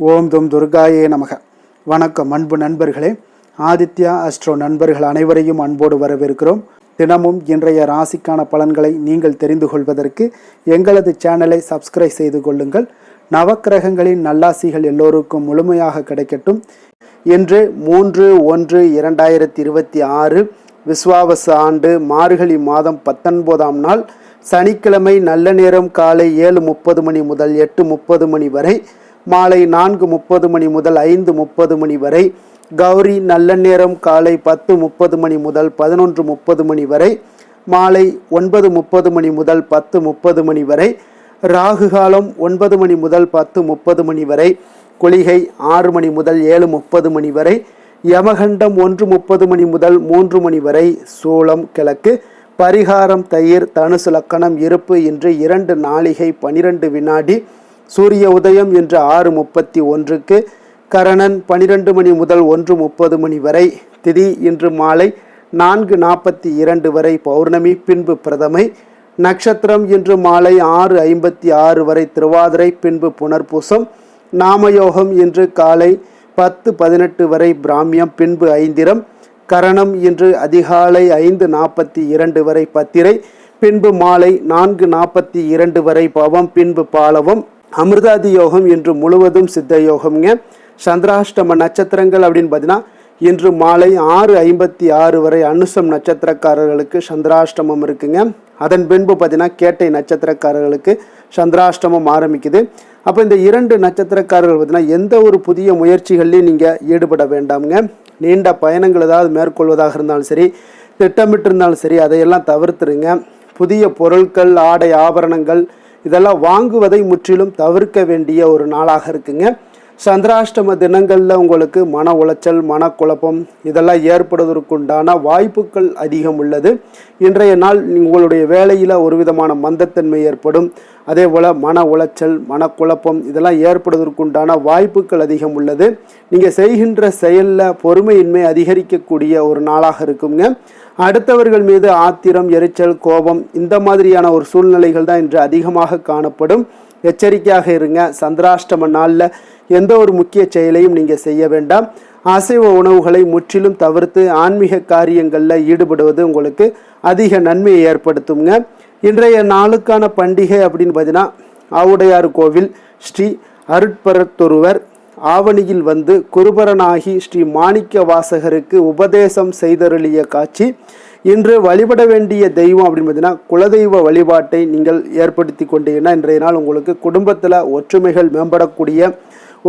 ஓம் தும் துர்காயே நமக. வணக்கம் அன்பு நண்பர்களே. ஆதித்யா அஸ்ட்ரோ நண்பர்கள் அனைவரையும் அன்போடு வரவேற்கிறோம். தினமும் இன்றைய ராசிக்கான பலன்களை நீங்கள் தெரிந்து கொள்வதற்கு எங்களது சேனலை சப்ஸ்கிரைப் செய்து கொள்ளுங்கள். நவக்கிரகங்களின் நல்லாசிகள் எல்லோருக்கும் முழுமையாக கிடைக்கட்டும். இன்று 3/1/2026 விஸ்வாவச ஆண்டு மார்கழி மாதம் 19ஆம் நாள் சனிக்கிழமை. நல்ல நேரம் காலை 7:30 மணி முதல் 8:30 மணி வரை, மாலை 4:30 மணி முதல் 5:30 மணி வரை. கௌரி நல்ல நேரம் காலை 10:30 மணி முதல் 11:30 மணி வரை, மாலை 9:30 மணி முதல் 10:30 மணி வரை. ராகு காலம் 9 மணி முதல் 10:30 மணி வரை. குளிகை 6 மணி முதல் 7:30 மணி வரை. யமகண்டம் 1:30 மணி முதல் 3 மணி வரை. சூலம் கிழக்கு. பரிகாரம் தயிர். தனுசு லக்கணம். இருப்பு இன்று 2 நாழிகை 12 வினாடி. சூரிய உதயம் இன்று 6:31க்கு. கரணன் 12 மணி முதல் 1:30 மணி வரை. திதி இன்று மாலை 4:42 வரை பௌர்ணமி, பின்பு பிரதமை. நட்சத்திரம் இன்று மாலை 6:56 வரை திருவாதிரை, பின்பு புனர்பூசம். நாமயோகம் இன்று காலை 10:18 வரை பிராமியம், பின்பு ஐந்திரம். கரணம் இன்று அதிகாலை 5:42 வரை பத்திரை, பின்பு மாலை 4:42 வரை பவம், பின்பு பாலவம். அமிர்தாதி யோகம் இன்று முழுவதும் சித்த யோகம்ங்க. சந்திராஷ்டம நட்சத்திரங்கள் அப்படின்னு பார்த்தீங்கன்னா இன்று மாலை 6:56 வரை அனுசம் நட்சத்திரக்காரர்களுக்கு சந்திராஷ்டமம் இருக்குங்க. அதன் பின்பு பார்த்தீங்கன்னா கேட்டை நட்சத்திரக்காரர்களுக்கு சந்திராஷ்டமம் ஆரம்பிக்குது. அப்போ இந்த 2 நட்சத்திரக்காரர்கள் பார்த்தீங்கன்னா எந்த ஒரு புதிய முயற்சிகள்லையும் நீங்கள் ஈடுபட வேண்டாமுங்க. நீண்ட பயணங்கள் ஏதாவது மேற்கொள்வதாக இருந்தாலும் சரி, திட்டமிட்டு இருந்தாலும் சரி, அதையெல்லாம் தவிர்த்துருங்க. புதிய பொருட்கள், ஆடை, ஆபரணங்கள் இதெல்லாம் வாங்குவதை முற்றிலும் தவிர்க்க வேண்டிய ஒரு நாளாக இருக்குங்க. சந்திராஷ்டம தினங்களில் உங்களுக்கு மன உளைச்சல், மனக்குழப்பம் இதெல்லாம் ஏற்படுவதற்குண்டான வாய்ப்புகள் அதிகம் உள்ளது. இன்றைய நாள் உங்களுடைய வேலையில் ஒரு விதமான மந்தத்தன்மை ஏற்படும். அதே போல் மன உளைச்சல், மனக்குழப்பம் இதெல்லாம் ஏற்படுவதற்குண்டான வாய்ப்புகள் அதிகம் உள்ளது. நீங்கள் செய்கின்ற செயலில் பொறுமையின்மை அதிகரிக்கக்கூடிய ஒரு நாளாக இருக்குங்க. அடுத்தவர்கள் மீது ஆத்திரம், எரிச்சல், கோபம் இந்த மாதிரியான ஒரு சூழ்நிலைகள் தான் இன்று அதிகமாக காணப்படும். எச்சரிக்கையாக இருங்க. சந்திராஷ்டம நாளில் எந்த ஒரு முக்கிய செயலையும் நீங்கள் செய்ய வேண்டாம். அசைவ உணவுகளை முற்றிலும் தவிர்த்து ஆன்மீக காரியங்களில் ஈடுபடுவது உங்களுக்கு அதிக நன்மையை ஏற்படுத்துங்க. இன்றைய நாளுக்கான பண்டிகை அப்படின்னு பார்த்தீங்கன்னா ஆவுடையார் கோவில் ஸ்ரீ அருட்பரத்தொருவர் ஆவணியில் வந்து குருபரனாகி ஸ்ரீ மாணிக்க வாசகருக்கு உபதேசம் செய்தருளிய காட்சி. இன்று வழிபட வேண்டிய தெய்வம் அப்படின்னு பார்த்தீங்கன்னா குலதெய்வ வழிபாட்டை நீங்கள் ஏற்படுத்தி கொண்டீங்கன்னா இன்றைய நாள் உங்களுக்கு குடும்பத்தில் ஒற்றுமைகள் மேம்படக்கூடிய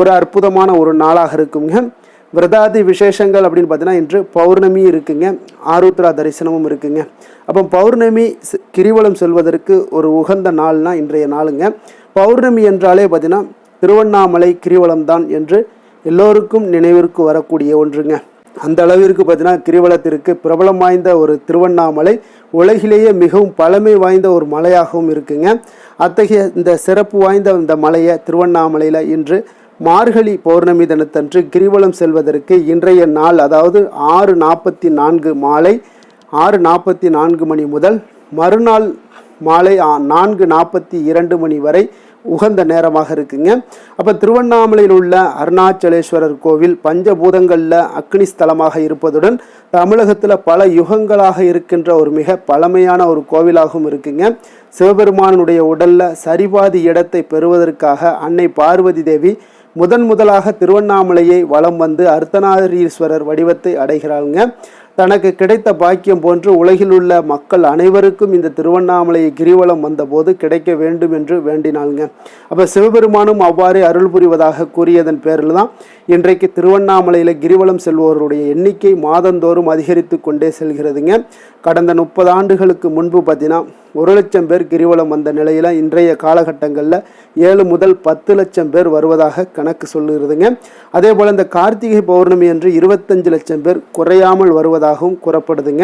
ஒரு அற்புதமான ஒரு நாளாக இருக்குங்க. விரதாதி விசேஷங்கள் அப்படின்னு பார்த்தீங்கன்னா இன்று பௌர்ணமி இருக்குங்க, ஆருத்ரா தரிசனமும் இருக்குங்க. அப்போ பௌர்ணமி கிரிவலம் செல்வதற்கு ஒரு உகந்த நாள்னா இன்றைய நாளுங்க. பௌர்ணமி என்றாலே பார்த்தீங்கன்னா திருவண்ணாமலை கிரிவலம் தான் என்று எல்லோருக்கும் நினைவிற்கு வரக்கூடிய ஒன்றுங்க. அந்த அளவிற்கு பார்த்தீங்கன்னா கிரிவலத்திற்கு பிரபலம் வாய்ந்த ஒரு திருவண்ணாமலை உலகிலேயே மிகவும் பழமை வாய்ந்த ஒரு மலையாகவும் இருக்குங்க. அத்தகைய இந்த சிறப்பு வாய்ந்த இந்த மலையை திருவண்ணாமலையில் இன்று மார்கழி பௌர்ணமி தினத்தன்று கிரிவலம் செல்வதற்கு இன்றைய நாள், அதாவது 6:44 மாலை 6:44 மணி முதல் மறுநாள் மாலை 4:42 மணி வரை உகந்த நேரமாக இருக்குங்க. அப்போ திருவண்ணாமலையில் உள்ள அருணாச்சலேஸ்வரர் கோவில் பஞ்சபூதங்களில் அக்னி ஸ்தலமாக இருப்பதுடன் தமிழகத்தில் பல யுகங்களாக இருக்கின்ற ஒரு மிக பழமையான ஒரு கோவிலாகவும் இருக்குங்க. சிவபெருமானுடைய உடலில் சரிபாதி இடத்தை பெறுவதற்காக அன்னை பார்வதி தேவி முதலாக திருவண்ணாமலையை வலம் வந்து அர்த்தநாரீஸ்வரர் வடிவத்தை அடைகிறாங்க. தனக்கு கிடைத்த பாக்கியம் போன்று உலகில் உள்ள மக்கள் அனைவருக்கும் இந்த திருவண்ணாமலையை கிரிவலம் வந்தபோது கிடைக்க வேண்டும் என்று வேண்டினாங்க. அப்போ சிவபெருமானும் அவ்வாறு அருள் புரிவதாக கூறியதன் பேரில் தான் இன்றைக்கு திருவண்ணாமலையில் கிரிவலம் செல்வோருடைய எண்ணிக்கை மாதந்தோறும் அதிகரித்து கொண்டே செல்கிறதுங்க. கடந்த 30 ஆண்டுகளுக்கு முன்பு பார்த்தீங்கன்னா 1 லட்சம் பேர் கிரிவலம் வந்த நிலையில் இன்றைய காலகட்டங்களில் 7 முதல் 10 லட்சம் பேர் வருவதாக கணக்கு சொல்லுகிறதுங்க. அதே போல் இந்த கார்த்திகை பௌர்ணமி என்று 25 லட்சம் பேர் குறையாமல் வருவதாகவும் கூறப்படுதுங்க.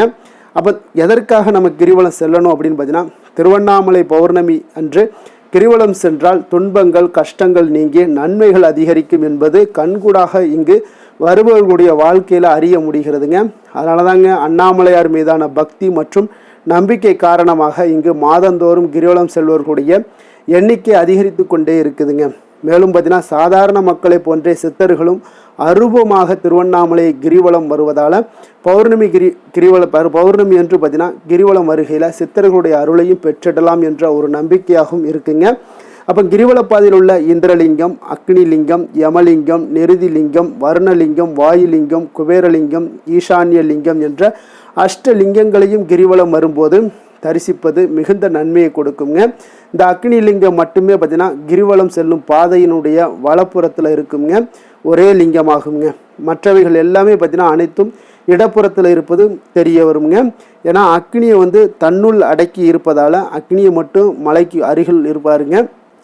அப்போ எதற்காக நம்ம கிரிவலம் செல்லணும் அப்படின்னு பார்த்தீங்கன்னா திருவண்ணாமலை பௌர்ணமி அன்று கிரிவலம் சென்றால் துன்பங்கள், கஷ்டங்கள் நீங்கி நன்மைகள் அதிகரிக்கும் என்பது கண்கூடாக இங்கு வருபவர்களுடைய வாழ்க்கையில் அறிய முடிகிறதுங்க. அதனால தாங்க அண்ணாமலையார் மீதான பக்தி மற்றும் நம்பிக்கை காரணமாக இங்கு மாதந்தோறும் கிரிவலம் செல்வர்களுடைய எண்ணிக்கை அதிகரித்து கொண்டே இருக்குதுங்க. மேலும் பார்த்தீங்கன்னா சாதாரண மக்களை போன்றே சித்தர்களும் அருவமாக திருவண்ணாமலை கிரிவலம் வருவதால் பௌர்ணமி என்று பார்த்தீங்கன்னா கிரிவலம் வருகையில் சித்தர்களுடைய அருளையும் பெற்றிடலாம் என்ற ஒரு நம்பிக்கையாகவும் இருக்குங்க. அப்போ கிரிவலப்பாதையில் உள்ள இந்திரலிங்கம், அக்னிலிங்கம், யமலிங்கம், நெருதிலிங்கம், வர்ணலிங்கம், வாயுலிங்கம், குபேரலிங்கம், ஈசான்ய லிங்கம் என்ற அஷ்டலிங்கங்களையும் கிரிவலம் வரும்போது தரிசிப்பது மிகுந்த நன்மையை கொடுக்குங்க. இந்த அக்னிலிங்கம் மட்டுமே பார்த்தீங்கன்னா கிரிவலம் செல்லும் பாதையினுடைய வலப்புறத்தில் இருக்குங்க, ஒரே லிங்கமாகுங்க. மற்றவைகள் எல்லாமே பார்த்தீங்கன்னா அனைத்தும் இடப்புறத்தில் இருப்பது தெரிய வருங்க. ஏன்னா அக்னியை தன்னுள் அடக்கி இருப்பதால் அக்னியை மட்டும் மலைக்கு அருகில் இருப்பாருங்க.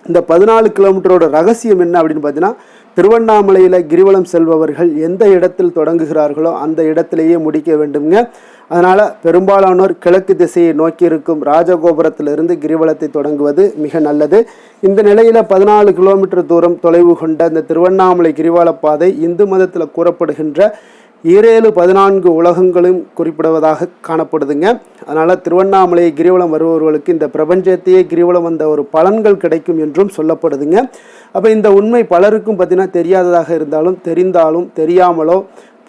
இந்த 14 கிலோமீட்டரோட ரகசியம் என்ன அப்படின்னு பார்த்தீங்கன்னா, திருவண்ணாமலையில் கிரிவலம் செல்பவர்கள் எந்த இடத்தில் தொடங்குகிறார்களோ அந்த இடத்திலேயே முடிக்க வேண்டுங்க. அதனால் பெரும்பாலானோர் கிழக்கு திசையை நோக்கி இருக்கும் ராஜகோபுரத்திலிருந்து கிரிவலத்தை தொடங்குவது மிக நல்லது. இந்த நிலையில் 14 கிலோமீட்டர் தூரம் தொலைவு கொண்ட இந்த திருவண்ணாமலை கிரிவல பாதை இந்து மதத்தில் கூறப்படுகின்ற 14 உலகங்களும் குறிப்பிடுவதாக காணப்படுதுங்க. அதனால் திருவண்ணாமலை கிரிவலம் வருபவர்களுக்கு இந்த பிரபஞ்சத்தையே கிரிவலம் வந்த ஒரு பலன்கள் கிடைக்கும் என்றும் சொல்லப்படுதுங்க. அப்போ இந்த உண்மை பலருக்கும் பார்த்தீங்கன்னா தெரியாததாக இருந்தாலும் தெரிந்தாலும் தெரியாமலோ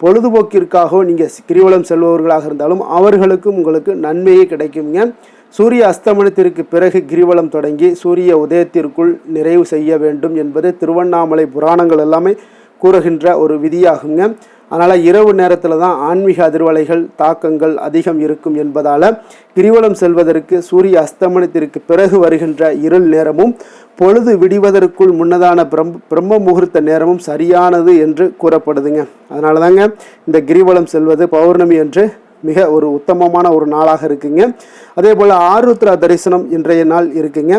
பொழுதுபோக்கிற்காகவோ நீங்கள் கிரிவலம் செல்பவர்களாக இருந்தாலும் அவர்களுக்கும் உங்களுக்கு நன்மையே கிடைக்குங்க. சூரிய அஸ்தமனத்திற்கு பிறகு கிரிவலம் தொடங்கி சூரிய உதயத்திற்குள் நிறைவு செய்ய வேண்டும் என்பது திருவண்ணாமலை புராணங்கள் எல்லாமே கூறுகின்ற ஒரு விதியாகுங்க. அதனால் இரவு நேரத்தில் தான் ஆன்மீக அதிர்வலைகள் தாக்கங்கள் அதிகம் இருக்கும் என்பதால் கிரிவலம் செல்வதற்கு சூரிய அஸ்தமனத்திற்கு பிறகு வருகின்ற இருள் நேரமும் பொழுது விடிவதற்குள் முன்னதான பிரம்ம முகூர்த்த நேரமும் சரியானது என்று கூறப்படுதுங்க. அதனால தாங்க இந்த கிரிவலம் செல்வது பௌர்ணமி என்று மிக ஒரு உத்தமமான ஒரு நாளாக இருக்குங்க. அதே போல் ஆருத்ரா தரிசனம் இன்றைய நாள் இருக்குங்க.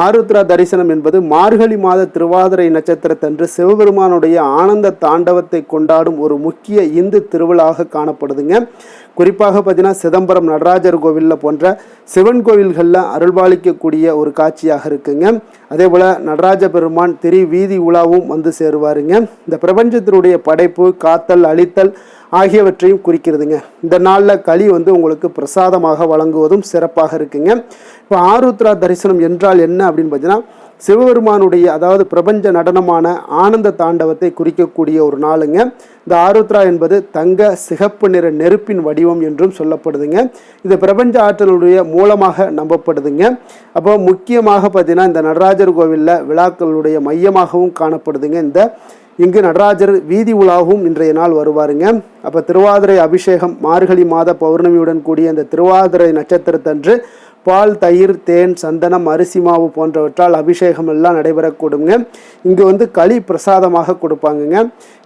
ஆருத்ரா தரிசனம் என்பது மார்கழி மாத திருவாதிரை நட்சத்திரத்தன்று சிவபெருமானுடைய ஆனந்த தாண்டவத்தை கொண்டாடும் ஒரு முக்கிய இந்து திருவிழாக காணப்படுதுங்க. குறிப்பாக பார்த்தீங்கன்னா சிதம்பரம் நடராஜர் கோவிலில் போன்ற சிவன் கோவில்களில் அருள்பாலிக்கக்கூடிய ஒரு காட்சியாக இருக்குங்க. அதே போல் நடராஜ பெருமான் வீதி உலாவும் சேருவாருங்க. இந்த பிரபஞ்சத்தினுடைய படைப்பு, காத்தல், அழித்தல் ஆகியவற்றையும் குறிக்கிறதுங்க. இந்த நாளில் களி உங்களுக்கு பிரசாதமாக வழங்குவதும் சிறப்பாக இருக்குங்க. இப்போ ஆருத்ரா தரிசனம் என்றால் என்ன அப்படின்னு பார்த்தீங்கன்னா, சிவபெருமானுடைய அதாவது பிரபஞ்ச நடனமான ஆனந்த தாண்டவத்தை குறிக்கக்கூடிய ஒரு நாளுங்க. இந்த ஆருத்ரா என்பது தங்க சிகப்பு நிற நெருப்பின் வடிவம் என்றும் சொல்லப்படுதுங்க. இது பிரபஞ்ச ஆற்றலுடைய மூலமாக நம்பப்படுதுங்க. அப்போ முக்கியமாக பார்த்தீங்கன்னா இந்த நடராஜர் கோவிலில் விழாக்களுடைய மையமாகவும் காணப்படுதுங்க. இங்கு நடராஜர் வீதி உலாவும் இன்றைய நாள் வருவாருங்க. அப்போ திருவாதிரை அபிஷேகம் மார்கழி மாத பௌர்ணமியுடன் கூடிய இந்த திருவாதிரை நட்சத்திரத்தன்று பால், தயிர், தேன், சந்தனம், அரிசி மாவு போன்றவற்றால் அபிஷேகம் எல்லாம் நடைபெறக்கூடுங்க. இங்கு களி பிரசாதமாக கொடுப்பாங்கங்க.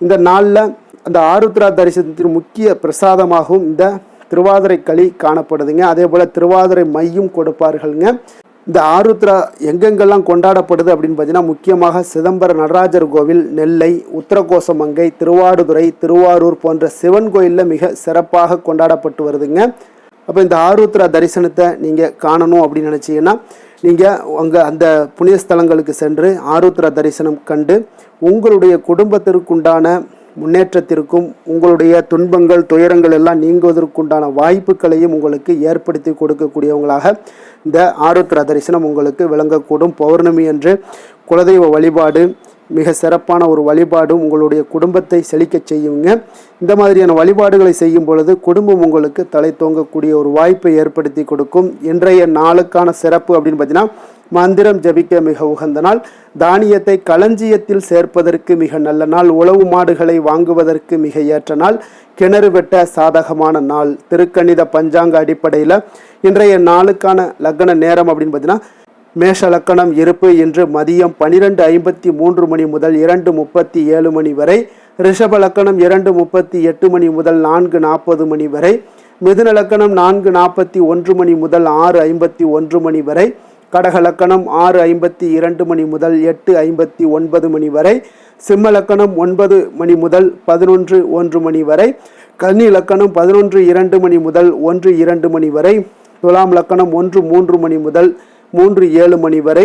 இந்த நாளில் அந்த ஆருத்ரா தரிசனத்தின் முக்கிய பிரசாதமாகவும் இந்த திருவாதிரை களி காணப்படுதுங்க. அதே போல் திருவாதிரை மையும் கொடுப்பார்கள்ங்க. இந்த ஆருத்ரா எங்கெங்கெல்லாம் கொண்டாடப்படுது அப்படின்னு பார்த்தீங்கன்னா, முக்கியமாக சிதம்பர நடராஜர் கோவில், நெல்லை, உத்தரகோசமங்கை, திருவாடுதுறை, திருவாரூர் போன்ற சிவன் கோயிலில் மிக சிறப்பாக கொண்டாடப்பட்டு வருதுங்க. அப்போ இந்த ஆருத்ரா தரிசனத்தை நீங்கள் காணணும் அப்படின்னு நினச்சிங்கன்னா, நீங்கள் அந்த புண்ணிய ஸ்தலங்களுக்கு சென்று ஆருத்ரா தரிசனம் கண்டு உங்களுடைய குடும்பத்திற்குண்டான முன்னேற்றத்திற்கும் உங்களுடைய துன்பங்கள், துயரங்கள் எல்லாம் நீங்குவதற்குண்டான வாய்ப்புகளையும் உங்களுக்கு ஏற்படுத்தி கொடுக்கக்கூடியவங்களாக இந்த ஆருத்ரா தரிசனம் உங்களுக்கு விளங்கக்கூடும். பௌர்ணமி என்று குலதெய்வ வழிபாடு மிக சிறப்பான ஒரு வழிபாடும் உங்களுடைய குடும்பத்தை செழிக்க செய்யுங்க. இந்த மாதிரியான வழிபாடுகளை செய்யும் பொழுது குடும்பம் உங்களுக்கு தலை தோங்கக்கூடிய ஒரு வாய்ப்பை ஏற்படுத்தி கொடுக்கும். இன்றைய நாளுக்கான சிறப்பு அப்படின்னு பார்த்தீங்கன்னா, மந்திரம் ஜபிக்க மிக உகந்த நாள், தானியத்தை களஞ்சியத்தில் சேர்ப்பதற்கு மிக நல்ல நாள், உழவு மாடுகளை வாங்குவதற்கு மிக ஏற்ற நாள், கிணறு வெட்ட சாதகமான நாள். திருக்கணித பஞ்சாங்க அடிப்படையில் இன்றைய நாளுக்கான லக்ன நேரம் அப்படின்னு பார்த்தீங்கன்னா, மேஷ லக்கணம் இருப்பு இன்று மதியம் 12:53 மணி முதல் 2:37 மணி வரை, ரிஷப லக்கணம் 2:38 மணி முதல் 4:40 மணி வரை, மிதுன லக்கணம் 4:41 மணி முதல் 6:51 மணி வரை, கடக லக்கணம் 6:52 மணி முதல் 8:59 மணி வரை, சிம்ம லக்கணம் 9 மணி முதல் 11:01 மணி வரை, கன்னி லக்கணம் 11:02 மணி முதல் 1:02 மணி வரை, துலாம் லக்கணம் 1:03 மணி முதல் 3:07 மணி வரை,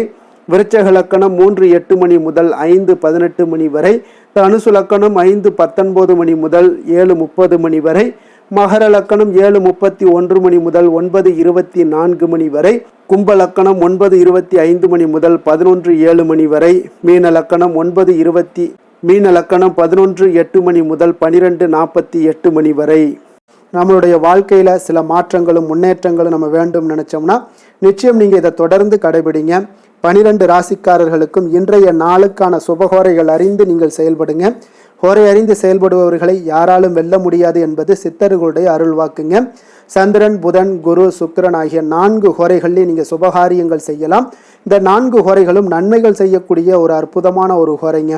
விருச்சக லக்கணம் 3:08 மணி முதல் 5:18 மணி வரை, தனுசு லக்கணம் 5:19 மணி முதல் 7:30 மணி வரை, மகர லக்கணம் 7:31 மணி முதல் 9:24 மணி வரை, கும்ப லக்கணம் 9:25 மணி முதல் 11:07 மணி வரை, மீன லக்கணம் 11:8 மணி முதல் 12:48 மணி வரை. நம்மளுடைய வாழ்க்கையில் சில மாற்றங்களும் முன்னேற்றங்களும் நம்ம வேண்டும் நினச்சோம்னா நிச்சயம் நீங்கள் இதை தொடர்ந்து கடைபிடிங்க. 12 ராசிக்காரர்களுக்கும் இன்றைய நாளுக்கான சுபகோரைகள் அறிந்து நீங்கள் செயல்படுங்க. ஹோரை அறிந்து செயல்படுபவர்களை யாராலும் வெல்ல முடியாது என்பது சித்தர்களுடைய அருள்வாக்குங்க. சந்திரன், புதன், குரு, சுக்கிரன் ஆகிய 4 ஹோரைகளில் நீங்கள் சுபகாரியங்கள் செய்யலாம். இந்த 4 ஹோரைகளும் நன்மைகள் செய்யக்கூடிய ஒரு அற்புதமான ஒரு ஹோரைங்க.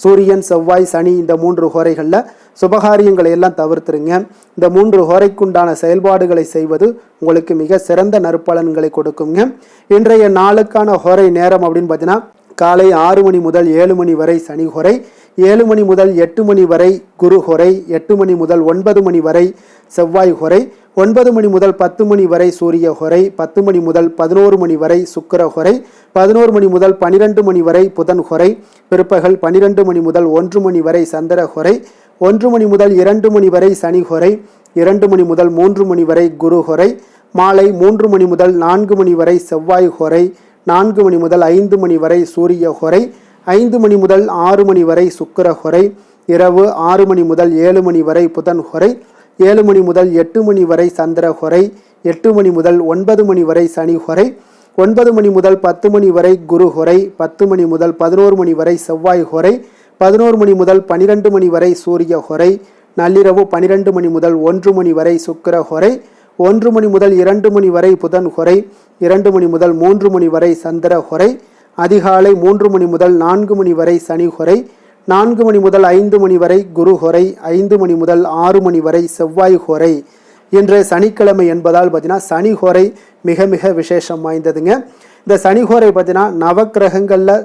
சூரியன், செவ்வாய், சனி இந்த 3 ஹோரைகளில் சுபகாரியங்களை எல்லாம் தவிர்த்துருங்க. இந்த 3 ஹோரைக்குண்டான செயல்பாடுகளை செய்வது உங்களுக்கு மிக சிறந்த நற்பலன்களை கொடுக்குங்க. இன்றைய நாளுக்கான ஹோரை நேரம் அப்படின்னு பார்த்தீங்கன்னா காலை 6 மணி முதல் 7 மணி வரை சனி ஹோரை, 7 மணி முதல் 8 மணி வரை குரு ஹோரை, 8 மணி முதல் 9 மணி வரை செவ்வாய் ஹோரை, 9 மணி முதல் 10 மணி வரை சூரிய ஹோரை, 10 மணி முதல் 11 மணி வரை சுக்கிர ஹோரை, 11 மணி முதல் 12 மணி வரை புதன் ஹோரை, பிற்பகல் 12 மணி முதல் 1 மணி வரை சந்திர ஹோரை, 1 மணி முதல் 2 மணி வரை சனி ஹோரை, 2 மணி முதல் 3 மணி வரை குரு ஹோரை, மாலை 3 மணி முதல் 4 மணி வரை செவ்வாய் ஹோரை, 4 மணி முதல் 5 மணி வரை சூரிய ஹோரை, 5 மணி முதல் 6 மணி வரை சுக்கிர ஹோரை, இரவு 6 மணி முதல் 7 மணி வரை புதன் ஹோரை, 7 மணி முதல் 8 மணி வரை சந்திர ஹோரை, 8 மணி முதல் 9 மணி வரை சனி ஹோரை, 9 மணி முதல் 10 மணி வரை குரு ஹோரை, 10 மணி முதல் 11 மணி வரை செவ்வாய் ஹோரை, 11 மணி முதல் 12 மணி வரை சூரிய ஹோரை, நள்ளிரவு 12 மணி முதல் 1 மணி வரை சுக்கிர ஹோரை, 1 மணி முதல் 2 மணி வரை புதன் ஹோரை, 2 மணி முதல் 3 மணி வரை சந்திர ஹோரை, அதிகாலை 3 மணி முதல் 4 மணி வரை சனி ஹோரை, 4 மணி முதல் 5 மணி வரை குரு ஹோரை, 5 மணி முதல் 6 மணி வரை செவ்வாய் ஹோரை. இன்று சனிக்கிழமை என்பதால் பார்த்தீங்கன்னா சனி ஹோரை மிக மிக விசேஷம் வாய்ந்ததுங்க. இந்த சனி ஹோரை பார்த்தீங்கன்னா நவக்கிரகங்களில்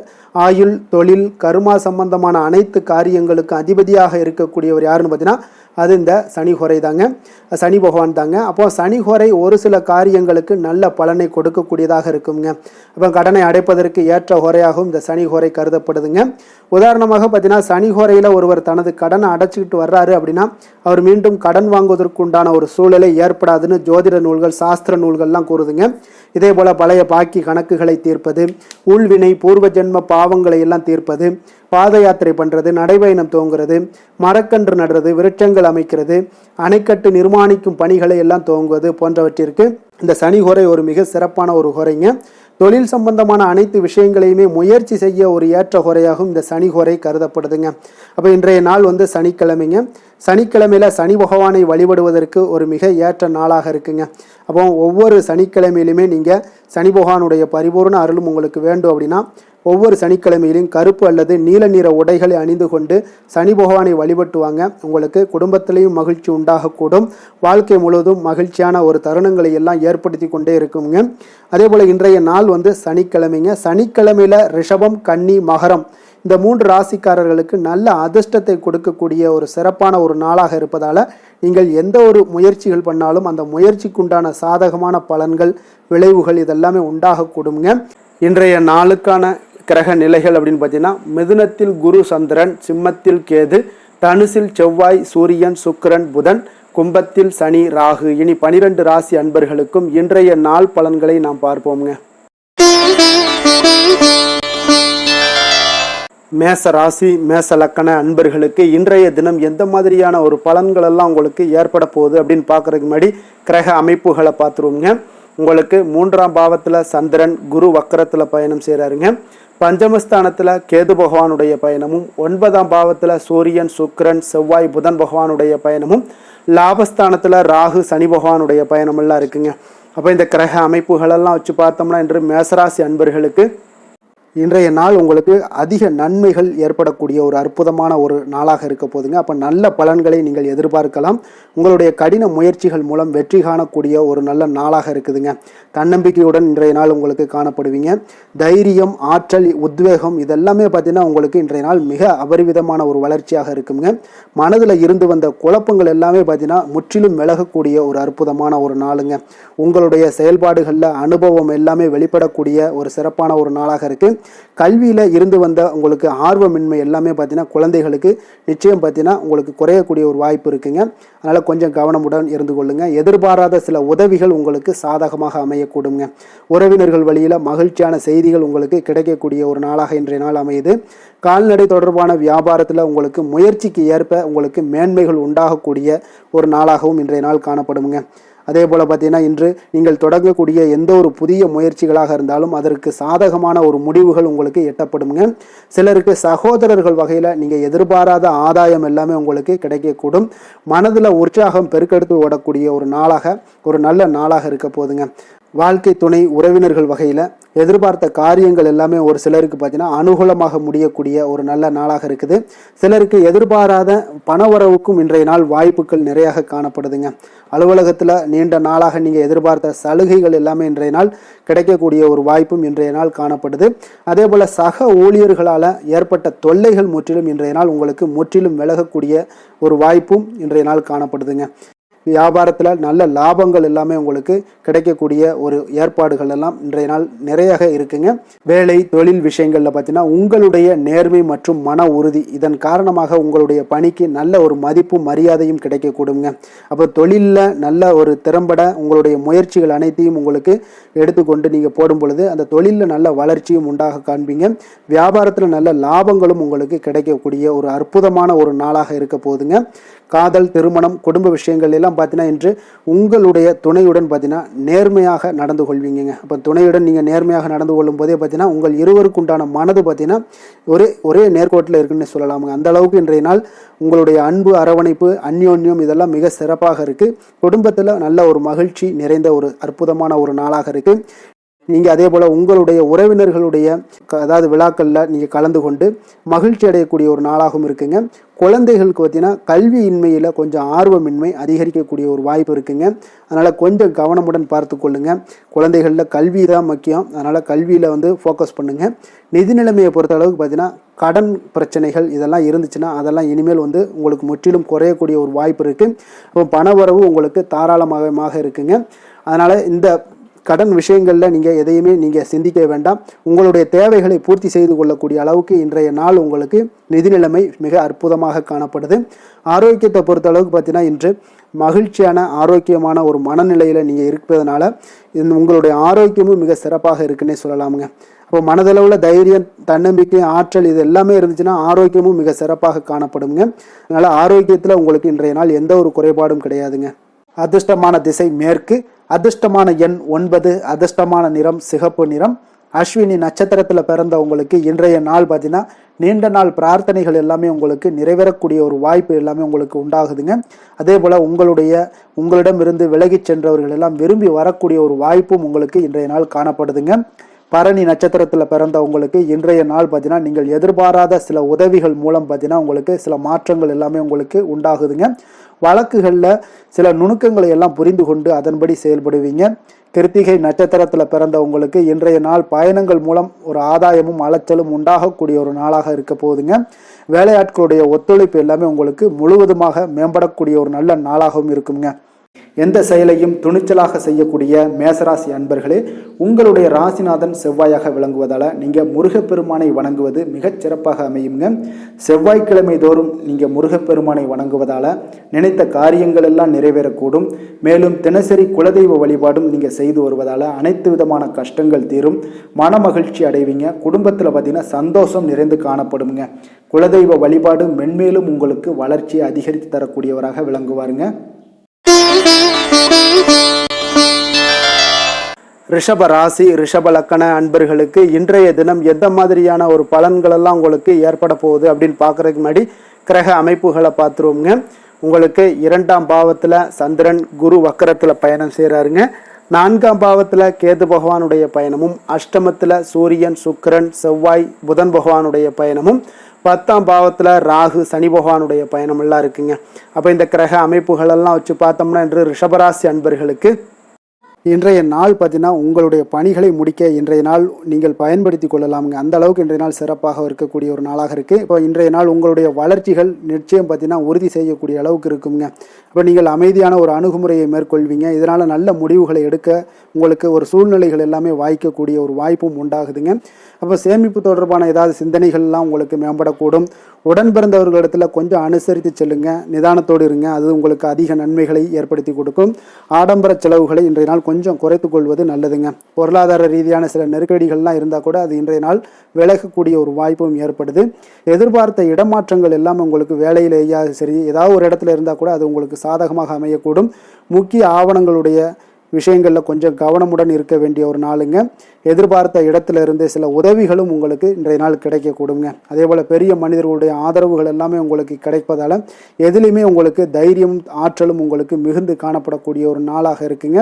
ஆயுள், தொழில், கர்மா சம்பந்தமான அனைத்து காரியங்களுக்கும் அதிபதியாக இருக்கக்கூடியவர் யாருன்னு பார்த்தீங்கன்னா அது இந்த சனி ஹோரை தாங்க, சனி பகவான் தாங்க. அப்போ சனி ஹோரை ஒரு சில காரியங்களுக்கு நல்ல பலனை கொடுக்கக்கூடியதாக இருக்குங்க. அப்போ கடனை அடைப்பதற்கு ஏற்ற ஹோரையாகவும் இந்த சனி ஹோரை கருதப்படுதுங்க. உதாரணமாக பார்த்தீங்கன்னா சனி ஹோரையில் ஒருவர் தனது கடனை அடைச்சிக்கிட்டு வர்றாரு அப்படின்னா அவர் மீண்டும் கடன் வாங்குவதற்கு உண்டான ஒரு சூழலை ஏற்படாதுன்னு ஜோதிட நூல்கள், சாஸ்திர நூல்கள்லாம் கூறுதுங்க. இதே போல பழைய பாக்கி கணக்குகளை தீர்ப்பது, ஊழ்வினை, பூர்வ ஜென்ம பாவங்களை எல்லாம் தீர்ப்பது, பாத யாத்திரை பண்ணுறது, நடைபயணம் துவங்குறது, மரக்கன்று நடுறது, விருட்சங்கள் அமைக்கிறது, அணைக்கட்டு நிர்மாணிக்கும் பணிகளை எல்லாம் துவங்குவது போன்றவற்றிற்கு இந்த சனி ஹோரை ஒரு மிக சிறப்பான ஒரு ஹோரைங்க. தொழில் சம்பந்தமான அனைத்து விஷயங்களையுமே முயற்சி செய்ய ஒரு ஏற்ற ஹோரையாகவும் இந்த சனி ஹோரை கருதப்படுதுங்க. அப்போ இன்றைய நாள் சனிக்கிழமைங்க. சனிக்கிழமையில் சனி பகவானை வழிபடுவதற்கு ஒரு மிக ஏற்ற நாளாக இருக்குங்க. அப்போ ஒவ்வொரு சனிக்கிழமையிலுமே நீங்கள் சனி பகவானுடைய பரிபூர்ண அருளும் உங்களுக்கு வேண்டும் அப்படின்னா ஒவ்வொரு சனிக்கிழமையிலும் கருப்பு அல்லது நீல நிற உடைகளை அணிந்து கொண்டு சனி பகவானை வழிபட்டு வாங்க. உங்களுக்கு குடும்பத்திலையும் மகிழ்ச்சி உண்டாகக்கூடும். வாழ்க்கை முழுவதும் மகிழ்ச்சியான ஒரு தருணங்களை எல்லாம் ஏற்படுத்தி கொண்டே இருக்குங்க. அதே போல் இன்றைய நாள் சனிக்கிழமைங்க. சனிக்கிழமையில் ரிஷபம், கன்னி, மகரம் இந்த 3 ராசிக்காரர்களுக்கு நல்ல அதிர்ஷ்டத்தை கொடுக்கக்கூடிய ஒரு சிறப்பான ஒரு நாளாக இருப்பதால் நீங்கள் எந்த ஒரு முயற்சிகள் பண்ணாலும் அந்த முயற்சிக்குண்டான சாதகமான பலன்கள், விளைவுகள் இதெல்லாமே உண்டாகக்கூடுங்க. இன்றைய நாளுக்கான கிரக நிலைகள் அப்படின்னு பார்த்தீங்கன்னா மிதுனத்தில் குரு சந்திரன், சிம்மத்தில் கேது, தனுசில் செவ்வாய், சூரியன், சுக்கிரன், புதன், கும்பத்தில் சனி, ராகு. இனி 12 ராசி அன்பர்களுக்கும் இன்றைய நாள் பலன்களை நாம் பார்ப்போம்ங்க. மேச ராசி, மேச லக்கண அன்பர்களுக்கு இன்றைய தினம் எந்த மாதிரியான ஒரு பலன்கள் எல்லாம் உங்களுக்கு ஏற்பட போகுது அப்படின்னு பார்க்கறதுக்கு முன்னாடி கிரக அமைப்புகளை பார்த்துருவோங்க. உங்களுக்கு 3ஆம் பாவத்தில் சந்திரன் குரு வக்கரத்தில் பயணம் செய்கிறாருங்க. பஞ்சமஸ்தானத்தில் கேது பகவானுடைய பயணமும், 9ஆம் பாவத்தில் சூரியன், சுக்கிரன், செவ்வாய், புதன் பகவானுடைய பயணமும், லாபஸ்தானத்தில் ராகு, சனி பகவானுடைய பயணமெல்லாம் இருக்குங்க. அப்போ இந்த கிரக அமைப்புகளெல்லாம் வச்சு பார்த்தோம்னா இன்று மேசராசி அன்பர்களுக்கு இன்றைய நாள் உங்களுக்கு அதிக நன்மைகள் ஏற்படக்கூடிய ஒரு அற்புதமான ஒரு நாளாக இருக்க போதுங்க. அப்போ நல்ல பலன்களை நீங்கள் எதிர்பார்க்கலாம். உங்களுடைய கடின முயற்சிகள் மூலம் வெற்றி காணக்கூடிய ஒரு நல்ல நாளாக இருக்குதுங்க. தன்னம்பிக்கையுடன் இன்றைய நாள் உங்களுக்கு காணப்படுவீங்க. தைரியம், ஆற்றல், உத்வேகம் இதெல்லாமே பார்த்தீங்கன்னா உங்களுக்கு இன்றைய நாள் மிக அபரிவிதமான ஒரு வளர்ச்சியாக இருக்குங்க. மனதில் இருந்து வந்த குழப்பங்கள் எல்லாமே பார்த்தீங்கன்னா முற்றிலும் விலகக்கூடிய ஒரு அற்புதமான ஒரு நாளுங்க. உங்களுடைய செயல்பாடுகளில் அனுபவம் எல்லாமே வெளிப்படக்கூடிய ஒரு சிறப்பான ஒரு நாளாக இருக்குது. கல்வியில் இருந்து வந்த உங்களுக்கு ஆர்வமின்மை எல்லாமே பார்த்தீங்கன்னா குழந்தைகளுக்கு நிச்சயம் பார்த்தீங்கன்னா உங்களுக்கு குறையக்கூடிய ஒரு வாய்ப்பு இருக்குங்க. அதனால் கொஞ்சம் கவனமுடன் இருந்து கொள்ளுங்க. எதிர்பாராத சில உதவிகள் உங்களுக்கு சாதகமாக அமையக்கூடுங்க. உறவினர்கள் வழியில் மகிழ்ச்சியான செய்திகள் உங்களுக்கு கிடைக்கக்கூடிய ஒரு நாளாக இன்றைய நாள் அமையுது. கால்நடை தொடர்பான வியாபாரத்தில் உங்களுக்கு முயற்சிக்கு ஏற்ப உங்களுக்கு மேன்மைகள் உண்டாகக்கூடிய ஒரு நாளாகவும் இன்றைய நாள் காணப்படுங்க. அதே போல் பார்த்தீங்கன்னா இன்று நீங்கள் தொடங்கக்கூடிய எந்த ஒரு புதிய முயற்சிகளாக இருந்தாலும் அதற்கு சாதகமான ஒரு முடிவுகள் உங்களுக்கு எட்டப்படுங்க. சிலருக்கு சகோதரர்கள் வகையில் நீங்கள் எதிர்பாராத ஆதாயம் எல்லாமே உங்களுக்கு கிடைக்கக்கூடும். மனதில் உற்சாகம் பெருக்கெடுத்து ஓடக்கூடிய ஒரு நாளாக, ஒரு நல்ல நாளாக இருக்க போதுங்க. வாழ்க்கை துணை உறவினர்கள் வகையில் எதிர்பார்த்த காரியங்கள் எல்லாமே ஒரு சிலருக்கு பார்த்தீங்கன்னா அனுகூலமாக முடியக்கூடிய ஒரு நல்ல நாளாக இருக்குது. சிலருக்கு எதிர்பாராத பணவரவுக்கும் இன்றைய நாள் வாய்ப்புகள் நிறையாக காணப்படுதுங்க. அலுவலகத்தில் நீண்ட நாளாக நீங்கள் எதிர்பார்த்த சலுகைகள் எல்லாமே இன்றைய நாள் கிடைக்கக்கூடிய ஒரு வாய்ப்பும் இன்றைய நாள் காணப்படுது. அதே போல் சக ஊழியர்களால் ஏற்பட்ட தொல்லைகள் முற்றிலும் இன்றைய நாள் உங்களுக்கு முற்றிலும் விலகக்கூடிய ஒரு வாய்ப்பும் இன்றைய நாள் காணப்படுதுங்க. வியாபாரத்தில் நல்ல லாபங்கள் எல்லாமே உங்களுக்கு கிடைக்கக்கூடிய ஒரு ஏற்பாடுகள் எல்லாம் இன்றைய நாள் நிறையாக இருக்குங்க. வேலை தொழில் விஷயங்களில் பார்த்தீங்கன்னா உங்களுடைய நேர்மை மற்றும் மன உறுதி இதன் காரணமாக உங்களுடைய பணிக்கு நல்ல ஒரு மதிப்பும் மரியாதையும் கிடைக்கக்கூடுங்க. அப்போ தொழிலில் நல்ல ஒரு திறம்பட உங்களுடைய முயற்சிகள் அனைத்தையும் உங்களுக்கு எடுத்துக்கொண்டு நீங்கள் போடும் பொழுது அந்த தொழிலில் நல்ல வளர்ச்சியும் உண்டாக காண்பீங்க. வியாபாரத்தில் நல்ல லாபங்களும் உங்களுக்கு கிடைக்கக்கூடிய ஒரு அற்புதமான ஒரு நாளாக இருக்க போகுதுங்க. காதல், திருமணம், குடும்ப விஷயங்கள் எல்லாம் பார்த்தீங்கன்னா இன்று உங்களுடைய துணையுடன் பார்த்தீங்கன்னா நேர்மையாக நடந்து கொள்வீங்க. அப்போ துணையுடன் நீங்கள் நேர்மையாக நடந்து கொள்ளும் போதே பார்த்தீங்கன்னா உங்கள் இருவருக்கு உண்டான மனது பார்த்தீங்கன்னா ஒரே நேர்கோட்டில் இருக்குன்னு சொல்லலாமுங்க. அந்த அளவுக்கு இன்றைய நாள் உங்களுடைய அன்பு, அரவணைப்பு, அந்யோன்யம் இதெல்லாம் மிக சிறப்பாக இருக்குது. குடும்பத்தில் நல்ல ஒரு மகிழ்ச்சி நிறைந்த ஒரு அற்புதமான ஒரு நாளாக இருக்குது. நீங்கள் அதே போல் உங்களுடைய உறவினர்களுடைய அதாவது விழாக்களில் நீங்கள் கலந்து கொண்டு மகிழ்ச்சி அடையக்கூடிய ஒரு நாளாகவும் இருக்குங்க. குழந்தைகளுக்கு பார்த்தீங்கன்னா கல்வியின்மையில் கொஞ்சம் ஆர்வமின்மை அதிகரிக்கக்கூடிய ஒரு வாய்ப்பு இருக்குங்க. அதனால் கொஞ்சம் கவனமுடன் பார்த்து கொள்ளுங்கள். குழந்தைகளில் கல்வி தான் முக்கியம். அதனால் கல்வியில் ஃபோக்கஸ் பண்ணுங்கள். நிதி நிலைமையை பொறுத்த அளவுக்கு பார்த்தீங்கன்னா கடன் பிரச்சனைகள் இதெல்லாம் இருந்துச்சுன்னா அதெல்லாம் இனிமேல் உங்களுக்கு முற்றிலும் குறையக்கூடிய ஒரு வாய்ப்பு இருக்குது. அப்போ பணவரவு உங்களுக்கு தாராளமாக இருக்குங்க. அதனால் இந்த கடன் விஷயங்களில் நீங்கள் எதையுமே நீங்கள் சிந்திக்க வேண்டாம். உங்களுடைய தேவைகளை பூர்த்தி செய்து கொள்ளக்கூடிய அளவுக்கு இன்றைய நாள் உங்களுக்கு நிதி நிலைமை மிக அற்புதமாக காணப்படுது. ஆரோக்கியத்தை பொறுத்த அளவுக்கு பார்த்தீங்கன்னா இன்று மகிழ்ச்சியான ஆரோக்கியமான ஒரு மனநிலையில் நீங்கள் இருப்பதனால உங்களுடைய ஆரோக்கியமும் மிக சிறப்பாக இருக்குன்னே சொல்லலாமுங்க. அப்போ மனதளவில் தைரியம், தன்னம்பிக்கை, ஆற்றல் இது எல்லாமே இருந்துச்சுன்னா ஆரோக்கியமும் மிக சிறப்பாக காணப்படுங்க. அதனால் ஆரோக்கியத்தில் உங்களுக்கு இன்றைய நாள் எந்த ஒரு குறைபாடும் கிடையாதுங்க. அதிர்ஷ்டமான திசை மேற்கு, அதிர்ஷ்டமான எண் 9, அதிர்ஷ்டமான நிறம் சிகப்பு நிறம். அஸ்வினி நட்சத்திரத்தில் பிறந்த உங்களுக்கு இன்றைய நாள் பார்த்தீங்கன்னா நீண்ட நாள் பிரார்த்தனைகள் எல்லாமே உங்களுக்கு நிறைவேறக்கூடிய ஒரு வாய்ப்பு எல்லாமே உங்களுக்கு உண்டாகுதுங்க. அதே போல் உங்களிடம் இருந்து விலகி சென்றவர்கள் எல்லாம் விரும்பி வரக்கூடிய ஒரு வாய்ப்பும் உங்களுக்கு இன்றைய நாள் காணப்படுதுங்க. பரணி நட்சத்திரத்தில் பிறந்த உங்களுக்கு இன்றைய நாள் பார்த்தீங்கன்னா நீங்கள் எதிர்பாராத சில உதவிகள் மூலம் பார்த்தீங்கன்னா உங்களுக்கு சில மாற்றங்கள் எல்லாமே உங்களுக்கு உண்டாகுதுங்க. வழக்குகளில் சில நுணுக்கங்களை எல்லாம் புரிந்து கொண்டு அதன்படி செயல்படுவீங்க. கிருத்திகை நட்சத்திரத்தில் பிறந்த உங்களுக்கு இன்றைய நாள் பயணங்கள் மூலம் ஒரு ஆதாயமும் அலைச்சலும் உண்டாகக்கூடிய ஒரு நாளாக இருக்க போகுதுங்க. வேலையாட்களுடைய ஒத்துழைப்பு எல்லாமே உங்களுக்கு முழுவதுமாக மேம்படக்கூடிய ஒரு நல்ல நாளாகவும் இருக்குங்க. எந்த செயலையும் துணிச்சலாக செய்யக்கூடிய மேசராசி அன்பர்களே, உங்களுடைய ராசிநாதன் செவ்வாயாக விளங்குவதால் நீங்கள் முருகப்பெருமானை வணங்குவது மிகச் சிறப்பாக அமையுங்க. செவ்வாய்க்கிழமை தோறும் நீங்கள் முருகப்பெருமானை வணங்குவதால் நினைத்த காரியங்கள் எல்லாம் நிறைவேறக்கூடும். மேலும் தினசரி குலதெய்வ வழிபாடும் நீங்கள் செய்து வருவதால் அனைத்து விதமான கஷ்டங்கள் தீரும், மன மகிழ்ச்சி அடைவீங்க. குடும்பத்தில் பார்த்தீங்கன்னா சந்தோஷம் நிறைந்து காணப்படுங்க. குலதெய்வ வழிபாடு மென்மேலும் உங்களுக்கு வளர்ச்சியை அதிகரித்து தரக்கூடியவராக விளங்குவாருங்க. ரிஷப ராசி, ரிஷப லக்கண அன்பர்களுக்கு இன்றைய தினம் எந்த மாதிரியான ஒரு பலன்கள் எல்லாம் உங்களுக்கு ஏற்பட போகுது அப்படின்னு பார்க்கறதுக்கு முன்னாடி கிரக அமைப்புகளை பார்த்துருவோங்க. உங்களுக்கு 2ஆம் பாவத்தில் சந்திரன் குரு வக்கரத்தில் பயணம் செய்கிறாருங்க. 4ஆம் பாவத்தில் கேது பகவானுடைய பயணமும், அஷ்டமத்தில் சூரியன் சுக்கிரன் செவ்வாய் புதன் பகவானுடைய பயணமும், 10ஆம் பாவத்தில் ராகு சனி பகவானுடைய பயணம் எல்லாம் இருக்குங்க. அப்போ இந்த கிரக அமைப்புகளெல்லாம் வச்சு பார்த்தோம்னா இன்று ரிஷபராசி அன்பர்களுக்கு இன்றைய நாள் பார்த்தீங்கன்னா உங்களுடைய பணிகளை முடிக்க இன்றைய நாள் நீங்கள் பயன்படுத்தி கொள்ளலாமுங்க. அந்த அளவுக்கு இன்றைய நாள் சிறப்பாக இருக்கக்கூடிய ஒரு நாளாக இருக்குது. இப்போ இன்றைய நாள் உங்களுடைய வளர்ச்சிகள் நிச்சயம் பார்த்தீங்கன்னா உறுதி செய்யக்கூடிய அளவுக்கு இருக்குங்க. இப்போ நீங்கள் அமைதியான ஒரு அணுகுமுறையை மேற்கொள்வீங்க. இதனால் நல்ல முடிவுகளை எடுக்க உங்களுக்கு ஒரு சூழ்நிலைகள் எல்லாமே வாய்க்கக்கூடிய ஒரு வாய்ப்பும் உண்டாகுதுங்க. அப்போ சேமிப்பு தொடர்பான ஏதாவது சிந்தனைகள்லாம் உங்களுக்கு மேம்படக்கூடும். உடன் பிறந்தவர்களிடத்தில் கொஞ்சம் அனுசரித்து செல்லுங்க, நிதானத்தோடு இருங்க. அது உங்களுக்கு அதிக நன்மைகளை ஏற்படுத்தி கொடுக்கும். ஆடம்பர செலவுகளை இன்றைய நாள் கொஞ்சம் குறைத்து கொள்வது நல்லதுங்க. பொருளாதார ரீதியான சில நெருக்கடிகள்லாம் இருந்தால் கூட அது இன்றைய நாள் விலகக்கூடிய ஒரு வாய்ப்பும் ஏற்படுது. எதிர்பார்த்த இடமாற்றங்கள் எல்லாம் உங்களுக்கு வேலையிலேயே சரி ஏதாவது ஒரு இடத்துல இருந்தால் கூட அது உங்களுக்கு சாதகமாக அமையக்கூடும். முக்கிய ஆவணங்களுடைய விஷயங்களில் கொஞ்சம் கவனமுடன் இருக்க வேண்டிய ஒரு நாளுங்க. எதிர்பார்த்த இடத்துல இருந்து சில உதவிகளும் உங்களுக்கு இன்றைய நாள் கிடைக்கக்கூடுங்க. அதே போல் பெரிய மனிதர்களுடைய ஆதரவுகள் எல்லாமே உங்களுக்கு கிடைப்பதால் எதுலேயுமே உங்களுக்கு தைரியம் ஆற்றலும் உங்களுக்கு மிகுந்து காணப்படக்கூடிய ஒரு நாளாக இருக்குங்க.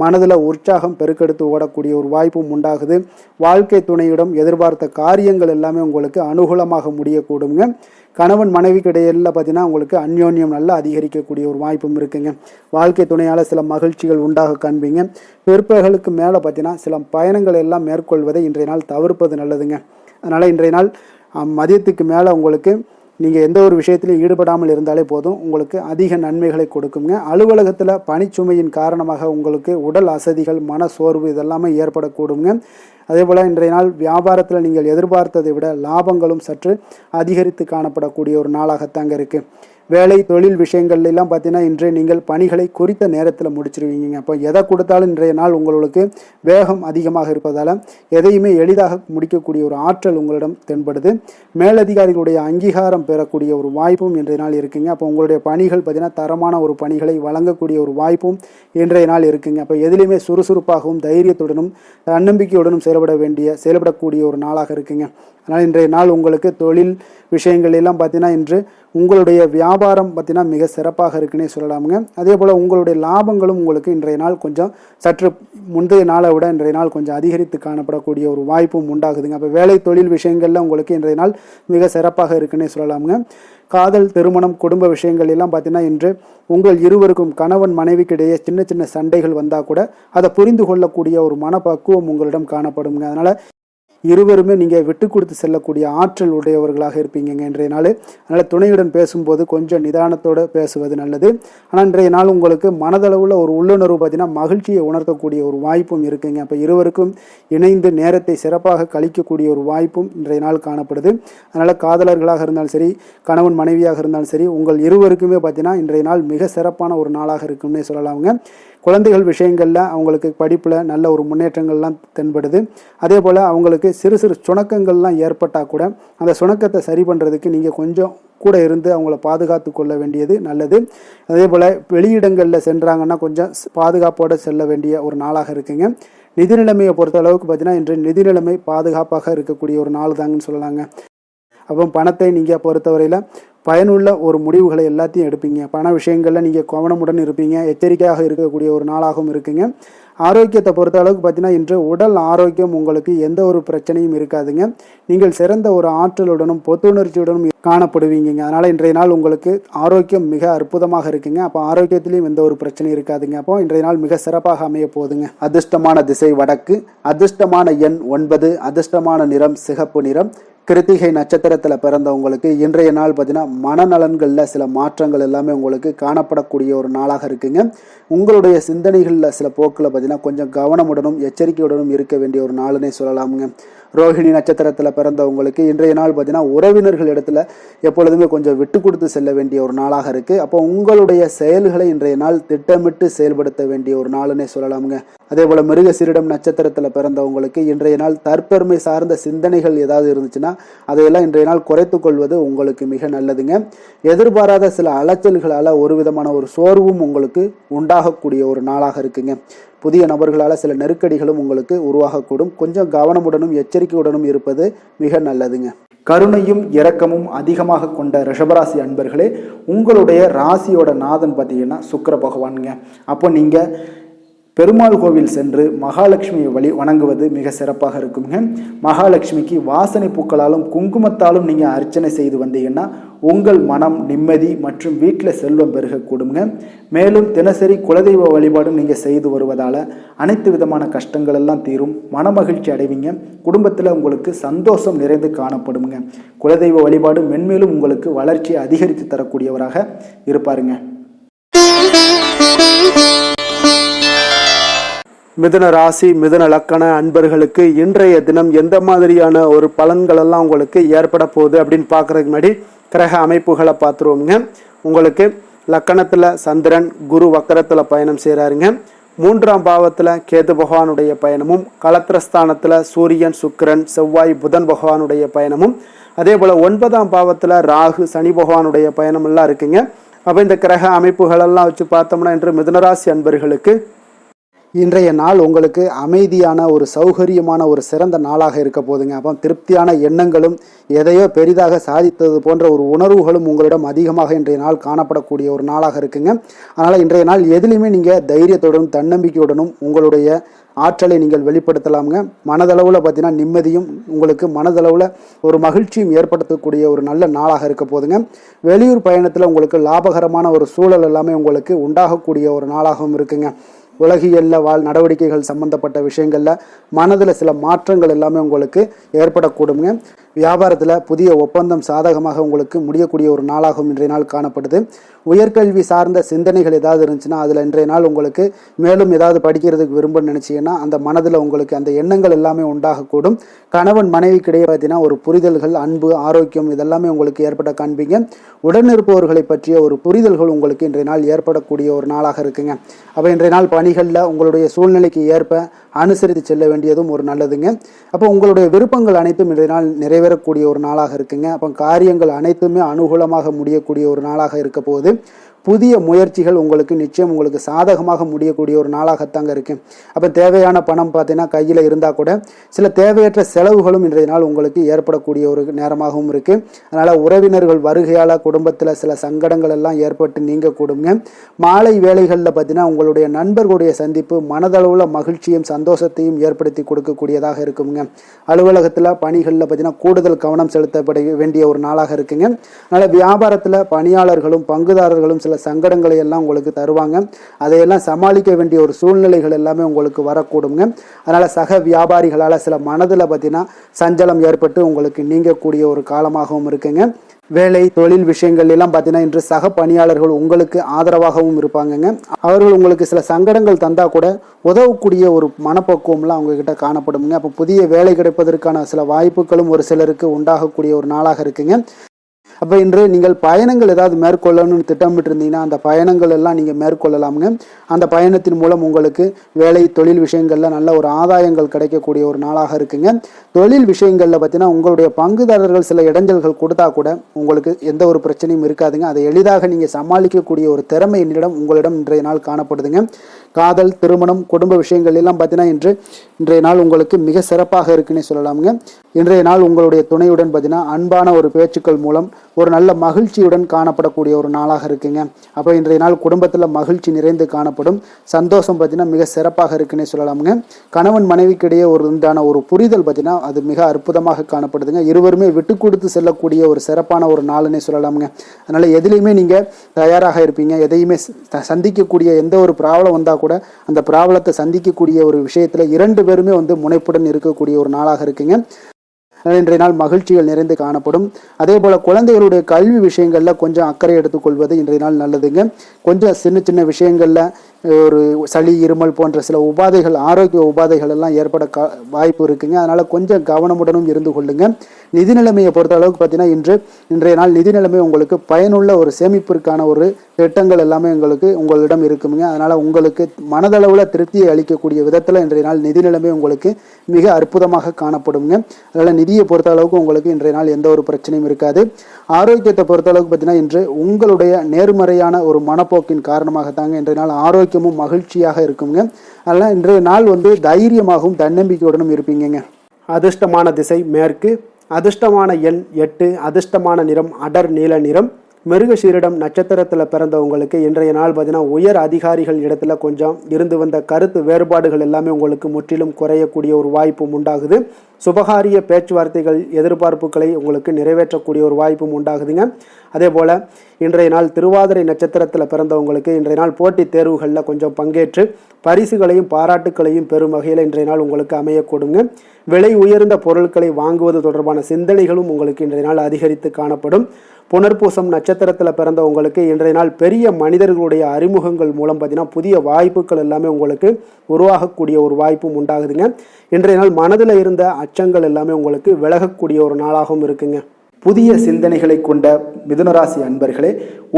மனதில் உற்சாகம் பெருக்கெடுத்து ஓடக்கூடிய ஒரு வாய்ப்பும் உண்டாகுது. வாழ்க்கை துணையிடம் எதிர்பார்த்த காரியங்கள் எல்லாமே உங்களுக்கு அனுகூலமாக முடியக்கூடுங்க. கணவன் மனைவிக்கு இடையில பார்த்தீங்கன்னா உங்களுக்கு அந்யோன்யம் நல்லா அதிகரிக்கக்கூடிய ஒரு வாய்ப்பும் இருக்குங்க. வாழ்க்கை துணையால் சில மகிழ்ச்சிகள் உண்டாக காண்பீங்க. பிற்பகலுக்கு மேலே பார்த்தீங்கன்னா சில பயணங்கள் எல்லாம் மேற்கொள்வதை இன்றைய நாள் தவிர்ப்பது நல்லதுங்க. அதனால் இன்றைய நாள் மதியத்துக்கு மேலே உங்களுக்கு நீங்கள் எந்த ஒரு விஷயத்திலையும் ஈடுபடாமல் இருந்தாலே போதும், உங்களுக்கு அதிக நன்மைகளை கொடுக்குங்க. அலுவலகத்தில் பணிச்சுமையின் காரணமாக உங்களுக்கு உடல் அசதிகள், மன சோர்வு இதெல்லாமே ஏற்படக்கூடுங்க. அதே போல் இன்றைய நாள் வியாபாரத்தில் நீங்கள் எதிர்பார்த்ததை விட லாபங்களும் சற்று அதிகரித்து காணப்படக்கூடிய ஒரு நாளாகத்தாங்க இருக்குது. வேலை தொழில் விஷயங்கள்லாம் பார்த்தீங்கன்னா இன்று நீங்கள் பணிகளை குறித்த நேரத்தில் முடிச்சிருவீங்க. அப்போ எதை கொடுத்தாலும் இன்றைய நாள் உங்களுக்கு வேகம் அதிகமாக இருப்பதால் எதையுமே எளிதாக முடிக்கக்கூடிய ஒரு ஆற்றல் உங்களிடம் தென்படுது. மேலதிகாரிகளுடைய அங்கீகாரம் பெறக்கூடிய ஒரு வாய்ப்பும் இன்றைய நாள் இருக்குங்க. அப்போ உங்களுடைய பணிகள் பார்த்தீங்கன்னா தரமான ஒரு பணிகளை வழங்கக்கூடிய ஒரு வாய்ப்பும் இன்றைய நாள் இருக்குங்க. அப்போ எதிலையுமே சுறுசுறுப்பாகவும் தைரியத்துடனும் தன்னம்பிக்கையுடனும் செயல்படக்கூடிய ஒரு நாளாக இருக்குங்க. அதனால் இன்றைய நாள் உங்களுக்கு தொழில் விஷயங்கள் எல்லாம் பார்த்தீங்கன்னா இன்று உங்களுடைய வியாபாரம் பார்த்தீங்கன்னா மிக சிறப்பாக இருக்குன்னே சொல்லலாமுங்க. அதே போல் உங்களுடைய லாபங்களும் உங்களுக்கு இன்றைய நாள் கொஞ்சம் சற்று முந்தைய நாளை விட இன்றைய நாள் கொஞ்சம் அதிகரித்து காணப்படக்கூடிய ஒரு வாய்ப்பும் உண்டாகுதுங்க. அப்போ வேலை தொழில் விஷயங்கள்ல உங்களுக்கு இன்றைய நாள் மிக சிறப்பாக இருக்குன்னே சொல்லலாமுங்க. காதல், திருமணம், குடும்ப விஷயங்கள் எல்லாம் பார்த்தீங்கன்னா இன்று உங்கள் இருவருக்கும் கணவன் மனைவிக்கிடையே சின்ன சின்ன சண்டைகள் வந்தால் கூட அதை புரிந்து கொள்ளக்கூடிய ஒரு மனப்பக்குவம் உங்களிடம் காணப்படுங்க. அதனால் இருவருமே நீங்கள் விட்டு கொடுத்து செல்லக்கூடிய ஆற்றல் உடையவர்களாக இருப்பீங்க இன்றைய நாள். அதனால் துணையுடன் பேசும்போது கொஞ்சம் நிதானத்தோடு பேசுவது நல்லது. ஆனால் இன்றைய நாள் உங்களுக்கு மனதளவில் ஒரு உள்ளுணர்வு பார்த்தீங்கன்னா மகிழ்ச்சியை உணர்த்தக்கூடிய ஒரு வாய்ப்பும் இருக்குங்க. அப்போ இருவருக்கும் இணைந்து நேரத்தை சிறப்பாக கழிக்கக்கூடிய ஒரு வாய்ப்பும் இன்றைய நாள் காணப்படுது. அதனால் காதலர்களாக இருந்தாலும் சரி, கணவன் மனைவியாக இருந்தாலும் சரி, உங்கள் இருவருக்குமே பார்த்தீங்கன்னா இன்றைய நாள் மிக சிறப்பான ஒரு நாளாக இருக்கும்னே சொல்லலாமுங்க. குழந்தைகள் விஷயங்களில் அவங்களுக்கு படிப்பில் நல்ல ஒரு முன்னேற்றங்கள்லாம் தென்படுது. அதே போல் அவங்களுக்கு சிறு சிறு சுணக்கங்கள்லாம் ஏற்பட்டால் கூட அந்த சுணக்கத்தை சரி பண்ணுறதுக்கு நீங்கள் கொஞ்சம் கூட இருந்து அவங்கள பாதுகாத்து கொள்ள வேண்டியது நல்லது. அதே போல் வெளியிடங்களில் சென்றாங்கன்னா கொஞ்சம் பாதுகாப்போடு செல்ல வேண்டிய ஒரு நாளாக இருக்குங்க. நிதி நிலைமையை பொறுத்த அளவுக்கு பார்த்தீங்கன்னா இன்று நிதி நிலைமை பாதுகாப்பாக இருக்கக்கூடிய ஒரு நாள் தாங்கன்னு சொல்லலாங்க. அப்போ பணத்தை நீங்கள் பொறுத்தவரையில் பயனுள்ள ஒரு முடிவுகளை எல்லாத்தையும் எடுப்பீங்க. பண விஷயங்களில் நீங்கள் கவனமுடன் இருப்பீங்க. எச்சரிக்கையாக இருக்கக்கூடிய ஒரு நாளாகவும் இருக்குங்க. ஆரோக்கியத்தை பொறுத்த அளவுக்கு பார்த்தீங்கன்னா இன்று உடல் ஆரோக்கியம் உங்களுக்கு எந்த ஒரு பிரச்சனையும் இருக்காதுங்க. நீங்கள் சிறந்த ஒரு ஆற்றலுடனும் புத்துணர்ச்சியுடனும் காணப்படுவீங்க. அதனால் இன்றைய நாள் உங்களுக்கு ஆரோக்கியம் மிக அற்புதமாக இருக்குங்க. அப்போ ஆரோக்கியத்திலையும் எந்த ஒரு பிரச்சனையும் இருக்காதுங்க. அப்போ இன்றைய நாள் மிக சிறப்பாக அமைய போகுதுங்க. அதிர்ஷ்டமான திசை வடக்கு, அதிர்ஷ்டமான எண் 9, அதிர்ஷ்டமான நிறம் சிகப்பு நிறம். கிருத்திகை நட்சத்திரத்தில் பிறந்தவங்களுக்கு இன்றைய நாள் பார்த்தீங்கன்னா மனநலன்களில் சில மாற்றங்கள் எல்லாமே உங்களுக்கு காணப்படக்கூடிய ஒரு நாளாக இருக்குங்க. உங்களுடைய சிந்தனைகளில் சில போக்கில் பார்த்தீங்கன்னா கொஞ்சம் கவனமுடனும் எச்சரிக்கையுடனும் இருக்க வேண்டிய ஒரு நாளுன்னே சொல்லலாமுங்க. ரோஹிணி நட்சத்திரத்தில் பிறந்தவங்களுக்கு இன்றைய நாள் பார்த்தீங்கன்னா உறவினர்கள் இடத்துல எப்பொழுதுமே கொஞ்சம் விட்டு கொடுத்து செல்ல வேண்டிய ஒரு நாளாக இருக்குது. அப்போ உங்களுடைய செயல்களை இன்றைய நாள் திட்டமிட்டு செயல்படுத்த வேண்டிய ஒரு நாளுன்னே சொல்லலாமுங்க. அதே போல் மிருகசீரிடம் நட்சத்திரத்தில் பிறந்தவங்களுக்கு இன்றைய நாள் தற்பெருமை சார்ந்த சிந்தனைகள் ஏதாவது இருந்துச்சுன்னா அதையெல்லாம் இன்றைய நாள் குறைத்து கொள்வது உங்களுக்கு மிக நல்லதுங்க. எதிர்பாராத சில அலைச்சல்களால் ஒரு விதமான ஒரு சோர்வும் உங்களுக்கு உண்டாகக்கூடிய ஒரு நாளாக இருக்குங்க. புதிய நபர்களால் சில நெருக்கடிகளும் உங்களுக்கு உருவாகக்கூடும். கொஞ்சம் கவனமுடனும் எச்சரிக்கையுடனும் இருப்பது மிக நல்லதுங்க. கருணையும் இரக்கமும் அதிகமாக கொண்ட ரிஷபராசி அன்பர்களே, உங்களுடைய ராசியோட நாதன் பார்த்தீங்கன்னா சுக்கிர பகவானுங்க. அப்போ நீங்கள் பெருமாள் கோவில் சென்று மகாலட்சுமியை வணங்குவது மிக சிறப்பாக இருக்குங்க. மகாலட்சுமிக்கு வாசனை பூக்களாலும் குங்குமத்தாலும் நீங்கள் அர்ச்சனை செய்து வந்தீங்கன்னா உங்கள் மனம் நிம்மதி மற்றும் வீட்டில் செல்வம் பெருகக்கூடுங்க. மேலும் தினசரி குலதெய்வ வழிபாடும் நீங்கள் செய்து வருவதால் அனைத்து விதமான கஷ்டங்கள் எல்லாம் தீரும், மனமகிழ்ச்சி அடைவீங்க. குடும்பத்தில் உங்களுக்கு சந்தோஷம் நிறைந்து காணப்படுங்க. குலதெய்வ வழிபாடு மென்மேலும் உங்களுக்கு வளர்ச்சியை அதிகரித்து தரக்கூடியவராக இருப்பாருங்க. மிதுன ராசி மிதுன லக்கண அன்பர்களுக்கு இன்றைய தினம் எந்த மாதிரியான ஒரு பலன்கள் எல்லாம் உங்களுக்கு ஏற்பட போகுது அப்படின்னு பார்க்கறதுக்கு முன்னாடி கிரக அமைப்புகளை பார்த்துருவோங்க. உங்களுக்கு லக்கணத்தில் சந்திரன் குரு வக்கரத்தில் பயணம் செய்கிறாருங்க. 3ஆம் பாவத்தில் கேது பகவானுடைய பயணமும், களத்திரஸ்தானத்தில் சூரியன் சுக்கிரன் செவ்வாய் புதன் பகவானுடைய பயணமும், அதே போல் 9ஆம் பாவத்தில் ராகு சனி பகவானுடைய பயணம் எல்லாம் இருக்குங்க. அப்போ இந்த கிரக அமைப்புகளெல்லாம் வச்சு பார்த்தோம்னா இன்று மிதுனராசி அன்பர்களுக்கு இன்றைய நாள் உங்களுக்கு அமைதியான ஒரு சௌகரியமான ஒரு சிறந்த நாளாக இருக்க போதுங்க. அப்போ திருப்தியான எண்ணங்களும் எதையோ பெரிதாக சாதித்தது போன்ற ஒரு உணர்வுகளும் உங்களிடம் அதிகமாக இன்றைய நாள் காணப்படக்கூடிய ஒரு நாளாக இருக்குங்க. அதனால் இன்றைய நாள் எதுலையுமே நீங்கள் தைரியத்துடனும் தன்னம்பிக்கையுடனும் உங்களுடைய ஆற்றலை நீங்கள் வெளிப்படுத்தலாமுங்க. மனதளவில் பார்த்தீங்கன்னா நிம்மதியும் உங்களுக்கு மனதளவில் ஒரு மகிழ்ச்சியும் ஏற்படுத்தக்கூடிய ஒரு நல்ல நாளாக இருக்க போதுங்க. வெளியூர் பயணத்தில் உங்களுக்கு லாபகரமான ஒரு சூழல் எல்லாமே உங்களுக்கு உண்டாகக்கூடிய ஒரு நாளாகவும் இருக்குங்க. உலகியலில் நடவடிக்கைகள் சம்பந்தப்பட்ட விஷயங்களில் மனதில் சில மாற்றங்கள் எல்லாமே உங்களுக்கு ஏற்படக்கூடுங்க. வியாபாரத்தில் புதிய ஒப்பந்தம் சாதகமாக உங்களுக்கு முடியக்கூடிய ஒரு நாளாகவும் இன்றைய நாள் காணப்படுது. உயர்கல்வி சார்ந்த சிந்தனைகள் ஏதாவது இருந்துச்சுன்னா அதில் இன்றைய நாள் உங்களுக்கு மேலும் ஏதாவது படிக்கிறதுக்கு விரும்புன்னு நினச்சிங்கன்னா அந்த மனதில் உங்களுக்கு அந்த எண்ணங்கள் எல்லாமே உண்டாகக்கூடும். கணவன் மனைவிக்கிடையே பார்த்தீங்கன்னா ஒரு புரிதல்கள், அன்பு, ஆரோக்கியம் இதெல்லாமே உங்களுக்கு ஏற்பட காண்பீங்க. உடனிருப்பவர்களை பற்றிய ஒரு புரிதல்கள் உங்களுக்கு இன்றைய நாள் ஏற்படக்கூடிய ஒரு நாளாக இருக்குங்க. அப்போ இன்றைய நாள் பணிகளில் உங்களுடைய சூழ்நிலைக்கு ஏற்ப அனுசரித்து செல்ல வேண்டியதும் ஒரு நல்லதுங்க. அப்போ உங்களுடைய விருப்பங்கள் அனைத்தும் இன்றைய நாள் நிறைவேறக்கூடிய ஒரு நாளாக இருக்குங்க. அப்போ காரியங்கள் அனைத்துமே அனுகூலமாக முடியக்கூடிய ஒரு நாளாக இருக்க போகுது. புதிய முயற்சிகள் உங்களுக்கு நிச்சயம் உங்களுக்கு சாதகமாக முடியக்கூடிய ஒரு நாளாகத்தாங்க இருக்கு. அப்போ தேவையான பணம் பார்த்தீங்கன்னா கையில் இருந்தால் கூட சில தேவையற்ற செலவுகளும் இன்றைய நாள் உங்களுக்கு ஏற்படக்கூடிய ஒரு நேரமாகவும் இருக்கு. அதனால உறவினர்கள் வருகையால் குடும்பத்தில் சில சங்கடங்கள் எல்லாம் ஏற்பட்டு நீங்க கூடுங்க. மாலை வேளைகளில் பார்த்தீங்கன்னா உங்களுடைய நண்பர்களுடைய சந்திப்பு மனதளவில் மகிழ்ச்சியும் சந்தோஷத்தையும் ஏற்படுத்தி கொடுக்கக்கூடியதாக இருக்குங்க. அலுவலகத்தில் பணிகளில் பார்த்தீங்கன்னா கூடுதல் கவனம் செலுத்தப்பட வேண்டிய ஒரு நாளாக இருக்குங்க. அதனால வியாபாரத்தில் பணியாளர்களும் பங்குதாரர்களும் சில சங்கடங்களை எல்லாம் உங்களுக்கு தருவாங்க. அதையெல்லாம் சமாளிக்க வேண்டிய ஒரு சூழ்நிலைகள் எல்லாமே உங்களுக்கு வரக்கூடுங்க. அதனால சக வியாபாரிகளால் சில மனதில் பார்த்தீங்கன்னா சஞ்சலம் ஏற்பட்டு உங்களுக்கு நீங்கக்கூடிய ஒரு காலமாகவும் இருக்குங்க. வேலை தொழில் விஷயங்கள் எல்லாம் பார்த்தீங்கன்னா இன்று சக பணியாளர்கள் உங்களுக்கு ஆதரவாகவும் இருப்பாங்கங்க. அவர்கள் உங்களுக்கு சில சங்கடங்கள் தந்தா கூட உதவக்கூடிய ஒரு மனப்பக்குவம்லாம் அவங்க கிட்ட காணப்படுங்க. அப்போ புதிய வேலை கிடைப்பதற்கான சில வாய்ப்புகளும் ஒரு சிலருக்கு உண்டாகக்கூடிய ஒரு நாளாக இருக்குங்க. அப்போ இன்று நீங்கள் பயணங்கள் ஏதாவது மேற்கொள்ளணும்னு திட்டமிட்டு இருந்தீங்கன்னா அந்த பயணங்கள் எல்லாம் நீங்கள் மேற்கொள்ளலாமுங்க. அந்த பயணத்தின் மூலம் உங்களுக்கு வேலை தொழில் விஷயங்களில் நல்ல ஒரு ஆதாயங்கள் கிடைக்கக்கூடிய ஒரு நாளாக இருக்குங்க. தொழில் விஷயங்களில் பார்த்தீங்கன்னா உங்களுடைய பங்குதாரர்கள் சில இடைஞ்சல்கள் கொடுத்தா கூட உங்களுக்கு எந்த ஒரு பிரச்சனையும் இருக்காதுங்க. அதை எளிதாக நீங்கள் சமாளிக்கக்கூடிய ஒரு திறமை உங்களிடம் இன்றைய நாள் காணப்படுதுங்க. காதல், திருமணம், குடும்ப விஷயங்கள் எல்லாம் பார்த்தீங்கன்னா இன்றைய நாள் உங்களுக்கு மிக சிறப்பாக இருக்குன்னே சொல்லலாமுங்க. இன்றைய நாள் உங்களுடைய துணையுடன் பார்த்தீங்கன்னா அன்பான ஒரு பேச்சுக்கள் மூலம் ஒரு நல்ல மகிழ்ச்சியுடன் காணப்படக்கூடிய ஒரு நாளாக இருக்குங்க. அப்போ இன்றைய நாள் குடும்பத்தில் மகிழ்ச்சி நிறைந்து காணப்படும். சந்தோஷம் பார்த்தீங்கன்னா மிக சிறப்பாக இருக்குன்னே சொல்லலாமுங்க. கணவன் மனைவிக்கிடையே உண்டான ஒரு புரிதல் பார்த்தீங்கன்னா அது மிக அற்புதமாக காணப்படுதுங்க. இருவருமே விட்டு கொடுத்து செல்லக்கூடிய ஒரு சிறப்பான ஒரு நாளுன்னே சொல்லலாமுங்க. அதனால எதுலையுமே நீங்கள் தயாராக இருப்பீங்க. எதையுமே சந்திக்கக்கூடிய எந்த ஒரு ப்ராப்ளம் வந்தால் கூட அந்த ப்ராப்ளத்தை சந்திக்கக்கூடிய ஒரு விஷயத்தில் 2 பேருமே முனைப்புடன் இருக்கக்கூடிய ஒரு நாளாக இருக்குங்க. இன்றைய நாள் மகிழ்ச்சிகள் நிறைந்து காணப்படும். அதே போல் குழந்தைகளுடைய கல்வி விஷயங்களில் கொஞ்சம் அக்கறை எடுத்துக்கொள்வது இன்றைய நாள் நல்லதுங்க. கொஞ்சம் சின்ன சின்ன விஷயங்களில் ஒரு சளி, இருமல் போன்ற சில உபாதைகள், ஆரோக்கிய உபாதைகள் எல்லாம் ஏற்பட வாய்ப்பு இருக்குங்க. அதனால் கொஞ்சம் கவனமுடனும் இருந்து கொள்ளுங்க. நிதி நிலைமையை பொறுத்த அளவுக்கு பார்த்தீங்கன்னா இன்றைய நாள் நிதி நிலைமை உங்களுக்கு பயனுள்ள ஒரு சேமிப்பிற்கான ஒரு திட்டங்கள் எல்லாமே உங்களிடம் இருக்குங்க. அதனால் உங்களுக்கு மனதளவில் திருப்தியை அளிக்கக்கூடிய விதத்தில் இன்றைய நாள் நிதி நிலைமை உங்களுக்கு மிக அற்புதமாக காணப்படுங்க. அதனால் நிதியை பொறுத்த அளவுக்கு உங்களுக்கு இன்றைய நாள் எந்த ஒரு பிரச்சனையும் இருக்காது. ஆரோக்கியத்தை பொறுத்த அளவுக்கு பார்த்தீங்கன்னா இன்று உங்களுடைய நேர்மறையான ஒரு மனப்போக்கின் காரணமாகத்தாங்க இன்றைய நாள் ஆரோக்கியமும் மகிழ்ச்சியாக இருக்குங்க. அதனால் இன்றைய நாள் தைரியமாகவும் தன்னம்பிக்கையுடனும் இருப்பீங்க. அதிர்ஷ்டமான திசை மேற்கு, அதிர்ஷ்டமான எண் 8, அதிர்ஷ்டமான நிறம் அடர் நீல நிறம், மிருகசீரிடம் நட்சத்திரத்தில் பிறந்தவங்களுக்கு இன்றைய நாள் பார்த்தீங்கன்னா உயர் அதிகாரிகள் இடத்துல கொஞ்சம் இருந்து வந்த கருத்து வேறுபாடுகள் எல்லாமே உங்களுக்கு முற்றிலும் குறையக்கூடிய ஒரு வாய்ப்பும் உண்டாகுது. சுபகாரிய பேச்சுவார்த்தைகள் எதிர்பார்ப்புகளை உங்களுக்கு நிறைவேற்றக்கூடிய ஒரு வாய்ப்பும் உண்டாகுதுங்க. அதே போல் இன்றைய நாள் திருவாதிரை நட்சத்திரத்தில் பிறந்தவங்களுக்கு இன்றைய நாள் போட்டித் தேர்வுகளில் கொஞ்சம் பங்கேற்று பரிசுகளையும் பாராட்டுக்களையும் பெறும் வகையில் இன்றைய நாள் உங்களுக்கு அமையக்கூடுங்க. விலை உயர்ந்த பொருட்களை வாங்குவது தொடர்பான சிந்தனைகளும் உங்களுக்கு இன்றைய நாள் அதிகரித்து காணப்படும். புனர்பூசம் நட்சத்திரத்தில் பிறந்தவங்களுக்கு இன்றைய நாள் பெரிய மனிதர்களுடைய அறிமுகங்கள் மூலம் பார்த்தீங்கன்னா புதிய வாய்ப்புகள் எல்லாமே உங்களுக்கு உருவாகக்கூடிய ஒரு வாய்ப்பும் உண்டாகுதுங்க. இன்றைய நாள் மனதில் இருந்த அச்சங்கள் எல்லாமே உங்களுக்கு விலகக்கூடிய ஒரு நாளாகவும் இருக்குங்க. புதிய சிந்தனைகளை கொண்ட மிதுனராசி அன்பர்களே,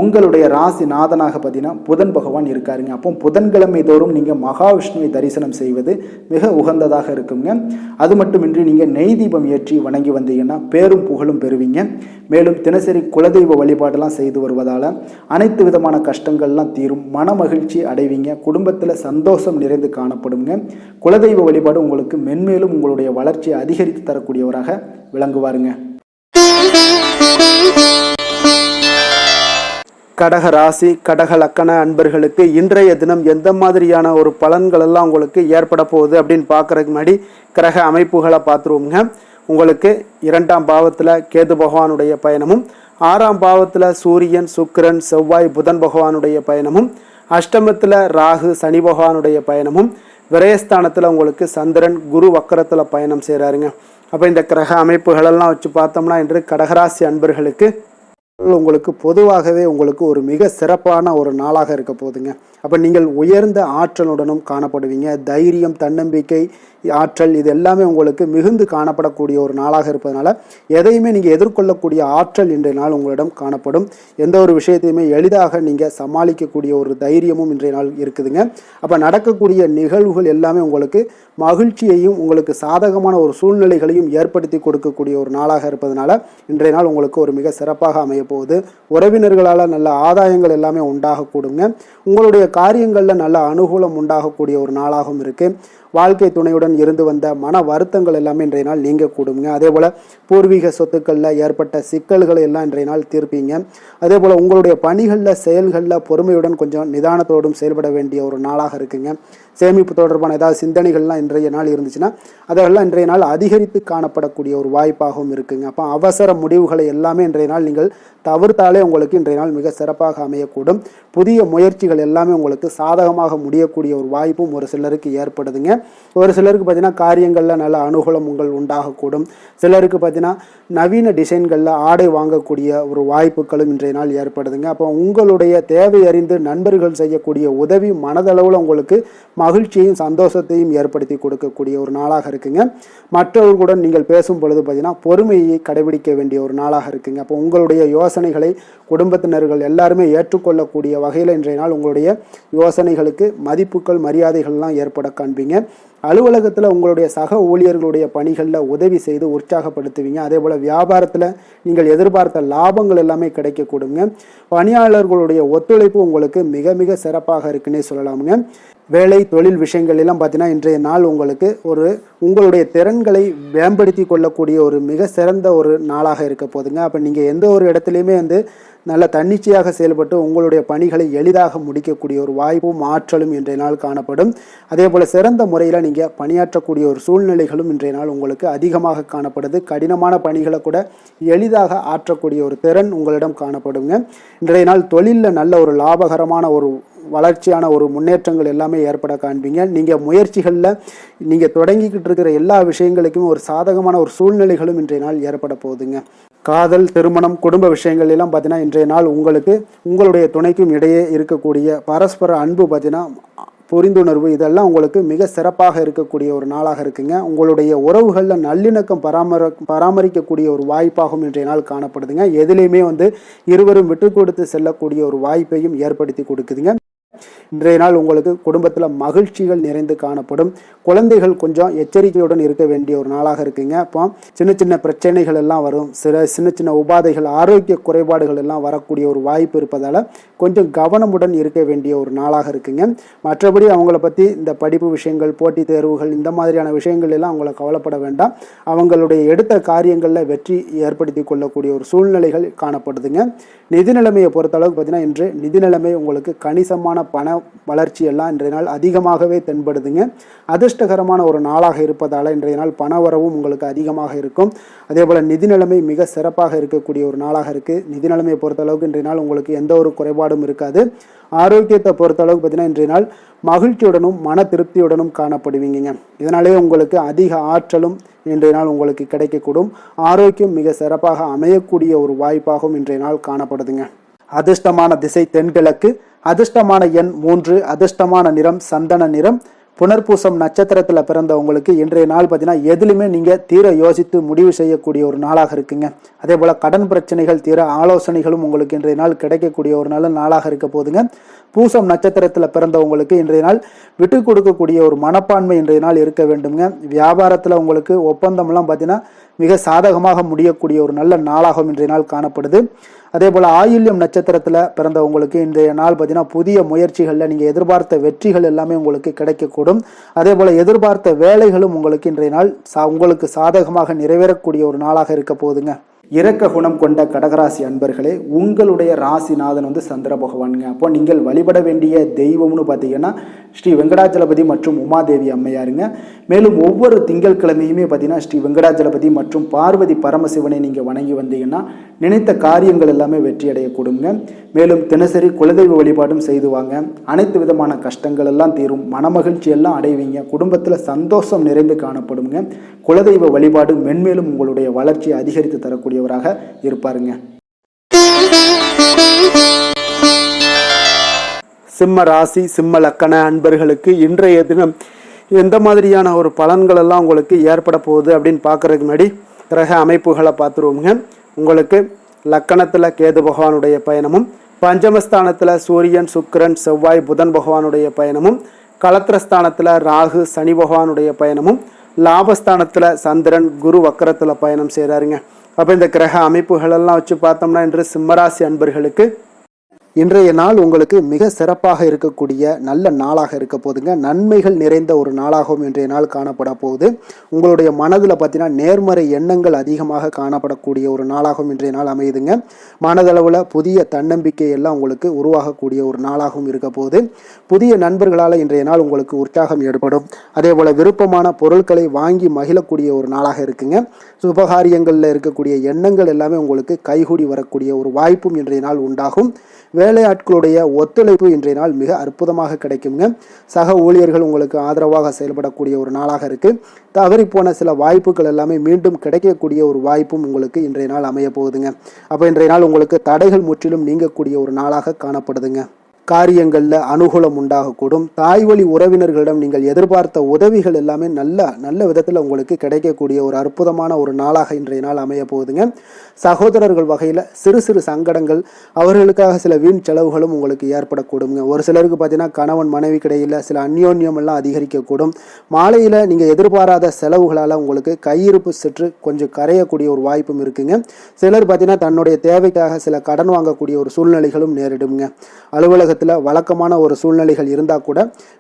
உங்களுடைய ராசி நாதனாக பார்த்தீங்கன்னா புதன் பகவான் இருக்காருங்க. அப்போ புதன்கிழமை தோறும் நீங்கள் மகாவிஷ்ணுவை தரிசனம் செய்வது மிக உகந்ததாக இருக்குங்க. அது மட்டுமின்றி நீங்கள் நெய் தீபம் ஏற்றி வணங்கி வந்தீங்கன்னா பேரும் புகழும் பெறுவீங்க. மேலும் தினசரி குலதெய்வ வழிபாடெல்லாம் செய்து வருவதால் அனைத்து விதமான கஷ்டங்கள்லாம் தீரும், மன மகிழ்ச்சி அடைவீங்க, குடும்பத்தில் சந்தோஷம் நிறைந்து காணப்படுங்க. குலதெய்வ வழிபாடு உங்களுக்கு மென்மேலும் உங்களுடைய வளர்ச்சியை அதிகரித்து தரக்கூடியவராக விளங்குவாருங்க. கடக ராசி கடக லக்கண அன்பர்களுக்கு இன்றைய தினம் எந்த மாதிரியான ஒரு பலன்கள் எல்லாம் உங்களுக்கு ஏற்பட போகுது அப்படின்னு பார்க்கறதுக்கு முன்னாடி கிரக அமைப்புகளை பார்த்துருவோங்க. உங்களுக்கு 2ஆம் பாவத்தில் கேது பகவானுடைய பயணமும், 6ஆம் பாவத்தில் சூரியன் சுக்கிரன் செவ்வாய் புதன் பகவானுடைய பயணமும், அஷ்டமத்தில் ராகு சனி பகவானுடைய பயணமும், விரயஸ்தானத்தில் உங்களுக்கு சந்திரன் குரு வக்கரத்தில் பயணம் செய்கிறாருங்க. அப்போ இந்த கிரக அமைப்புகளெல்லாம் வச்சு பார்த்தோம்னா இன்று கடகராசி அன்பர்களுக்கு உங்களுக்கு பொதுவாகவே உங்களுக்கு ஒரு மிக சிறப்பான ஒரு நாளாக இருக்க போகுதுங்க. அப்போ நீங்கள் உயர்ந்த ஆற்றலுடனும் காணப்படுவீங்க. தைரியம், தன்னம்பிக்கை, ஆற்றல் இது எல்லாமே உங்களுக்கு மிகுந்து காணப்படக்கூடிய ஒரு நாளாக இருப்பதனால எதையுமே நீங்கள் எதிர்கொள்ளக்கூடிய ஆற்றல் இன்றைய நாள் உங்களிடம் காணப்படும். எந்த ஒரு விஷயத்தையுமே எளிதாக நீங்கள் சமாளிக்கக்கூடிய ஒரு தைரியமும் இன்றைய நாள் இருக்குதுங்க. அப்போ நடக்கக்கூடிய நிகழ்வுகள் எல்லாமே உங்களுக்கு மகிழ்ச்சியையும் உங்களுக்கு சாதகமான ஒரு சூழ்நிலைகளையும் ஏற்படுத்தி கொடுக்கக்கூடிய ஒரு நாளாக இருப்பதனால இன்றைய நாள் உங்களுக்கு ஒரு மிக சிறப்பாக அமைய போகுது. உறவினர்களால் நல்ல ஆதாயங்கள் எல்லாமே உண்டாகக்கூடுங்க. உங்களுடைய காரியங்களில் நல்ல அனுகூலம் உண்டாகக்கூடிய ஒரு நாளாகவும் இருக்குது. வாழ்க்கை துணையுடன் இருந்து வந்த மன வருத்தங்கள் எல்லாமே இன்றைய நாள் நீங்கக்கூடுங்க. அதே போல் பூர்வீக சொத்துக்களில் ஏற்பட்ட சிக்கல்களை எல்லாம் இன்றைய நாள் தீர்ப்பீங்க. அதே போல் உங்களுடைய பணிகளில் செயல்களில் பொறுமையுடன் கொஞ்சம் நிதானத்தோடும் செயல்பட வேண்டிய ஒரு நாளாக இருக்குங்க. சேமிப்பு தொடர்பான ஏதாவது சிந்தனைகள்லாம் இன்றைய நாள் இருந்துச்சுன்னா அதெல்லாம் இன்றைய நாள் அதிகரித்து காணப்படக்கூடிய ஒரு வாய்ப்பாகவும் இருக்குங்க. அப்போ அவசர முடிவுகளை எல்லாமே இன்றைய நாள் நீங்கள் தவிர்த்தாலே உங்களுக்கு இன்றைய நாள் மிக சிறப்பாக அமையக்கூடும். புதிய முயற்சிகள் எல்லாமே உங்களுக்கு சாதகமாக முடியக்கூடிய ஒரு வாய்ப்பும் ஒரு சிலருக்கு ஏற்படுதுங்க. ஒரு சிலருக்கு பார்த்தீங்கன்னா காரியங்களில் நல்ல அனுகூலம் உண்டாகக்கூடும். சிலருக்கு பார்த்தீங்கன்னா நவீன டிசைன்களில் ஆடை வாங்கக்கூடிய ஒரு வாய்ப்புகளும் இன்றைய நாள் ஏற்படுதுங்க. அப்போ உங்களுடைய தேவை அறிந்து நண்பர்கள் செய்யக்கூடிய உதவி மனதளவில் உங்களுக்கு மகிழ்ச்சியையும் சந்தோஷத்தையும் ஏற்படுத்தி கொடுக்கக்கூடிய ஒரு நாளாக இருக்குங்க. மற்றவர்களுடன் நீங்கள் பேசும் பொழுது பார்த்தீங்கன்னா பொறுமையை கடைபிடிக்க வேண்டிய ஒரு நாளாக இருக்குங்க. அப்போ உங்களுடைய யோசனைகளை குடும்பத்தினர்கள் எல்லாருமே ஏற்றுக்கொள்ளக்கூடிய வகையில் இன்றைய நாள் உங்களுடைய யோசனைகளுக்கு மதிப்புகள் மரியாதைகள்லாம் ஏற்பட காண்பீங்க. அலுவலகத்தில் உங்களுடைய சக ஊழியர்களுடைய பணிகளில் உதவி செய்து உற்சாகப்படுத்துவீங்க. அதே போல் வியாபாரத்தில் நீங்கள் எதிர்பார்த்த லாபங்கள் எல்லாமே கிடைக்கக்கூடுங்க. பணியாளர்களுடைய ஒத்துழைப்பு உங்களுக்கு மிக மிக சிறப்பாக இருக்குன்னே சொல்லலாமுங்க. வேலை தொழில் விஷயங்கள் எல்லாம் பார்த்தீங்கன்னா இன்றைய நாள் உங்களுக்கு உங்களுடைய திறன்களை மேம்படுத்தி கொள்ளக்கூடிய ஒரு மிக சிறந்த ஒரு நாளாக இருக்க போதுங்க. அப்போ நீங்கள் எந்த ஒரு இடத்துலையுமே நல்ல தன்னிச்சையாக செயல்பட்டு உங்களுடைய பணிகளை எளிதாக முடிக்கக்கூடிய ஒரு வாய்ப்பும் ஆற்றலும் இன்றைய நாள் காணப்படும். அதே போல் சிறந்த முறையில் நீங்கள் பணியாற்றக்கூடிய ஒரு சூழ்நிலைகளும் இன்றைய நாள் உங்களுக்கு அதிகமாக காணப்படுது. கடினமான பணிகளை கூட எளிதாக ஆற்றக்கூடிய ஒரு திறன் உங்களிடம் காணப்படுங்க. இன்றைய நாள் தொழிலில் நல்ல ஒரு லாபகரமான ஒரு வளர்ச்சியான ஒரு முன்னேற்றங்கள் எல்லாமே ஏற்பட காண்பீங்க. நீங்கள் முயற்சிகளில் நீங்கள் தொடங்கிக்கிட்டு இருக்கிற எல்லா விஷயங்களுக்கும் ஒரு சாதகமான ஒரு சூழ்நிலைகளும் இன்றைய நாள் ஏற்பட போகுதுங்க. காதல், திருமணம், குடும்ப விஷயங்கள் எல்லாம் பார்த்தீங்கன்னா இன்றைய நாள் உங்களுக்கு உங்களுடைய துணைக்கும் இடையே இருக்கக்கூடிய பரஸ்பர அன்பு பார்த்தீங்கன்னா புரிந்துணர்வு இதெல்லாம் உங்களுக்கு மிக சிறப்பாக இருக்கக்கூடிய ஒரு நாளாக இருக்குங்க. உங்களுடைய உறவுகளில் நல்லிணக்கம் பராமரிக்கக்கூடிய ஒரு வாய்ப்பாகவும் இன்றைய நாள் காணப்படுதுங்க. எதிலையுமே இருவரும் விட்டு கொடுத்து செல்லக்கூடிய ஒரு வாய்ப்பையும் ஏற்படுத்தி கொடுக்குதுங்க. இன்றைய நாள் உங்களுக்கு குடும்பத்தில் மகிழ்ச்சிகள் நிறைந்து காணப்படும். குழந்தைகள் கொஞ்சம் எச்சரிக்கையுடன் இருக்க வேண்டிய ஒரு நாளாக இருக்குங்க. அப்போ சின்ன சின்ன பிரச்சனைகள் எல்லாம் வரும், சின்ன சின்ன உபாதைகள், ஆரோக்கிய குறைபாடுகள் எல்லாம் வரக்கூடிய ஒரு வாய்ப்பு இருப்பதால் கொஞ்சம் கவனமுடன் இருக்க வேண்டிய ஒரு நாளாக இருக்குங்க. மற்றபடி அவங்கள பற்றி இந்த படிப்பு விஷயங்கள், போட்டித் தேர்வுகள், இந்த மாதிரியான விஷயங்கள் எல்லாம் அவங்கள கவலைப்பட வேண்டாம். அவங்களுடைய எடுத்த காரியங்களில் வெற்றி ஏற்படுத்தி கொள்ளக்கூடிய ஒரு சூழ்நிலைகள் காணப்படுதுங்க. நிதி நிலைமையை பொறுத்தளவுக்கு பார்த்தீங்கன்னா இன்று நிதி நிலைமை உங்களுக்கு கணிசமான பண வளர்ச்சி எல்லாம் இன்றைய நாள் அதிகமாகவே தென்படுதுங்க. அதிர்ஷ்டகரமான ஒரு நாளாக இருப்பதால் இன்றைய நாள் பண வரவும் உங்களுக்கு அதிகமாக இருக்கும். அதே போல் நிதி நிலைமை மிக சிறப்பாக இருக்கக்கூடிய ஒரு நாளாக இருக்குது. நிதி நிலைமையை பொறுத்தளவுக்கு இன்றைய நாள் உங்களுக்கு எந்த ஒரு குறைபாடும் இருக்காது. ஆரோக்கியத்தை பொறுத்தளவுக்கு பார்த்தீங்கன்னா இன்றைய நாள் மகிழ்ச்சியுடனும் மன திருப்தியுடனும் காணப்படுவீங்க. இதனாலே உங்களுக்கு அதிக ஆற்றலும் இன்றைய நாள் உங்களுக்கு கிடைக்கக்கூடும். ஆரோக்கியம் மிக சிறப்பாக அமையக்கூடிய ஒரு வாய்ப்பாகவும் இன்றைய நாள் காணப்படுதுங்க. அதிர்ஷ்டமான திசை தென்கிழக்கு, அதிர்ஷ்டமான எண் 3, அதிர்ஷ்டமான நிறம் சந்தன நிறம். புனர்பூசம் நட்சத்திரத்தில் பிறந்தவங்களுக்கு இன்றைய நாள் பார்த்தீங்கன்னா எதுலையுமே நீங்கள் தீர யோசித்து முடிவு செய்யக்கூடிய ஒரு நாளாக இருக்குங்க. அதே போல் கடன் பிரச்சனைகள் தீர ஆலோசனைகளும் உங்களுக்கு இன்றைய நாள் கிடைக்கக்கூடிய ஒரு நல்ல நாளாக இருக்க போதுங்க. பூசம் நட்சத்திரத்தில் பிறந்தவங்களுக்கு இன்றைய நாள் விட்டு கொடுக்கக்கூடிய ஒரு மனப்பான்மை இன்றைய நாள் இருக்க வேண்டுங்க. வியாபாரத்தில் உங்களுக்கு ஒப்பந்தம்லாம் பார்த்தீங்கன்னா மிக சாதகமாக முடியக்கூடிய ஒரு நல்ல நாளாகவும் இன்றைய நாள் காணப்படுது. அதே போல் ஆயில்யம் நட்சத்திரத்தில் பிறந்தவங்களுக்கு இன்றைய நாள் பார்த்தீங்கன்னா புதிய முயற்சிகளில் நீங்கள் எதிர்பார்த்த வெற்றிகள் எல்லாமே உங்களுக்கு கிடைக்கக்கூடும். அதே போல் எதிர்பார்த்த வேலைகளும் உங்களுக்கு இன்றைய நாள் உங்களுக்கு சாதகமாக நிறைவேறக்கூடிய ஒரு நாளாக இருக்க போகுதுங்க. இரக்க குணம் கொண்ட கடகராசி அன்பர்களே, உங்களுடைய ராசிநாதன் சந்திர பகவானுங்க. அப்போ நீங்கள் வழிபட வேண்டிய தெய்வம்னு பார்த்தீங்கன்னா ஸ்ரீ வெங்கடாச்சலபதி மற்றும் உமாதேவி அம்மையாருங்க. மேலும் ஒவ்வொரு திங்கட்கிழமையுமே பார்த்தீங்கன்னா ஸ்ரீ வெங்கடாச்சலபதி மற்றும் பார்வதி பரமசிவனை நீங்கள் வணங்கி வந்தீங்கன்னா நினைத்த காரியங்கள் எல்லாமே வெற்றி அடையக்கூடுங்க. மேலும் தினசரி குலதெய்வ வழிபாடும் செய்து வாங்க. அனைத்து விதமான கஷ்டங்கள் எல்லாம் தீரும், மனமகிழ்ச்சி எல்லாம் அடைவீங்க. குடும்பத்தில் சந்தோஷம் நிறைந்து காணப்படுங்க. குலதெய்வ வழிபாடு மென்மேலும் உங்களுடைய வளர்ச்சியை அதிகரித்து தரக்கூடியவராக இருப்பாருங்க. சிம்ம ராசி சிம்ம லக்கண அன்பர்களுக்கு இன்றைய தினம் எந்த மாதிரியான ஒரு பலன்கள் எல்லாம் உங்களுக்கு ஏற்பட போகுது அப்படின்னு பார்க்கறதுக்கு முன்னாடி கிரக அமைப்புகளை பார்த்துருவோங்க. உங்களுக்கு லக்கணத்தில் கேது பகவானுடைய பயணமும், பஞ்சமஸ்தானத்தில் சூரியன் சுக்கிரன் செவ்வாய் புதன் பகவானுடைய பயணமும், களத்திரஸ்தானத்தில் ராகு சனி பகவானுடைய பயணமும், லாபஸ்தானத்தில் சந்திரன் குரு வக்கரத்தில் பயணம் செய்கிறாருங்க. அப்போ இந்த கிரக அமைப்புகளெல்லாம் வச்சு பார்த்தோம்னா இன்று சிம்மராசி அன்பர்களுக்கு இன்றைய நாள் உங்களுக்கு மிக சிறப்பாக இருக்கக்கூடிய நல்ல நாளாக இருக்க போதுங்க. நன்மைகள் நிறைந்த ஒரு நாளாகவும் இன்றைய நாள் காணப்பட போகுது. உங்களுடைய மனதில் பார்த்தீங்கன்னா நேர்மறை எண்ணங்கள் அதிகமாக காணப்படக்கூடிய ஒரு நாளாகவும் இன்றைய நாள் அமையுதுங்க. மனதளவில் புதிய தன்னம்பிக்கை எல்லாம் உங்களுக்கு உருவாகக்கூடிய ஒரு நாளாகவும் இருக்க போகுது. புதிய நண்பர்களால் இன்றைய நாள் உங்களுக்கு உற்சாகம் ஏற்படும். அதே போல் விருப்பமான பொருட்களை வாங்கி மகிழக்கூடிய ஒரு நாளாக இருக்குங்க. சுபகாரியங்களில் இருக்கக்கூடிய எண்ணங்கள் எல்லாமே உங்களுக்கு கைகூடி வரக்கூடிய ஒரு வாய்ப்பும் இன்றைய நாள் உண்டாகும். வேலையாட்களுடைய ஒத்துழைப்பு இன்றைய நாள் மிக அற்புதமாக கிடைக்குங்க. சக ஊழியர்கள் உங்களுக்கு ஆதரவாக செயல்படக்கூடிய ஒரு நாளாக இருக்குது. தவறிப்போன சில வாய்ப்புகள் எல்லாமே மீண்டும் கிடைக்கக்கூடிய ஒரு வாய்ப்பும் உங்களுக்கு இன்றைய நாள் அமைய போகுதுங்க. அப்போ இன்றைய நாள் உங்களுக்கு தடைகள் முற்றிலும் நீங்கக்கூடிய ஒரு நாளாக காணப்படுதுங்க. காரியங்களில் அனுகூலம் உண்டாகக்கூடும். தாய் வழி உறவினர்களிடம் நீங்கள் எதிர்பார்த்த உதவிகள் எல்லாமே நல்ல விதத்தில் உங்களுக்கு கிடைக்கக்கூடிய ஒரு அற்புதமான ஒரு நாளாக இன்றைய நாள் அமைய போகுதுங்க. சகோதரர்கள் வகையில் சிறு சிறு சங்கடங்கள், அவர்களுக்காக சில வீண் செலவுகளும் உங்களுக்கு ஏற்படக்கூடுங்க. ஒரு சிலருக்கு பார்த்தீங்கன்னா கணவன் மனைவி கிடையில் சில அந்யோன்யம் எல்லாம் அதிகரிக்கக்கூடும். மாலையில் நீங்கள் எதிர்பாராத செலவுகளால் உங்களுக்கு கையிருப்பு சற்று கொஞ்சம் கரையக்கூடிய ஒரு வாய்ப்பும் இருக்குங்க. சிலர் பார்த்தீங்கன்னா தன்னுடைய தேவைக்காக சில கடன் வாங்கக்கூடிய ஒரு சூழ்நிலைகளும் நேரிடுங்க. அலுவலகத்தில் வழக்கமான ஒரு சூழ்நிலைகள் இருந்தால் கூட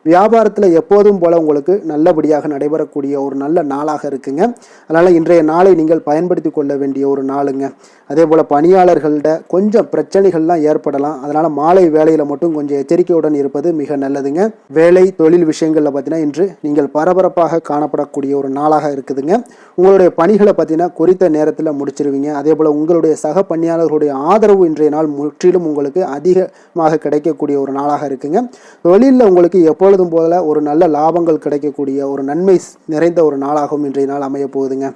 வியாபாரத்தில் எப்போதும் போல உங்களுக்கு நல்லபடியாக நடைபெறக்கூடிய ஒரு நல்ல நாளாக இருக்குங்க. அதனால் இன்றைய நாளை நீங்கள் பயன்படுத்தி கொள்ள வேண்டிய ஒரு நாளுங்க. அதே போல் பணியாளர்கள்ட கொஞ்சம் பிரச்சனைகள்லாம் ஏற்படலாம். அதனால் மாலை வேலையில் மட்டும் கொஞ்சம் எச்சரிக்கையுடன் இருப்பது மிக நல்லதுங்க. வேலை தொழில் விஷயங்களில் பார்த்தீங்கன்னா இன்று நீங்கள் பரபரப்பாக காணப்படக்கூடிய ஒரு நாளாக இருக்குதுங்க. உங்களுடைய பணிகளை பார்த்தீங்கன்னா குறித்த நேரத்தில் முடிச்சிருவீங்க. அதே போல் உங்களுடைய சக பணியாளர்களுடைய ஆதரவு இன்றைய நாள் முற்றிலும் உங்களுக்கு அதிகமாக கிடைக்கக்கூடிய ஒரு நாளாக இருக்குங்க. தொழிலில் உங்களுக்கு எப்பொழுதும் போல ஒரு நல்ல லாபங்கள் கிடைக்கக்கூடிய ஒரு நன்மை நிறைந்த ஒரு நாளாகவும் இன்றைய நாள் அமைய போகுதுங்க.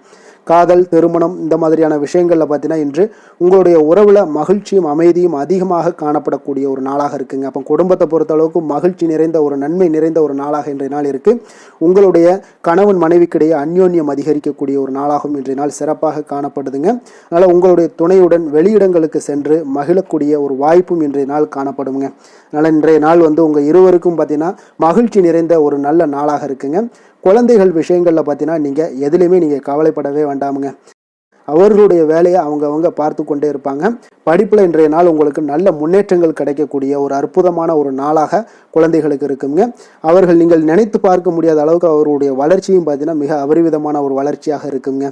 காதல், திருமணம் இந்த மாதிரியான விஷயங்களில் பார்த்தீங்கன்னா இன்று உங்களுடைய உறவில் மகிழ்ச்சியும் அமைதியும் அதிகமாக காணப்படக்கூடிய ஒரு நாளாக இருக்குங்க. அப்போ குடும்பத்தை பொறுத்த அளவுக்கு மகிழ்ச்சி நிறைந்த ஒரு நன்மை நிறைந்த ஒரு நாளாக இன்றைய நாள் இருக்குது. உங்களுடைய கணவன் மனைவிக்கிடையே அந்யோன்யம் அதிகரிக்கக்கூடிய ஒரு நாளாகவும் இன்றைய நாள் சிறப்பாக காணப்படுதுங்க. அதனால் உங்களுடைய துணையுடன் வெளியிடங்களுக்கு சென்று மகிழக்கூடிய ஒரு வாய்ப்பும் இன்றைய நாள் காணப்படுங்க. அதனால் இன்றைய நாள் உங்கள் இருவருக்கும் பார்த்தீங்கன்னா மகிழ்ச்சி நிறைந்த ஒரு நல்ல நாளாக இருக்குங்க. குழந்தைகள் விஷயங்களில் பார்த்தீங்கன்னா நீங்கள் எதுலேயுமே நீங்கள் கவலைப்படவே வேண்டாமுங்க. அவர்களுடைய வேலையை அவங்க பார்த்து கொண்டே இருப்பாங்க. படிப்பில் இன்றைய நாள் உங்களுக்கு நல்ல முன்னேற்றங்கள் கிடைக்கக்கூடிய ஒரு அற்புதமான ஒரு நாளாக குழந்தைகளுக்கு இருக்குங்க. அவர்கள் நீங்கள் நினைத்து பார்க்க முடியாத அளவுக்கு அவருடைய வளர்ச்சியும் பார்த்தீங்கன்னா மிக அபரிவிதமான ஒரு வளர்ச்சியாக இருக்குங்க.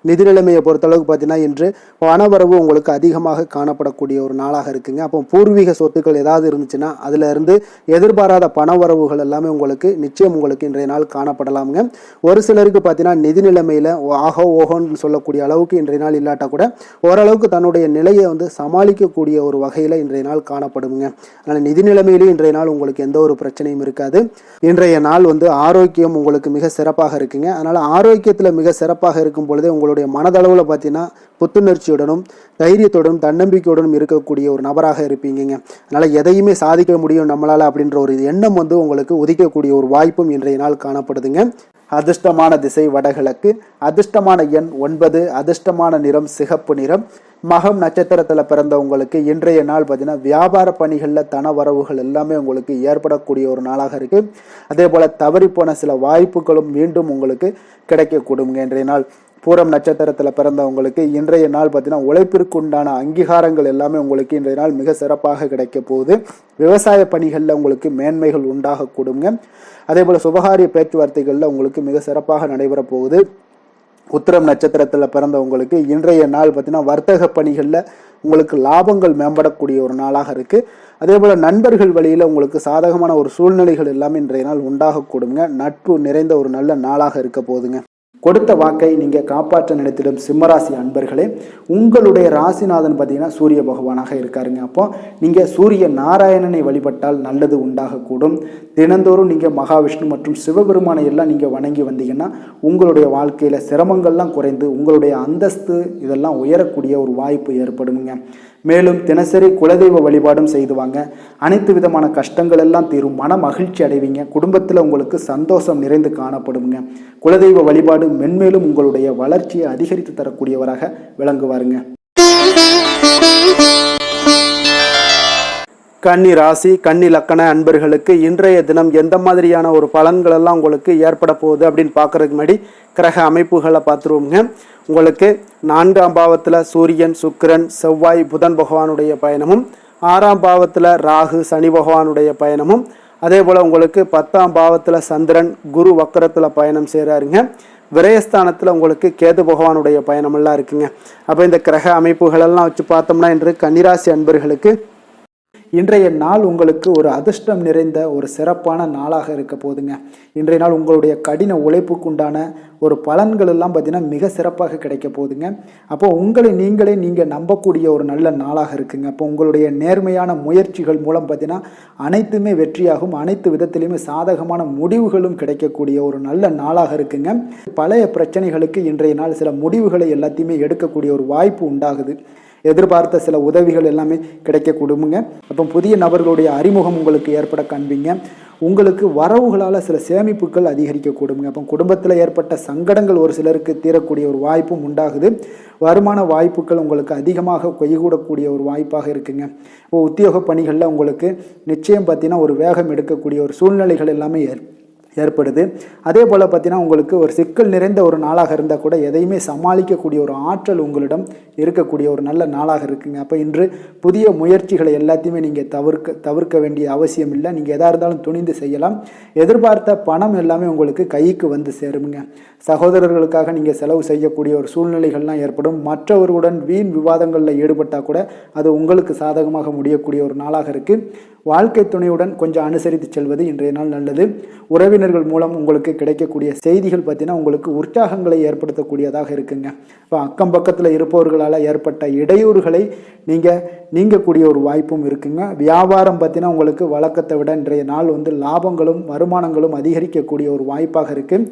நிதி நிலைமையை பொறுத்தளவுக்கு பார்த்தீங்கன்னா இன்று பணவரவு உங்களுக்கு அதிகமாக காணப்படக்கூடிய ஒரு நாளாக இருக்குங்க. அப்போ பூர்வீக சொத்துக்கள் ஏதாவது இருந்துச்சுன்னா அதில் இருந்து எதிர்பாராத பணவரவுகள் எல்லாமே உங்களுக்கு நிச்சயம் உங்களுக்கு இன்றைய நாள் காணப்படலாமுங்க. ஒரு சிலருக்கு பார்த்தீங்கன்னா நிதி நிலைமையில் ஆகோ ஓஹோன்னு சொல்லக்கூடிய அளவுக்கு இன்றைய நாள் இல்லாட்டா கூட ஓரளவுக்கு தன்னுடைய நிலையை சமாளிக்கக்கூடிய ஒரு வகையில் இன்றைய நாள் காணப்படுங்க. அதனால் நிதி நிலைமையிலேயும் இன்றைய நாள் உங்களுக்கு எந்த ஒரு பிரச்சனையும் இருக்காது. இன்றைய நாள் ஆரோக்கியம் உங்களுக்கு மிக சிறப்பாக இருக்குங்க. அதனால் ஆரோக்கியத்தில் மிக சிறப்பாக இருக்கும் பொழுதே உங்களுடைய மனதளவில் பார்த்தீங்கன்னா புத்துணர்ச்சியுடனும் தைரியத்துடனும் தன்னம்பிக்கையுடனும் இருக்கக்கூடிய ஒரு நபராக இருப்பீங்க. அதனால் எதையுமே சாதிக்க முடியும் நம்மளால் அப்படின்ற ஒரு எண்ணம் உங்களுக்கு உதிக்கக்கூடிய ஒரு வாய்ப்பும் இன்றைய நாள் காணப்படுதுங்க. அதிர்ஷ்டமான திசை வடகிழக்கு, அதிர்ஷ்டமான எண் 9, அதிர்ஷ்டமான நிறம் சிகப்பு நிறம். மகம் நட்சத்திரத்தில் பிறந்தவங்களுக்கு இன்றைய நாள் பார்த்தீங்கன்னா வியாபார பணிகளில் தன வரவுகள் எல்லாமே உங்களுக்கு ஏற்படக்கூடிய ஒரு நாளாக இருக்குது. அதே போல் தவறி போன சில வாய்ப்புகளும் மீண்டும் உங்களுக்கு கிடைக்கக்கூடுங்க. இன்றைய நாள் பூரம் நட்சத்திரத்தில் பிறந்தவங்களுக்கு இன்றைய நாள் பார்த்தீங்கன்னா உழைப்பிற்கு உண்டான அங்கீகாரங்கள் எல்லாமே உங்களுக்கு இன்றைய நாள் மிக சிறப்பாக கிடைக்க போகுது. விவசாய பணிகளில் உங்களுக்கு மேன்மைகள் உண்டாகக்கூடுங்க. அதே போல் சுபகாரிய பேச்சுவார்த்தைகளில் உங்களுக்கு மிக சிறப்பாக நடைபெற போகுது. உத்திரம் நட்சத்திரத்தில் பிறந்தவங்களுக்கு இன்றைய நாள் பார்த்தீங்கன்னா வர்த்தக பணிகளில் உங்களுக்கு லாபங்கள் மேம்படக்கூடிய ஒரு நாளாக இருக்குது. அதே போல் நண்பர்கள் வழியில் உங்களுக்கு சாதகமான ஒரு சூழ்நிலைகள் எல்லாமே இன்றைய நாள் உண்டாகக்கூடுங்க. நட்பு நிறைந்த ஒரு நல்ல நாளாக இருக்க போகுதுங்க. கொடுத்த வாக்கை நீங்கள் காப்பாற்ற நினைத்திடும் சிம்மராசி அன்பர்களே, உங்களுடைய ராசிநாதன் பார்த்தீங்கன்னா சூரிய பகவானாக இருக்காருங்க. அப்போ நீங்கள் சூரிய நாராயணனை வழிபட்டால் நல்லது உண்டாகக்கூடும். தினந்தோறும் நீங்கள் மகாவிஷ்ணு மற்றும் சிவபெருமானை எல்லாம் நீங்கள் வணங்கி வந்தீங்கன்னா உங்களுடைய வாழ்க்கையில் சிரமங்கள்லாம் குறைந்து உங்களுடைய அந்தஸ்து இதெல்லாம் உயரக்கூடிய ஒரு வாய்ப்பு ஏற்படுங்க. மேலும் தினசரி குலதெய்வ வழிபாடும் செய்துவாங்க. அனைத்து விதமான கஷ்டங்கள் எல்லாம் தீரும். மன மகிழ்ச்சி அடைவீங்க. குடும்பத்தில் உங்களுக்கு சந்தோஷம் நிறைந்து காணப்படுங்க. குலதெய்வ வழிபாடு மென்மேலும் உங்களுடைய வளர்ச்சியை அதிகரித்து தரக்கூடியவராக விளங்குவாருங்க. கன்னி ராசி கன்னி லக்கண அன்பர்களுக்கு இன்றைய தினம் எந்த மாதிரியான ஒரு பலன்கள் எல்லாம் உங்களுக்கு ஏற்பட போகுது அப்படின்னு பார்க்கறதுக்கு முன்னாடி கிரக அமைப்புகளை பார்த்துருவோங்க. உங்களுக்கு 4ஆம் பாவத்தில் சூரியன், சுக்கிரன், செவ்வாய், புதன் பகவானுடைய பயணமும், 6ஆம் பாவத்தில் ராகு, சனி பகவானுடைய பயணமும், அதே போல் உங்களுக்கு 10ஆம் பாவத்தில் சந்திரன், குரு வக்கரத்தில் பயணம் செய்கிறாருங்க. விரயஸ்தானத்தில் உங்களுக்கு கேது பகவானுடைய பயணமெல்லாம் இருக்குங்க. அப்போ இந்த கிரக அமைப்புகளெல்லாம் வச்சு பார்த்தோம்னா இன்று கன்னிராசி அன்பர்களுக்கு இன்றைய நாள் உங்களுக்கு ஒரு அதிர்ஷ்டம் நிறைந்த ஒரு சிறப்பான நாளாக இருக்க போதுங்க. இன்றைய நாள் உங்களுடைய கடின உழைப்புக்கு உண்டான ஒரு பலன்கள் எல்லாம் பார்த்தீங்கன்னா மிக சிறப்பாக கிடைக்க போகுதுங்க. அப்போ உங்களை நீங்கள் நம்பக்கூடிய ஒரு நல்ல நாளாக இருக்குங்க. அப்போ உங்களுடைய நேர்மையான முயற்சிகள் மூலம் பார்த்தீங்கன்னா அனைத்துமே வெற்றியாகும். அனைத்து விதத்திலையுமே சாதகமான முடிவுகளும் கிடைக்கக்கூடிய ஒரு நல்ல நாளாக இருக்குங்க. பழைய பிரச்சனைகளுக்கு இன்றைய நாள் சில முடிவுகளை எல்லாத்தையுமே எடுக்கக்கூடிய ஒரு வாய்ப்பு உண்டாகுது. எதிர்பார்த்த சில உதவிகள் எல்லாமே கிடைக்கக்கூடுமுங்க. அப்போ புதிய நபர்களுடைய அறிமுகம் உங்களுக்கு ஏற்பட காண்பீங்க. உங்களுக்கு வரவுகளால் சில சேமிப்புகள் அதிகரிக்கக்கூடுங்க. அப்போ குடும்பத்தில் ஏற்பட்ட சங்கடங்கள் ஒரு சிலருக்கு தீரக்கூடிய ஒரு வாய்ப்பும் உண்டாகுது. வருமான வாய்ப்புகள் உங்களுக்கு அதிகமாக கைகூடக்கூடிய ஒரு வாய்ப்பாக இருக்குங்க. இப்போ உத்தியோக பணிகளில் உங்களுக்கு நிச்சயம் பார்த்தீங்கன்னா ஒரு வேகம் எடுக்கக்கூடிய ஒரு சூழ்நிலைகள் எல்லாமே ஏற்படுது. அதே போல் பார்த்தீங்கன்னா உங்களுக்கு ஒரு சிக்கல் நிறைந்த ஒரு நாளாக இருந்தால் கூட எதையுமே சமாளிக்கக்கூடிய ஒரு ஆற்றல் உங்களிடம் இருக்கக்கூடிய ஒரு நல்ல நாளாக இருக்குங்க. அப்போ இன்று புதிய முயற்சிகளை எல்லாத்தையுமே நீங்கள் தவிர்க்க வேண்டிய அவசியம் இல்லை. நீங்கள் எதாக இருந்தாலும் துணிந்து செய்யலாம். எதிர்பார்த்த பணம் எல்லாமே உங்களுக்கு கைக்கு வந்து சேருங்க. சகோதரர்களுக்காக நீங்கள் செலவு செய்யக்கூடிய ஒரு சூழ்நிலைகள்லாம் ஏற்படும். மற்றவர்களுடன் வீண் விவாதங்களில் ஈடுபட்டால் கூட அது உங்களுக்கு சாதகமாக முடியக்கூடிய ஒரு நாளாக இருக்குது. வாழ்க்கை துணையுடன் கொஞ்சம் அனுசரித்து செல்வது இன்றைய நாள் நல்லது. உறவினர்கள் மூலம் உங்களுக்கு கிடைக்கக்கூடிய செய்திகள் பார்த்தீங்கன்னா உங்களுக்கு உற்சாகங்களை ஏற்படுத்தக்கூடியதாக இருக்குங்க. இப்போ அக்கம் பக்கத்தில் இருப்பவர்களால் ஏற்பட்ட இடையூறுகளை நீங்கக்கூடிய ஒரு வாய்ப்பும் இருக்குங்க. வியாபாரம் பார்த்தீங்கன்னா உங்களுக்கு வழக்கத்தை விட இன்றைய நாள் லாபங்களும் வருமானங்களும் அதிகரிக்கக்கூடிய ஒரு வாய்ப்பாக இருக்குது.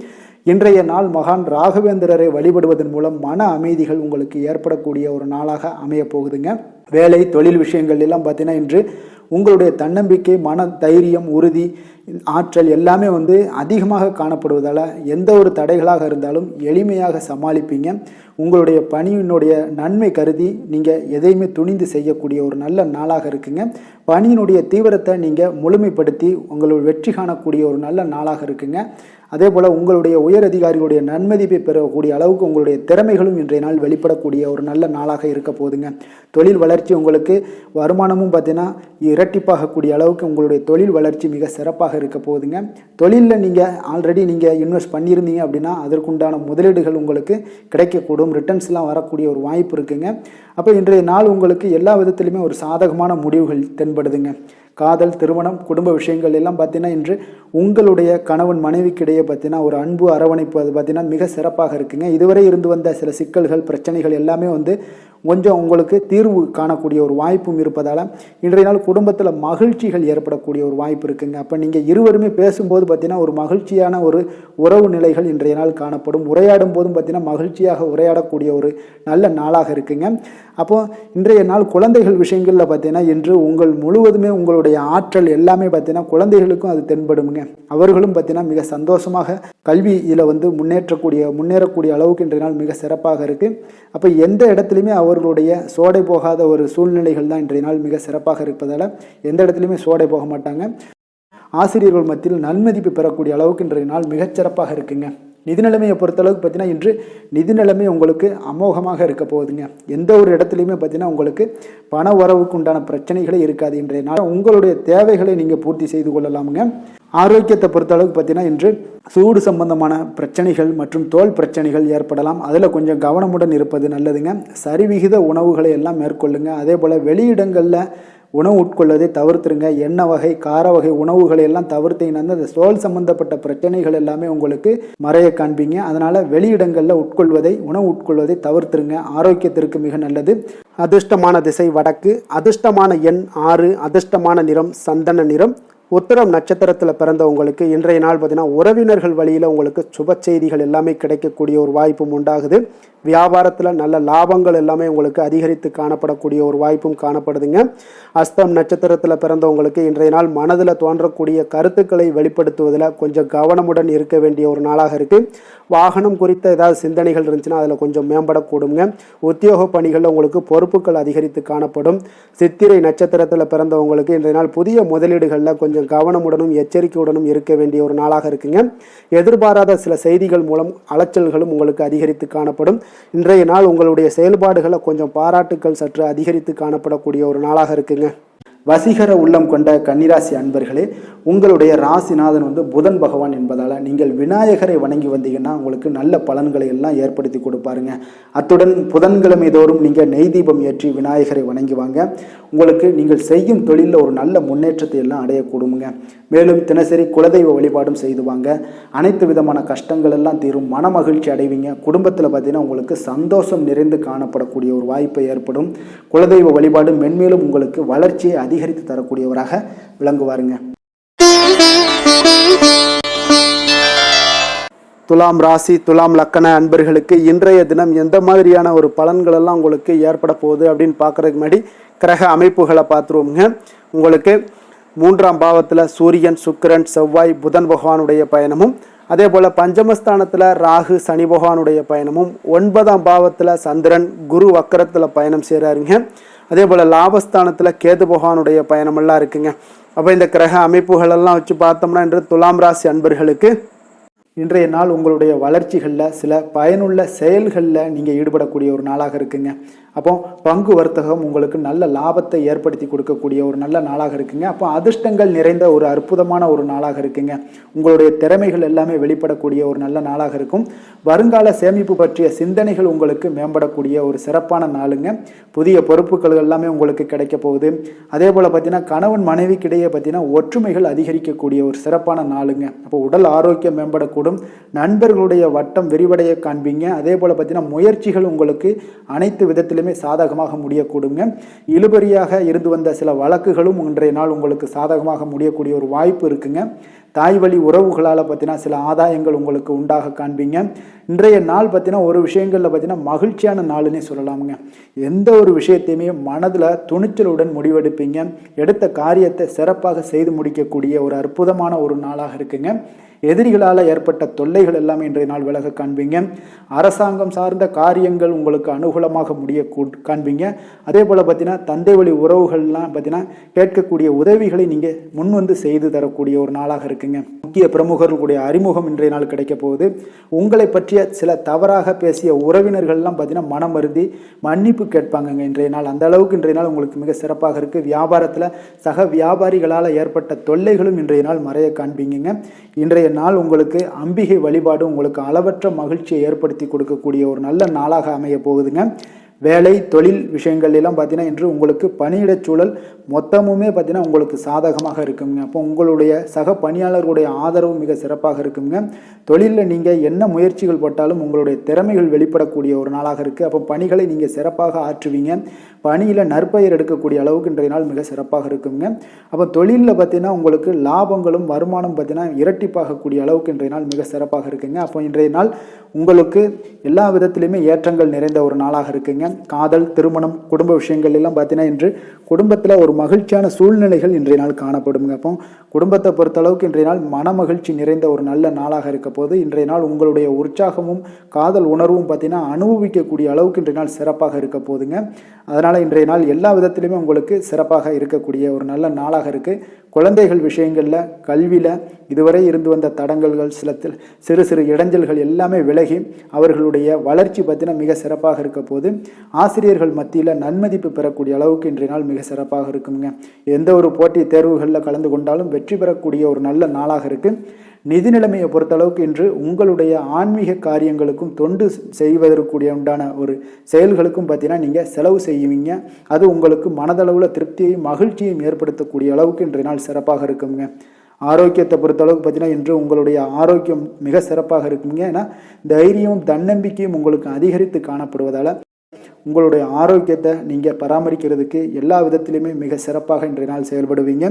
இன்றைய நாள் மகான் ராகவேந்திரரை வழிபடுவதன் மூலம் மன அமைதிகள் உங்களுக்கு ஏற்படக்கூடிய ஒரு நாளாக அமைய போகுதுங்க. வேலை தொழில் விஷயங்கள் எல்லாம் பார்த்தீங்கன்னா இன்று உங்களுடைய தன்னம்பிக்கை, மன தைரியம், உறுதி, ஆற்றல் எல்லாமே அதிகமாக காணப்படுவதால் எந்த ஒரு தடைகளாக இருந்தாலும் எளிமையாக சமாளிப்பீங்க. உங்களுடைய பணியினுடைய நன்மை கருதி நீங்கள் எதையுமே துணிந்து செய்யக்கூடிய ஒரு நல்ல நாளாக இருக்குங்க. பணியினுடைய தீவிரத்தை நீங்கள் முழுமைப்படுத்தி உங்களுடைய வெற்றி காணக்கூடிய ஒரு நல்ல நாளாக இருக்குங்க. அதே போல் உங்களுடைய உயர் அதிகாரிகளுடைய நன்மதிப்பை பெறக்கூடிய அளவுக்கு உங்களுடைய திறமைகளும் இன்றைய நாள் வெளிப்படக்கூடிய ஒரு நல்ல நாளாக இருக்க போகுதுங்க. தொழில் வளர்ச்சி உங்களுக்கு வருமானமும் பார்த்தீங்கன்னா இரட்டிப்பாகக்கூடிய அளவுக்கு உங்களுடைய தொழில் வளர்ச்சி மிக சிறப்பாக இருக்க போகுதுங்க. தொழிலில் நீங்கள் ஆல்ரெடி இன்வெஸ்ட் பண்ணியிருந்தீங்க அப்படின்னா அதற்குண்டான முதலீடுகள் உங்களுக்கு கிடைக்கக்கூடும், ரிட்டர்ன்ஸ்லாம் வரக்கூடிய ஒரு வாய்ப்பு இருக்குங்க. அப்போ இன்றைய நாள் உங்களுக்கு எல்லா விதத்திலுமே ஒரு சாதகமான முடிவுகள் தென்படுதுங்க. காதல், திருமணம், குடும்ப விஷயங்கள் எல்லாம் பார்த்தீங்கன்னா இன்று உங்களுடைய கணவன் மனைவிக்கிடையே பார்த்தீங்கன்னா ஒரு அன்பு அரவணைப்பு அது பார்த்தீங்கன்னா மிக சிறப்பாக இருக்குங்க. இதுவரை இருந்து வந்த சில சிக்கல்கள், பிரச்சனைகள் எல்லாமே கொஞ்சம் உங்களுக்கு தீர்வு காணக்கூடிய ஒரு வாய்ப்பும் இருப்பதால் இன்றைய நாள் குடும்பத்தில் மகிழ்ச்சிகள் ஏற்படக்கூடிய ஒரு வாய்ப்பு இருக்குங்க. அப்போ நீங்கள் இருவருமே பேசும்போது பார்த்தீங்கன்னா ஒரு மகிழ்ச்சியான ஒரு உறவு நிலைகள் இன்றைய நாள் காணப்படும். உரையாடும் போதும் பார்த்தீங்கன்னா மகிழ்ச்சியாக உரையாடக்கூடிய ஒரு நல்ல நாளாக இருக்குங்க. அப்போது இன்றைய நாள் குழந்தைகள் விஷயங்களில் பார்த்தீங்கன்னா இன்று முழுவதுமே உங்களுடைய ஆற்றல் எல்லாமே பார்த்தீங்கன்னா குழந்தைகளுக்கும் அது தென்படுங்க. அவர்களும் பார்த்தீங்கன்னா மிக சந்தோஷமாக கல்வியில் முன்னேறக்கூடிய அளவுக்கு இன்றைய நாள் மிக சிறப்பாக இருக்குது. அப்போ எந்த இடத்துலையுமே அவர்களுடைய சோடை போகாத ஒரு சூழ்நிலைகள் தான் இன்றைய நாள் மிக சிறப்பாக இருப்பதால் எந்த இடத்துலையுமே சோடை போக மாட்டாங்க. ஆசிரியர்கள் மத்தியில் நன்மதிப்பு பெறக்கூடிய அளவுக்கு இன்றைய நாள் மிகச்சிறப்பாக இருக்குங்க. நிதி நிலைமையை பொறுத்தளவுக்கு பார்த்தீங்கன்னா இன்று நிதி நிலைமை உங்களுக்கு அமோகமாக இருக்க போகுதுங்க. எந்த ஒரு இடத்துலையுமே பார்த்தீங்கன்னா உங்களுக்கு பண வரவுக்கு உண்டான பிரச்சனைகளே இருக்காது. இன்றைய நாள் உங்களுடைய தேவைகளை நீங்கள் பூர்த்தி செய்து கொள்ளலாமுங்க. ஆரோக்கியத்தை பொறுத்தளவுக்கு பார்த்தீங்கன்னா இன்று சூடு சம்பந்தமான பிரச்சனைகள் மற்றும் தோல் பிரச்சனைகள் ஏற்படலாம். அதில் கொஞ்சம் கவனமுடன் இருப்பது நல்லதுங்க. சரிவிகித உணவுகளை எல்லாம் மேற்கொள்ளுங்க. அதே போல் வெளியிடங்களில் உணவு உட்கொள்வதை தவிர்த்துருங்க. எண்ணெய் வகை, கார வகை உணவுகளை எல்லாம் தவிர்த்தீங்கன்னா அந்த தோல் சம்பந்தப்பட்ட பிரச்சனைகள் எல்லாமே உங்களுக்கு மறைய காண்பீங்க. அதனால் வெளியிடங்களில் உணவு உட்கொள்வதை தவிர்த்துருங்க. ஆரோக்கியத்திற்கு மிக நல்லது. அதிர்ஷ்டமான திசை வடக்கு, அதிர்ஷ்டமான எண் 6, அதிர்ஷ்டமான நிறம் சந்தன நிறம். உத்திரம் நட்சத்திரத்தில் பிறந்தவங்களுக்கு இன்றைய நாள் பார்த்தீங்கன்னா உறவினர்கள் வழியில் உங்களுக்கு சுப செய்திகள் எல்லாமே கிடைக்கக்கூடிய ஒரு வாய்ப்பும் உண்டாகுது. வியாபாரத்தில் நல்ல லாபங்கள் எல்லாமே உங்களுக்கு அதிகரித்து காணப்படக்கூடிய ஒரு வாய்ப்பும் காணப்படுதுங்க. அஸ்தம் நட்சத்திரத்தில் பிறந்தவங்களுக்கு இன்றைய நாள் மனதில் தோன்றக்கூடிய கருத்துக்களை வெளிப்படுத்துவதில் கொஞ்சம் கவனமுடன் இருக்க வேண்டிய ஒரு நாளாக இருக்குது. வாகனம் குறித்த ஏதாவது சிந்தனைகள் இருந்துச்சுன்னா அதில் கொஞ்சம் மேம்படக்கூடுங்க. உத்தியோக பணிகளில் உங்களுக்கு பொறுப்புகள் அதிகரித்து காணப்படும். சித்திரை நட்சத்திரத்தில் பிறந்தவங்களுக்கு இன்றைய நாள் புதிய முதலீடுகளில் கொஞ்சம் கவனமுடனும் எச்சரிக்கையுடனும் இருக்க வேண்டிய ஒரு நாளாக இருக்குங்க. எதிர்பாராத சில செய்திகள் மூலம் அலைச்சல்களும் உங்களுக்கு அதிகரித்து காணப்படும். இன்றைய நாள் உங்களுடைய செயல்பாடுகளை கொஞ்சம் பாராட்டுக்கள் சற்று அதிகரித்து காணப்படக்கூடிய ஒரு நாளாக இருக்குங்க. வசீகர உள்ளம் கொண்ட கன்னிராசி அன்பர்களே, உங்களுடைய ராசிநாதன் புதன் பகவான் என்பதால் நீங்கள் விநாயகரை வணங்கி வந்தீங்கன்னா உங்களுக்கு நல்ல பலன்களை எல்லாம் ஏற்படுத்தி கொடுப்பாருங்க. அத்துடன் புதன்கிழமை தோறும் நீங்கள் நெய் தீபம் ஏற்றி விநாயகரை வணங்கி வாங்க. உங்களுக்கு நீங்கள் செய்யும் தொழிலில் ஒரு நல்ல முன்னேற்றத்தை எல்லாம் அடையக்கூடுங்க. மேலும் தினசரி குலதெய்வ வழிபாடும் செய்து வாங்க. அனைத்து விதமான கஷ்டங்கள் எல்லாம் தீரும், மன மகிழ்ச்சி அடைவீங்க. குடும்பத்தில் பார்த்தீங்கன்னா உங்களுக்கு சந்தோஷம் நிறைந்து காணப்படக்கூடிய ஒரு வாய்ப்பு ஏற்படும். குலதெய்வ வழிபாடு மென்மேலும் உங்களுக்கு வளர்ச்சியை அதிகரித்து தரக்கூடியவராக விளங்குவாருங்க. துலாம் ராசி, துலாம் லக்கண அன்பர்களுக்கு இன்றைய தினம் எந்த மாதிரியான ஒரு பலன்கள் எல்லாம் உங்களுக்கு ஏற்பட போகுது அப்படின்னு பார்க்கறதுக்கு முன்னாடி கிரக அமைப்புகளை பார்த்துருவோங்க. உங்களுக்கு 3ஆம் பாவத்தில் சூரியன், சுக்கிரன், செவ்வாய், புதன் பகவானுடைய பயணமும், அதே போல் பஞ்சமஸ்தானத்தில் ராகு, சனி பகவானுடைய பயணமும், 9ஆம் பாவத்தில் சந்திரன், குரு வக்கரத்தில் பயணம் செய்கிறாருங்க. அதே போல் லாபஸ்தானத்தில் கேது பகவானுடைய பயணமெல்லாம் இருக்குங்க. அப்போ இந்த கிரக அமைப்புகளெல்லாம் வச்சு பார்த்தோம்னா இன்று துலாம் ராசி அன்பர்களுக்கு இன்றைய நாள் உங்களுடைய வளர்ச்சிகளில் சில பயனுள்ள செயல்களில் நீங்கள் ஈடுபடக்கூடிய ஒரு நாளாக இருக்குங்க. அப்போ பங்கு வர்த்தகம் உங்களுக்கு நல்ல லாபத்தை ஏற்படுத்தி கொடுக்கக்கூடிய ஒரு நல்ல நாளாக இருக்குங்க. அப்போ அதிர்ஷ்டங்கள் நிறைந்த ஒரு அற்புதமான ஒரு நாளாக இருக்குங்க. உங்களுடைய திறமைகள் எல்லாமே வெளிப்படக்கூடிய ஒரு நல்ல நாளாக இருக்கும். வருங்கால சேமிப்பு பற்றிய சிந்தனைகள் உங்களுக்கு மேம்படக்கூடிய ஒரு சிறப்பான நாளுங்க. புதிய பொறுப்புகள் எல்லாமே உங்களுக்கு கிடைக்க போகுது. அதே போல் பார்த்தீங்கன்னா கணவன் மனைவிக்கிடையே பார்த்தீங்கன்னா ஒற்றுமைகள் அதிகரிக்கக்கூடிய ஒரு சிறப்பான நாளுங்க. அப்போ உடல் ஆரோக்கியம் மேம்படக்கூடும். நண்பர்களுடைய வட்டம் விரிவடைய காண்பீங்க. அதே போல் பார்த்தீங்கன்னா முயற்சிகள் உங்களுக்கு அனைத்து விதத்திலும் விதத்திலுமே சாதகமாக முடியக்கூடுங்க. இழுபறியாக இருந்து வந்த சில வழக்குகளும் இன்றைய நாள் உங்களுக்கு சாதகமாக முடியக்கூடிய ஒரு வாய்ப்பு இருக்குங்க. தாய் வழி உறவுகளால் பார்த்தீங்கன்னா சில ஆதாயங்கள் உங்களுக்கு உண்டாக காண்பீங்க. இன்றைய நாள் பார்த்தீங்கன்னா ஒரு விஷயங்களில் பார்த்தீங்கன்னா மகிழ்ச்சியான நாளுன்னே சொல்லலாமுங்க. எந்த ஒரு விஷயத்தையுமே மனதில் துணிச்சலுடன் முடிவெடுப்பீங்க. எடுத்த காரியத்தை சிறப்பாக செய்து முடிக்கக்கூடிய ஒரு அற்புதமான ஒரு நாளாக இருக்குங்க. எதிரிகளால் ஏற்பட்ட தொல்லைகள் எல்லாமே இன்றைய நாள் விலக காண்பீங்க. அரசாங்கம் சார்ந்த காரியங்கள் உங்களுக்கு அனுகூலமாக முடிய காண்பீங்க. அதே போல் பார்த்தீங்கன்னா தந்தை வழி உறவுகள்லாம் பார்த்தீங்கன்னா கேட்கக்கூடிய உதவிகளை நீங்கள் முன் வந்து செய்து தரக்கூடிய ஒரு நாளாக இருக்குங்க. முக்கிய பிரமுகர்களுடைய அறிமுகம் இன்றைய நாள் கிடைக்க போகுது. உங்களை பற்றிய சில தவறாக பேசிய உறவினர்கள்லாம் பார்த்தீங்கன்னா மனம் வருந்தி மன்னிப்பு கேட்பாங்கங்க இன்றைய நாள். அந்த அளவுக்கு இன்றைய நாள் உங்களுக்கு மிக சிறப்பாக இருக்குது. வியாபாரத்தில் சக வியாபாரிகளால் ஏற்பட்ட தொல்லைகளும் இன்றைய நாள் மறைய காண்பீங்க. இன்றைய நாள் உங்களுக்கு அம்பிகை வழிபாடு உங்களுக்கு அளவற்ற மகிழ்ச்சியை ஏற்படுத்தி கொடுக்கக்கூடிய ஒரு நல்ல நாளாக அமைய போகுதுங்க. வேலை தொழில் விஷயங்கள் எல்லாம் பார்த்தீங்கன்னா இன்று உங்களுக்கு பணியிட சூழல் மொத்தமுமே பார்த்தீங்கன்னா உங்களுக்கு சாதகமாக இருக்குங்க. அப்போ உங்களுடைய சக பணியாளர்களுடைய ஆதரவு மிக சிறப்பாக இருக்குங்க. தொழிலில் நீங்கள் என்ன முயற்சிகள் போட்டாலும் உங்களுடைய திறமைகள் வெளிப்படக்கூடிய ஒரு நாளாக இருக்குது. அப்போ பணிகளை நீங்கள் சிறப்பாக ஆற்றுவீங்க. பணியில் நற்பெயர் எடுக்கக்கூடிய அளவுக்கு இன்றைய நாள் மிக சிறப்பாக இருக்குங்க. அப்போ தொழிலில் பார்த்தீங்கன்னா உங்களுக்கு லாபங்களும் வருமானம் பார்த்தீங்கன்னா இரட்டிப்பாகக்கூடிய அளவுக்கு இன்றைய நாள் மிக சிறப்பாக இருக்குங்க. அப்போ இன்றைய நாள் உங்களுக்கு எல்லா விதத்திலையுமே ஏற்றங்கள் நிறைந்த ஒரு நாளாக இருக்குங்க. காதல், திருமணம், குடும்ப விஷயங்கள் எல்லாம் பார்த்தீங்கன்னா இன்று குடும்பத்தில் ஒரு மகிழ்ச்சியான சூழ்நிலைகள் இன்றைய நாள் காணப்படுங்க. அப்போ குடும்பத்தை பொறுத்தளவுக்கு இன்றைய நாள் மன மகிழ்ச்சி நிறைந்த ஒரு நல்ல நாளாக இருக்க போது இன்றைய நாள் உங்களுடைய உற்சாகமும் காதல் உணர்வும் பார்த்தீங்கன்னா அனுபவிக்கக்கூடிய அளவுக்கு இன்றைய நாள் சிறப்பாக இருக்க போதுங்க. அதனால் இன்றைய நாள் எல்லா விதத்திலுமே உங்களுக்கு சிறப்பாக இருக்கக்கூடிய ஒரு நல்ல நாளாக இருக்குது. குழந்தைகள் விஷயங்களில் கல்வியில் இதுவரை இருந்து வந்த தடங்கல்கள் சிறு சிறு இடைஞ்சல்கள் எல்லாமே விலகி அவர்களுடைய வளர்ச்சி பார்த்தீங்கன்னா மிக சிறப்பாக இருக்க போது ஆசிரியர்கள் மத்தியில் நன்மதிப்பு பெறக்கூடிய அளவுக்கு இன்றைய நாள் மிக சிறப்பாக இருக்குங்க. எந்த ஒரு போட்டி தேர்வுகளில் கலந்து கொண்டாலும் வெற்றி பெறக்கூடிய ஒரு நல்ல நாளாக இருக்குது. நிதி நிலைமையை பொறுத்தளவுக்கு இன்று உங்களுடைய ஆன்மீக காரியங்களுக்கும் தொண்டு செய்வதற்குரிய உண்டான ஒரு செயல்களுக்கும் பார்த்தீங்கன்னா நீங்கள் செலவு செய்வீங்க. அது உங்களுக்கு மனதளவில் திருப்தியையும் மகிழ்ச்சியையும் ஏற்படுத்தக்கூடிய அளவுக்கு இன்றைய நாள் சிறப்பாக இருக்குங்க. ஆரோக்கியத்தை பொறுத்தளவுக்கு பார்த்தீங்கன்னா இன்று உங்களுடைய ஆரோக்கியம் மிக சிறப்பாக இருக்குங்க. ஏன்னா தைரியமும் தன்னம்பிக்கையும் உங்களுக்கு அதிகரித்து காணப்படுவதால் உங்களுடைய ஆரோக்கியத்தை நீங்கள் பராமரிக்கிறதுக்கு எல்லா விதத்திலுமே மிக சிறப்பாக இன்றைய நாள் செயல்படுவீங்க.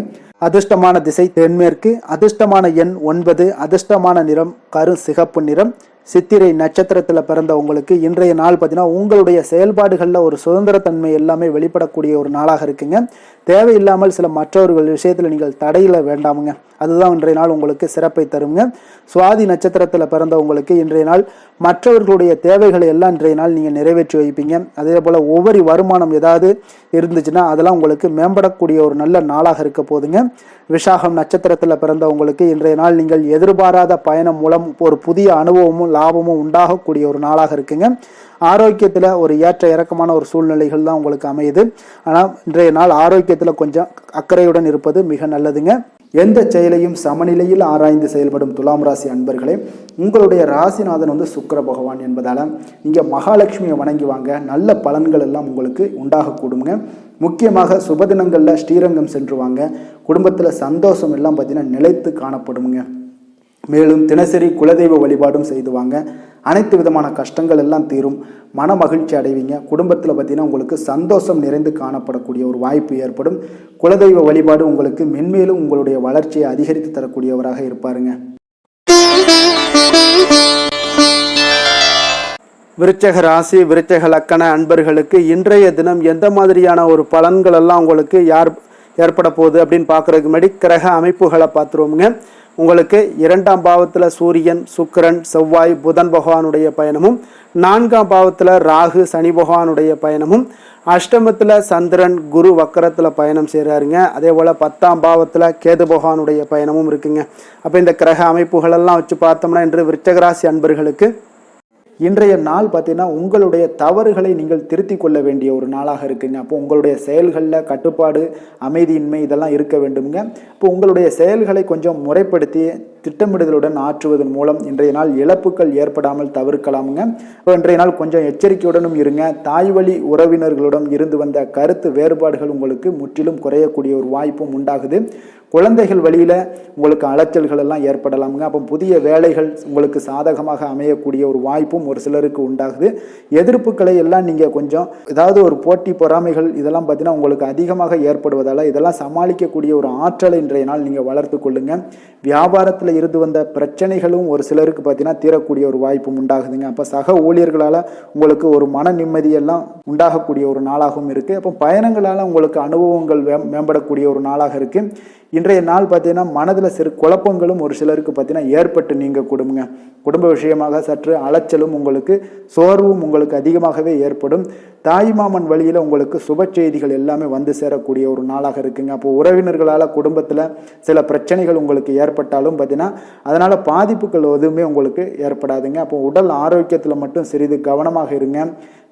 அதிர்ஷ்டமான திசை தென்மேற்கு, அதிர்ஷ்டமான எண் 9, அதிர்ஷ்டமான நிறம் கரு சிகப்பு நிறம். சித்திரை நட்சத்திரத்தில் பிறந்த உங்களுக்கு இன்றைய நாள் பார்த்தீங்கன்னா உங்களுடைய செயல்பாடுகளில் ஒரு சுதந்திரத்தன்மை எல்லாமே வெளிப்படக்கூடிய ஒரு நாளாக இருக்குங்க. தேவையில்லாமல் சில மற்றவர்கள் விஷயத்தில் நீங்கள் தடையில வேண்டாமுங்க. அதுதான் இன்றைய நாள் உங்களுக்கு சிறப்பை தருங்க. சுவாதி நட்சத்திரத்தில் பிறந்த உங்களுக்கு இன்றைய நாள் மற்றவர்களுடைய தேவைகளை எல்லாம் இன்றைய நாள் நீங்கள் நிறைவேற்றி வைப்பீங்க. அதே போல் ஒவ்வொரு வருமானம் ஏதாவது இருந்துச்சுன்னா அதெல்லாம் உங்களுக்கு மேம்படக்கூடிய ஒரு நல்ல நாளாக இருக்க போதுங்க. விசாகம் நட்சத்திரத்தில் பிறந்த உங்களுக்கு இன்றைய நாள் நீங்கள் எதிர்பாராத பயணம் மூலம் ஒரு புதிய அனுபவமும் லாபமும் உண்டாகக்கூடிய ஒரு நாளாக இருக்குங்க. ஆரோக்கியத்தில் ஒரு ஏற்ற இறக்கமான ஒரு சூழ்நிலைகள் தான் உங்களுக்கு அமையுது. ஆனால் இன்றைய நாள் ஆரோக்கியத்தில் கொஞ்சம் அக்கறையுடன் இருப்பது மிக நல்லதுங்க. எந்த செயலையும் சமநிலையில் ஆராய்ந்து செயல்படும் துலாம் ராசி அன்பர்களே, உங்களுடைய ராசிநாதன் சுக்கிர பகவான் என்பதால் நீங்கள் மகாலட்சுமியை வணங்கி வாங்க. நல்ல பலன்கள் எல்லாம் உங்களுக்கு உண்டாகக்கூடுங்க. முக்கியமாக சுபதினங்களில் ஸ்ரீரங்கம் சென்று வாங்க. குடும்பத்தில் சந்தோஷம் எல்லாம் பார்த்தீங்கன்னா நிலைத்து காணப்படுங்க. மேலும் தினசரி குலதெய்வ வழிபாடும் செய்துவாங்க. அனைத்து விதமான கஷ்டங்கள் எல்லாம் தீரும். மன மகிழ்ச்சி அடைவீங்க. குடும்பத்தில் பார்த்தீங்கன்னா உங்களுக்கு சந்தோஷம் நிறைந்து காணப்படக்கூடிய ஒரு வாய்ப்பு ஏற்படும். குலதெய்வ வழிபாடு உங்களுக்கு மென்மேலும் உங்களுடைய வளர்ச்சியை அதிகரித்து தரக்கூடியவராக இருப்பாருங்க. விருச்சக ராசி விருச்சக லக்கண அன்பர்களுக்கு இன்றைய தினம் எந்த மாதிரியான ஒரு பலன்கள் எல்லாம் உங்களுக்கு ஏற்பட போகுது அப்படின்னு பார்க்கறதுக்கு முன்னாடி கிரக அமைப்புகளை பார்த்துருவோமுங்க. உங்களுக்கு 2ஆம் பாவத்தில் சூரியன், சுக்கிரன், செவ்வாய், புதன் பகவானுடைய பயணமும், 4ஆம் பாவத்தில் ராகு, சனி பகவானுடைய பயணமும், அஷ்டமத்தில் சந்திரன், குரு வக்கரத்தில் பயணம் செய்கிறாருங்க. அதே போல் 10ஆம் பாவத்தில் கேது பகவானுடைய பயணமும் இருக்குங்க. அப்போ இந்த கிரக அமைப்புகளெல்லாம் வச்சு பார்த்தோம்னா இன்று விருச்சகராசி அன்பர்களுக்கு இன்றைய நாள் பார்த்தீங்கன்னா உங்களுடைய தவறுகளை நீங்கள் திருத்தி கொள்ள வேண்டிய ஒரு நாளாக இருக்குங்க. அப்போ உங்களுடைய செயல்களில் கட்டுப்பாடு, அமைதியின்மை இதெல்லாம் இருக்க வேண்டுங்க. இப்போ உங்களுடைய செயல்களை கொஞ்சம் முறைப்படுத்தி திட்டமிடுதலுடன் ஆற்றுவதன் மூலம் இன்றைய நாள் இழப்புகள் ஏற்படாமல் தவிர்க்கலாமுங்க. இப்போ இன்றைய நாள் கொஞ்சம் எச்சரிக்கையுடனும் இருங்க. தாய் வழி உறவினர்களுடன் இருந்து வந்த கருத்து வேறுபாடுகள் உங்களுக்கு முற்றிலும் குறையக்கூடிய ஒரு வாய்ப்பும் உண்டாகுது. குழந்தைகள் வழியில் உங்களுக்கு அலைச்சல்கள் எல்லாம் ஏற்படலாமுங்க. அப்போ புதிய வேலைகள் உங்களுக்கு சாதகமாக அமையக்கூடிய ஒரு வாய்ப்பும் ஒரு சிலருக்கு உண்டாகுது. எதிர்ப்புகளை எல்லாம் நீங்கள் கொஞ்சம் ஏதாவது ஒரு போட்டி பொறாமைகள் இதெல்லாம் பார்த்தீங்கன்னா உங்களுக்கு அதிகமாக ஏற்படுவதால் இதெல்லாம் சமாளிக்கக்கூடிய ஒரு ஆற்றலை இன்றைய நாள் நீங்கள் வளர்த்து கொள்ளுங்க. வியாபாரத்தில் இருந்து வந்த பிரச்சனைகளும் ஒரு சிலருக்கு பார்த்தீங்கன்னா தீரக்கூடிய ஒரு வாய்ப்பும் உண்டாகுதுங்க. அப்போ சக ஊழியர்களால் உங்களுக்கு ஒரு மன நிம்மதியெல்லாம் உண்டாகக்கூடிய ஒரு நாளாகவும் இருக்குது. அப்போ பயணங்களால் உங்களுக்கு அனுபவங்கள் மேம்படக்கூடிய ஒரு நாளாக இருக்குது. இன்றைய நாள் பார்த்தீங்கன்னா மனதில் சிறு குழப்பங்களும் ஒரு சிலருக்கு பார்த்தீங்கன்னா ஏற்பட்டு நீங்க குடும்ப விஷயமாக சற்று அலைச்சலும் உங்களுக்கு சோர்வும் உங்களுக்கு அதிகமாகவே ஏற்படும். தாய்மாமன் வழியில் உங்களுக்கு சுப செய்திகள் எல்லாமே வந்து சேரக்கூடிய ஒரு நாளாக இருக்குங்க. அப்போ உறவினர்களால் குடும்பத்தில் சில பிரச்சனைகள் உங்களுக்கு ஏற்பட்டாலும் பார்த்தீங்கன்னா அதனால் பாதிப்புகள் எதுவுமே உங்களுக்கு ஏற்படாதுங்க. அப்போ உடல் ஆரோக்கியத்தில் மட்டும் சிறிது கவனமாக இருங்க.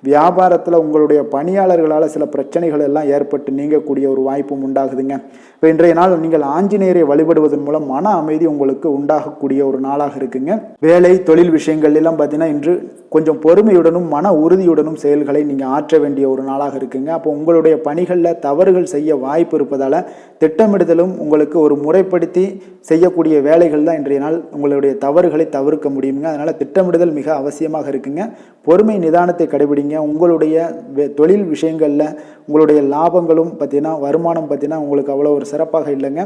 வியாபாரத்தில் உங்களுடைய பணியாளர்களால் சில பிரச்சனைகள் எல்லாம் ஏற்பட்டு நீங்கக்கூடிய ஒரு வாய்ப்பும் உண்டாகுதுங்க. இப்போ இன்றைய நாள் நீங்கள் ஆஞ்சநேயரை வழிபடுவதன் மூலம் மன அமைதி உங்களுக்கு உண்டாகக்கூடிய ஒரு நாளாக இருக்குங்க. வேலை தொழில் விஷயங்கள் எல்லாம் பார்த்தீங்கன்னா இன்று கொஞ்சம் பொறுமையுடனும் மன உறுதியுடனும் செயல்களை நீங்கள் ஆற்ற வேண்டிய ஒரு நாளாக இருக்குங்க. அப்போ உங்களுடைய பணிகளில் தவறுகள் செய்ய வாய்ப்பு இருப்பதால் திட்டமிடுதலும் உங்களுக்கு ஒரு முறைப்படுத்தி செய்யக்கூடிய வேலைகள் தான் இன்றைய நாள் உங்களுடைய தவறுகளை தவிர்க்க முடியுங்க. அதனால் திட்டமிடுதல் மிக அவசியமாக இருக்குங்க. பொறுமை நிதானத்தை கடைபிடிங்க. உங்களுடைய தொழில் விஷயங்களில் உங்களுடைய லாபங்களும் பார்த்தீங்கன்னா வருமானம் பார்த்தீங்கன்னா உங்களுக்கு அவ்வளோ ஒரு சிறப்பாக இல்லைங்க.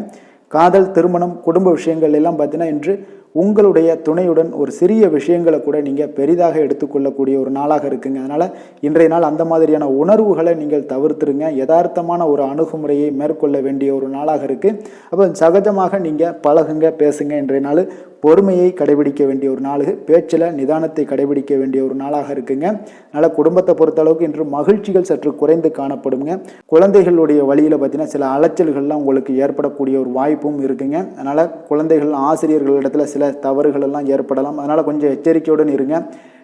காதல் திருமணம் குடும்ப விஷயங்கள் எல்லாம் பார்த்தீங்கன்னா இன்று உங்களுடைய துணையுடன் ஒரு சிறிய விஷயங்களை கூட நீங்கள் பெரிதாக எடுத்துக்கொள்ளக்கூடிய ஒரு நாளாக இருக்குங்க. அதனால் இன்றைய நாள் அந்த மாதிரியான உணர்வுகளை நீங்கள் தவிர்த்துருங்க. யதார்த்தமான ஒரு அணுகுமுறையை மேற்கொள்ள வேண்டிய ஒரு நாளாக இருக்குது. அப்போ சகஜமாக நீங்கள் பழகுங்க, பேசுங்க. இன்றைய நாள் பொறுமையை கடைபிடிக்க வேண்டிய ஒரு நாள், பேச்சில் நிதானத்தை கடைபிடிக்க வேண்டிய ஒரு நாளாக இருக்குங்க. அதனால் குடும்பத்தை பொறுத்தளவுக்கு இன்று மகிழ்ச்சிகள் சற்று குறைந்து காணப்படுங்க. குழந்தைகளுடைய வழியில் பார்த்தீங்கன்னா சில அலைச்சல்கள்லாம் உங்களுக்கு ஏற்படக்கூடிய ஒரு வாய்ப்பும் இருக்குங்க. அதனால் குழந்தைகள் ஆசிரியர்களிடத்தில் சில தவறுகள் எல்லாம் ஏற்படலாம். அதனால் கொஞ்சம் எச்சரிக்கையுடன் இருங்க.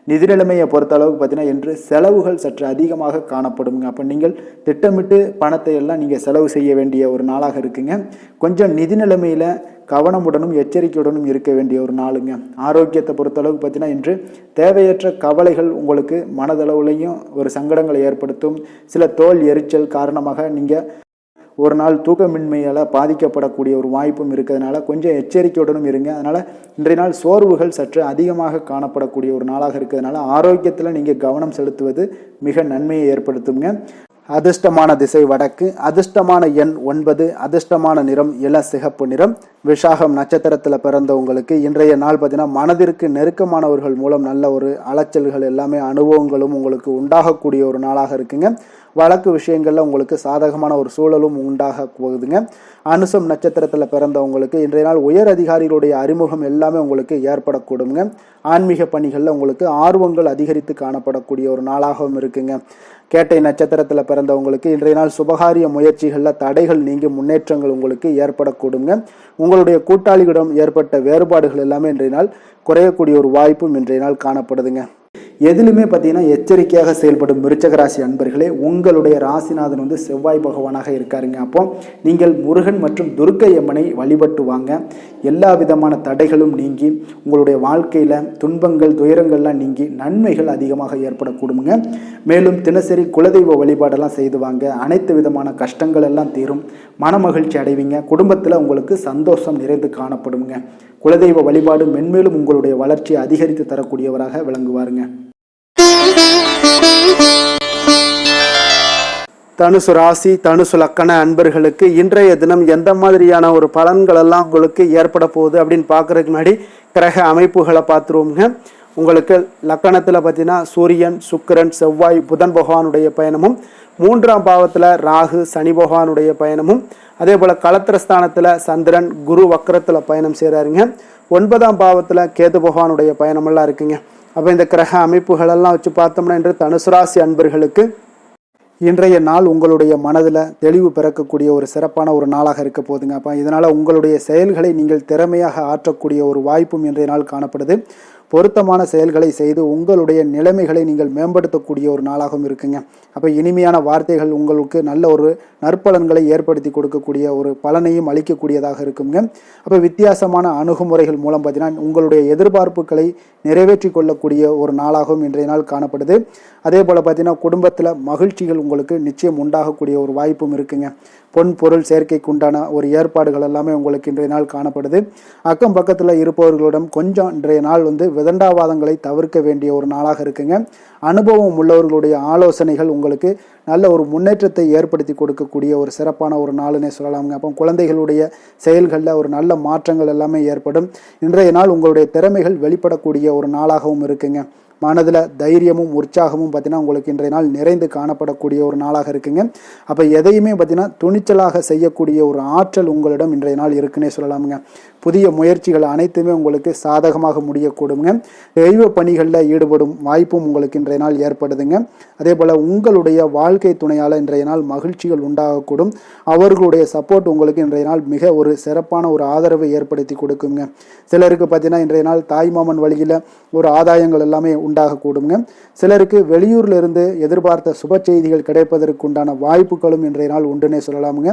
நிதி நிலைமையை பொறுத்த அளவுக்கு பார்த்தீங்கன்னா இன்று செலவுகள் சற்று அதிகமாக காணப்படுங்க. அப்போ நீங்கள் திட்டமிட்டு பணத்தை எல்லாம் நீங்கள் செலவு செய்ய வேண்டிய ஒரு நாளாக இருக்குங்க. கொஞ்சம் நிதி நிலைமையில் கவனமுடனும் எச்சரிக்கையுடனும் இருக்க வேண்டிய ஒரு நாளுங்க. ஆரோக்கியத்தை பொறுத்தளவுக்கு பார்த்தீங்கன்னா இன்று தேவையற்ற கவலைகள் உங்களுக்கு மனதளவுலையும் ஒரு சங்கடங்களை ஏற்படுத்தும். சில தோல் எரிச்சல் காரணமாக நீங்கள் ஒரு நாள் தூக்கமின்மையால் பாதிக்கப்படக்கூடிய ஒரு வாய்ப்பும் இருக்கிறதுனால கொஞ்சம் எச்சரிக்கையுடனும் இருங்க. அதனால் இன்றைய நாள் சோர்வுகள் சற்று அதிகமாக காணப்படக்கூடிய ஒரு நாளாக இருக்கிறதுனால ஆரோக்கியத்தில் நீங்கள் கவனம் செலுத்துவது மிக நன்மையை ஏற்படுத்துங்க. அதிர்ஷ்டமான திசை வடக்கு, அதிர்ஷ்டமான எண் 9, அதிர்ஷ்டமான நிறம் இள சிகப்பு நிறம். விஷாகம் நட்சத்திரத்தில் பிறந்தவங்களுக்கு இன்றைய நாள் பார்த்தீங்கன்னா மனதிற்கு நெருக்கமானவர்கள் மூலம் நல்ல ஒரு அலைச்சல்கள் எல்லாமே அனுபவங்களும் உங்களுக்கு உண்டாகக்கூடிய ஒரு நாளாக இருக்குங்க. வழக்கு விஷயங்களில் உங்களுக்கு சாதகமான ஒரு சூழலும் உண்டாக போகுதுங்க. அனுசம் நட்சத்திரத்தில் பிறந்தவங்களுக்கு இன்றைய நாள் உயர் அதிகாரிகளுடைய அறிமுகம் எல்லாமே உங்களுக்கு ஏற்படக்கூடுங்க. ஆன்மீக பணிகளில் உங்களுக்கு ஆர்வங்கள் அதிகரித்து காணப்படக்கூடிய ஒரு நாளாகவும் இருக்குங்க. கேட்டை நட்சத்திரத்தில் பிறந்தவங்களுக்கு இன்றைய நாள் சுபகாரிய முயற்சிகளில் தடைகள் நீங்கி முன்னேற்றங்கள் உங்களுக்கு ஏற்படக்கூடுங்க. உங்களுடைய கூட்டாளிகளிடம் ஏற்பட்ட வேறுபாடுகள் எல்லாமே இன்றைய நாள் குறையக்கூடிய ஒரு வாய்ப்பும் இன்றைய நாள் காணப்படுதுங்க. எதிலுமே பார்த்தீங்கன்னா எச்சரிக்கையாக செயல்படும் விருச்சக ராசி அன்பர்களே, உங்களுடைய ராசிநாதன் வந்து செவ்வாய் பகவானாக இருக்காருங்க. அப்போ நீங்கள் முருகன் மற்றும் துர்க்கை அம்மனை வழிபட்டு வாங்க. எல்லா விதமான தடைகளும் நீங்கி உங்களுடைய வாழ்க்கையில் துன்பங்கள் துயரங்கள்லாம் நீங்கி நன்மைகள் அதிகமாக ஏற்படக்கூடுங்க. மேலும் தினசரி குலதெய்வ வழிபாடெல்லாம் செய்து வாங்க. அனைத்து விதமான கஷ்டங்கள் எல்லாம் தீரும். மனமகிழ்ச்சி அடைவீங்க. குடும்பத்தில் உங்களுக்கு சந்தோஷம் நிறைந்து காணப்படுங்க. குலதெய்வ வழிபாடு மென்மேலும் உங்களுடைய வளர்ச்சியை அதிகரித்து தரக்கூடியவராக விளங்குவாருங்க. தனுசு ராசி தனுசு லக்கண அன்பர்களுக்கு இன்றைய தினம் எந்த மாதிரியான ஒரு பலன்கள் எல்லாம் உங்களுக்கு ஏற்பட போகுது அப்படின்னு பார்க்கறதுக்கு முன்னாடி கிரக அமைப்புகளை பார்த்துருவோங்க. உங்களுக்கு லக்கணத்தில் பார்த்தீங்கன்னா சூரியன், சுக்கிரன், செவ்வாய், புதன் பகவானுடைய பயணமும், 3ஆம் பாவத்தில் ராகு, சனி பகவானுடைய பயணமும், அதே போல் களத்திரஸ்தானத்தில் சந்திரன், குரு வக்கரத்தில் பயணம் செய்கிறாருங்க. 9ஆம் பாவத்தில் கேது பகவானுடைய பயணமெல்லாம் இருக்குங்க. அப்போ இந்த கிரக அமைப்புகளெல்லாம் வச்சு பார்த்தோம்னா இன்று தனுசு ராசி அன்பர்களுக்கு இன்றைய நாள் உங்களுடைய மனதில் தெளிவு பிறக்கக்கூடிய ஒரு சிறப்பான ஒரு நாளாக இருக்க போகுதுங்க. அப்போ இதனால் உங்களுடைய செயல்களை நீங்கள் திறமையாக ஆற்றக்கூடிய ஒரு வாய்ப்பும் இன்றைய நாள் காணப்படுது. பொருத்தமான செயல்களை செய்து உங்களுடைய நிலைமைகளை நீங்கள் மேம்படுத்தக்கூடிய ஒரு நாளாகவும் இருக்குங்க. அப்போ இனிமையான வார்த்தைகள் உங்களுக்கு நல்ல ஒரு நற்பலன்களை ஏற்படுத்தி கொடுக்கக்கூடிய ஒரு பலனையும் அளிக்கக்கூடியதாக இருக்குங்க. அப்போ வித்தியாசமான அணுகுமுறைகள் மூலம் பார்த்தீங்கன்னா உங்களுடைய எதிர்பார்ப்புகளை நிறைவேற்றி கொள்ளக்கூடிய ஒரு நாளாகவும் இன்றைய நாள் காணப்படுது. அதே போல் பார்த்தீங்கன்னா குடும்பத்தில் மகிழ்ச்சிகள் உங்களுக்கு நிச்சயம் உண்டாகக்கூடிய ஒரு வாய்ப்பும் இருக்குங்க. பொன் பொருள் சேர்க்கைக்கு உண்டான ஒரு ஏற்பாடுகள் எல்லாமே உங்களுக்கு இன்றைய நாள் காணப்படுது. அக்கம் பக்கத்தில் இருப்பவர்களிடம் கொஞ்சம் இன்றைய நாள் வந்து விதண்டாவாதங்களை தவிர்க்க வேண்டிய ஒரு நாளாக இருக்குங்க. அனுபவம் உள்ளவர்களுடைய ஆலோசனைகள் உங்களுக்கு நல்ல ஒரு முன்னேற்றத்தை ஏற்படுத்தி கொடுக்கக்கூடிய ஒரு சிறப்பான ஒரு நாளுன்னே சொல்லலாமுங்க. அப்போ குழந்தைகளுடைய செயல்களில் ஒரு நல்ல மாற்றங்கள் எல்லாமே ஏற்படும். இன்றைய நாள் உங்களுடைய திறமைகள் வெளிப்படக்கூடிய ஒரு நாளாகவும் இருக்குங்க. மனதில் தைரியமும் உற்சாகமும் பார்த்தீங்கன்னா உங்களுக்கு இன்றைய நாள் நிறைந்து காணப்படக்கூடிய ஒரு நாளாக இருக்குங்க. அப்போ எதையுமே பார்த்தீங்கன்னா துணிச்சலாக செய்யக்கூடிய ஒரு ஆற்றல் உங்களிடம் இன்றைய நாள் இருக்குன்னே சொல்லலாமுங்க. புதிய முயற்சிகள் அனைத்துமே உங்களுக்கு சாதகமாக முடியக்கூடுங்க. தெய்வ பணிகளில் ஈடுபடும் வாய்ப்பும் உங்களுக்கு இன்றைய நாள் ஏற்படுதுங்க. அதே போல் உங்களுடைய வாழ்க்கை துணையால் இன்றைய நாள் மகிழ்ச்சிகள் உண்டாகக்கூடும். அவர்களுடைய சப்போர்ட் உங்களுக்கு இன்றைய நாள் மிக ஒரு சிறப்பான ஒரு ஆதரவை ஏற்படுத்தி கொடுக்குங்க. சிலருக்கு பார்த்தீங்கன்னா இன்றைய நாள் தாய்மாமன் வழியில் ஒரு ஆதாயங்கள் எல்லாமே உண்டாகக்கூடுங்க. சிலருக்கு வெளியூர்ல இருந்து எதிர்பார்த்த சுப செய்திகள் கிடைப்பதற்கு உண்டான வாய்ப்புகளும் இன்றைய நாள் உண்டுன்னே சொல்லலாமுங்க.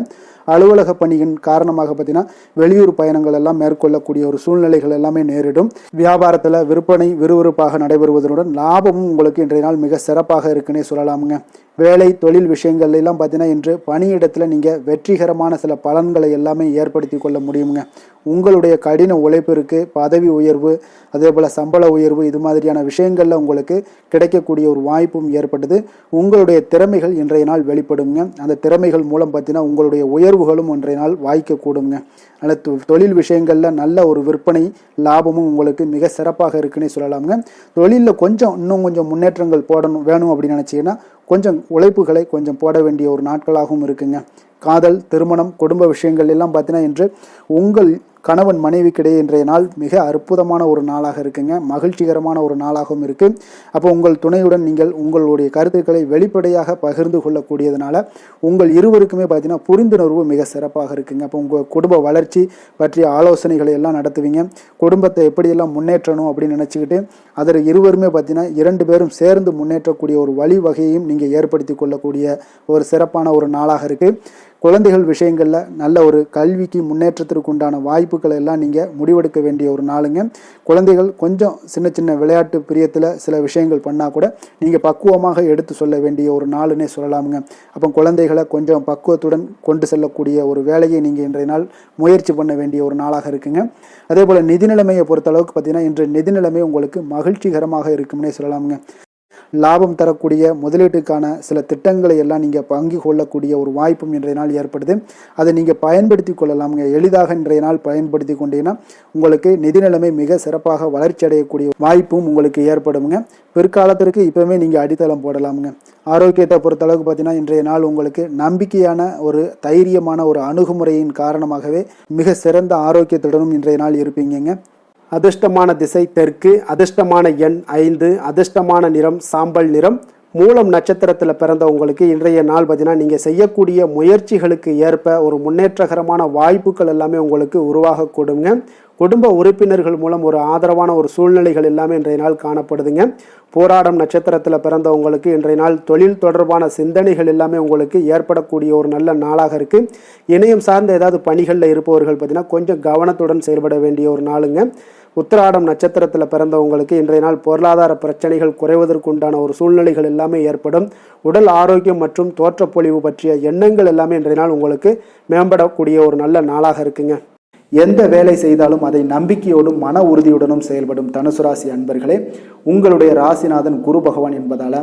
அலுவலக பணியின் காரணமாக பார்த்தீங்கன்னா வெளியூர் பயணங்கள் எல்லாம் மேற்கொள்ளக்கூடிய ஒரு சூழ்நிலைகள் எல்லாமே நேரிடும். வியாபாரத்தில் விற்பனை விறுவிறுப்பாக நடைபெறுவதனுடன் லாபமும் உங்களுக்கு இன்றைய நாள் மிக சிறப்பாக இருக்குன்னே சொல்லலாமுங்க. வேலை தொழில் விஷயங்கள்ல எல்லாம் பார்த்தீங்கன்னா இன்று பணியிடத்தில் நீங்கள் வெற்றிகரமான சில பலன்களை எல்லாமே ஏற்படுத்தி கொள்ள முடியுங்க. உங்களுடைய கடின உழைப்பிற்கு பதவி உயர்வு, அதே போல் சம்பள உயர்வு, இது மாதிரியான விஷயங்களில் உங்களுக்கு கிடைக்கக்கூடிய ஒரு வாய்ப்பும் ஏற்பட்டது. உங்களுடைய திறமைகள் இன்றைய நாள் வெளிப்படுங்க. அந்த திறமைகள் மூலம் பார்த்தீங்கன்னா உங்களுடைய உயர்வுகளும் இன்றைய நாள் வாய்க்கக்கூடுங்க. அல்லது தொழில் விஷயங்களில் நல்ல ஒரு விற்பனை லாபமும் உங்களுக்கு மிக சிறப்பாக இருக்குன்னே சொல்லலாமுங்க. தொழிலில் இன்னும் கொஞ்சம் முன்னேற்றங்கள் வேணும் அப்படின்னு நினச்சிங்கன்னா கொஞ்சம் உழைப்புகளை கொஞ்சம் போட வேண்டிய ஒரு நாட்களாகவும் இருக்குங்க. காதல், திருமணம், குடும்ப விஷயங்கள் எல்லாம் பார்த்தீங்கன்னா இன்று உங்கள் கணவன் மனைவிக்கிடையே இன்றைய நாள் மிக அற்புதமான ஒரு நாளாக இருக்குங்க. மகிழ்ச்சிகரமான ஒரு நாளாகவும் இருக்கு. அப்போ உங்கள் துணையுடன் நீங்கள் உங்களுடைய கருத்துக்களை வெளிப்படையாக பகிர்ந்து கொள்ளக்கூடியதுனால உங்கள் இருவருக்குமே பார்த்தீங்கன்னா புரிந்துணர்வு மிக சிறப்பாக இருக்குங்க. அப்போ உங்கள் குடும்ப வளர்ச்சி பற்றிய ஆலோசனைகளை எல்லாம் நடத்துவீங்க. குடும்பத்தை எப்படியெல்லாம் முன்னேற்றணும் அப்படின்னு நினச்சிக்கிட்டு அதில் இருவருமே பார்த்தீங்கன்னா 2 பேரும் சேர்ந்து முன்னேற்றக்கூடிய ஒரு வழிவகையையும் நீங்கள் ஏற்படுத்தி கொள்ளக்கூடிய ஒரு சிறப்பான ஒரு நாளாக இருக்குது. குழந்தைகள் விஷயங்களில் நல்ல ஒரு கல்விக்கு முன்னேற்றத்திற்கு உண்டான வாய்ப்புகளை எல்லாம் நீங்கள் முடிவெடுக்க வேண்டிய ஒரு நாளுங்க. குழந்தைகள் கொஞ்சம் சின்ன சின்ன விளையாட்டு பிரியத்தில் சில விஷயங்கள் பண்ணால் கூட நீங்கள் பக்குவமாக எடுத்து சொல்ல வேண்டிய ஒரு நாளுன்னே சொல்லலாமுங்க. அப்போ குழந்தைகளை கொஞ்சம் பக்குவத்துடன் கொண்டு செல்லக்கூடிய ஒரு வேலையை நீங்கள் இன்றைய நாள் முயற்சி பண்ண வேண்டிய ஒரு நாளாக இருக்குங்க. அதே போல் நிதி நிலைமையை பொறுத்தளவுக்கு பார்த்தீங்கன்னா இன்று நிதி நிலைமை உங்களுக்கு மகிழ்ச்சிகரமாக இருக்கும்னே சொல்லலாமுங்க. லாபம் தரக்கூடிய முதலீட்டுக்கான சில திட்டங்களை எல்லாம் நீங்கள் பங்கு கொள்ளக்கூடிய ஒரு வாய்ப்பும் இன்றைய நாள் ஏற்படுது. அதை நீங்கள் பயன்படுத்தி கொள்ளலாமுங்க. எளிதாக இன்றைய நாள் பயன்படுத்தி கொண்டீங்கன்னா உங்களுக்கு நிதி நிலைமை மிக சிறப்பாக வளர்ச்சி அடையக்கூடிய வாய்ப்பும் உங்களுக்கு ஏற்படுங்க. பிற்காலத்திற்கு இப்போவுமே நீங்கள் அடித்தளம் போடலாமுங்க. ஆரோக்கியத்தை பொறுத்தளவுக்கு பார்த்தீங்கன்னா இன்றைய நாள் உங்களுக்கு நம்பிக்கையான ஒரு தைரியமான ஒரு அணுகுமுறையின் காரணமாகவே மிக சிறந்த ஆரோக்கியத்துடனும் இன்றைய நாள் இருப்பீங்க. அதிர்ஷ்டமான திசை தெற்கு, அதிர்ஷ்டமான எண் 5, அதிர்ஷ்டமான நிறம் சாம்பல் நிறம். மூலம் நட்சத்திரத்தில் பிறந்த உங்களுக்கு இன்றைய நாள் பார்த்தீங்கன்னா நீங்கள் செய்யக்கூடிய முயற்சிகளுக்கு ஏற்ப ஒரு முன்னேற்றகரமான வாய்ப்புகள் எல்லாமே உங்களுக்கு உருவாகக்கூடுங்க. குடும்ப உறுப்பினர்கள் மூலம் ஒரு ஆதரவான ஒரு சூழ்நிலைகள் எல்லாமே இன்றைய நாள் காணப்படுதுங்க. போராடம் நட்சத்திரத்தில் பிறந்தவங்களுக்கு இன்றைய நாள் தொழில் தொடர்பான சிந்தனைகள் எல்லாமே உங்களுக்கு ஏற்படக்கூடிய ஒரு நல்ல நாளாக இருக்குது. இணையம் சார்ந்த ஏதாவது பணிகளில் இருப்பவர்கள் பார்த்தீங்கன்னா கொஞ்சம் கவனத்துடன் செயல்பட வேண்டிய ஒரு நாளுங்க. உத்திராடம் நட்சத்திரத்தில் பிறந்தவங்களுக்கு இன்றைய நாள் பொருளாதார பிரச்சனைகள் குறைவதற்கு உண்டான ஒரு சூழ்நிலைகள் எல்லாமே ஏற்படும். உடல் ஆரோக்கியம் மற்றும் தோற்றப்பொழிவு பற்றிய எண்ணங்கள் எல்லாமே இன்றைய நாள் உங்களுக்கு மேம்படக்கூடிய ஒரு நல்ல நாளாக இருக்குங்க. எந்த வேலை செய்தாலும் அதை நம்பிக்கையோடும் மன உறுதியுடனும் செயல்படும் தனுசு ராசி அன்பர்களே, உங்களுடைய ராசிநாதன் குரு பகவான் என்பதால்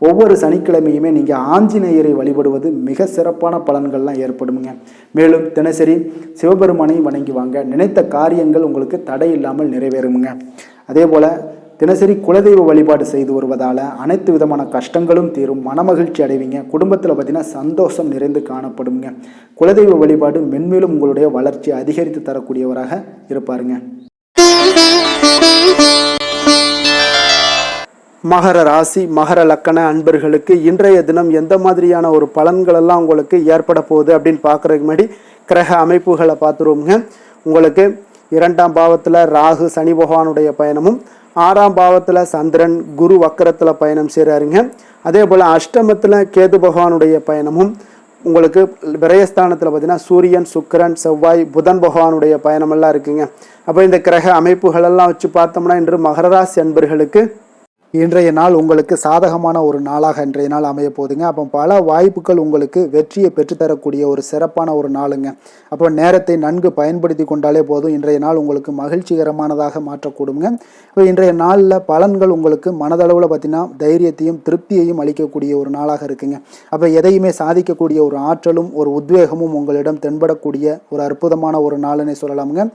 ஒவ்வொரு சனிக்கிழமையுமே நீங்கள் ஆஞ்சநேயரை வழிபடுவது மிக சிறப்பான பலன்கள்லாம் ஏற்படுங்க. மேலும் தினசரி சிவபெருமானை வணங்கி வாங்க, நினைத்த காரியங்கள் உங்களுக்கு தடை இல்லாமல் நிறைவேறுங்க. அதே போல் தினசரி குலதெய்வ வழிபாடு செய்து வருவதால் அனைத்து விதமான கஷ்டங்களும் தீரும், மனமகிழ்ச்சி அடைவீங்க. குடும்பத்தில் பார்த்தீங்கன்னா சந்தோஷம் நிறைந்து காணப்படுங்க. குலதெய்வ வழிபாடு மென்மேலும் உங்களுடைய வளர்ச்சி அதிகரித்து தரக்கூடியவராக இருப்பாருங்க. மகர ராசி மகர லக்கண அன்பர்களுக்கு இன்றைய தினம் எந்த மாதிரியான ஒரு பலன்களெல்லாம் உங்களுக்கு ஏற்பட போகுது அப்படின்னு பார்க்குறதுக்கு முன்னாடி கிரக அமைப்புகளை பார்த்துருவோங்க. உங்களுக்கு 2ஆம் பாவத்தில் ராகு சனி பகவானுடைய பயணமும், 6ஆம் பாவத்தில் சந்திரன் குரு வக்கரத்தில் பயணம் செய்கிறாருங்க. அதே போல் அஷ்டமத்தில் கேது பகவானுடைய பயணமும், உங்களுக்கு விரயஸ்தானத்தில் பார்த்தீங்கன்னா சூரியன் சுக்கிரன் செவ்வாய் புதன் பகவானுடைய பயணமெல்லாம் இருக்குங்க. அப்போ இந்த கிரக அமைப்புகளெல்லாம் வச்சு பார்த்தோம்னா இன்று மகர ராசி அன்பர்களுக்கு இன்றைய நாள் உங்களுக்கு சாதகமான ஒரு நாளாக இன்றைய நாள் அமைய போகுதுங்க. அப்போ பல வாய்ப்புகள் உங்களுக்கு வெற்றியை பெற்றுத்தரக்கூடிய ஒரு சிறப்பான ஒரு நாளுங்க. அப்போ நேரத்தை நன்கு பயன்படுத்தி கொண்டாலே போதும், இன்றைய நாள் உங்களுக்கு மகிழ்ச்சிகரமானதாக மாற்றக்கூடுங்க. இப்போ இன்றைய நாளில் பலன்கள் உங்களுக்கு மனதளவில் பார்த்தீங்கன்னா தைரியத்தையும் திருப்தியையும் அளிக்கக்கூடிய ஒரு நாளாக இருக்குங்க. அப்போ எதையுமே சாதிக்கக்கூடிய ஒரு ஆற்றலும் ஒரு உத்வேகமும் உங்களிடம் தென்படக்கூடிய ஒரு அற்புதமான ஒரு நாளுன்னே சொல்லலாமுங்க.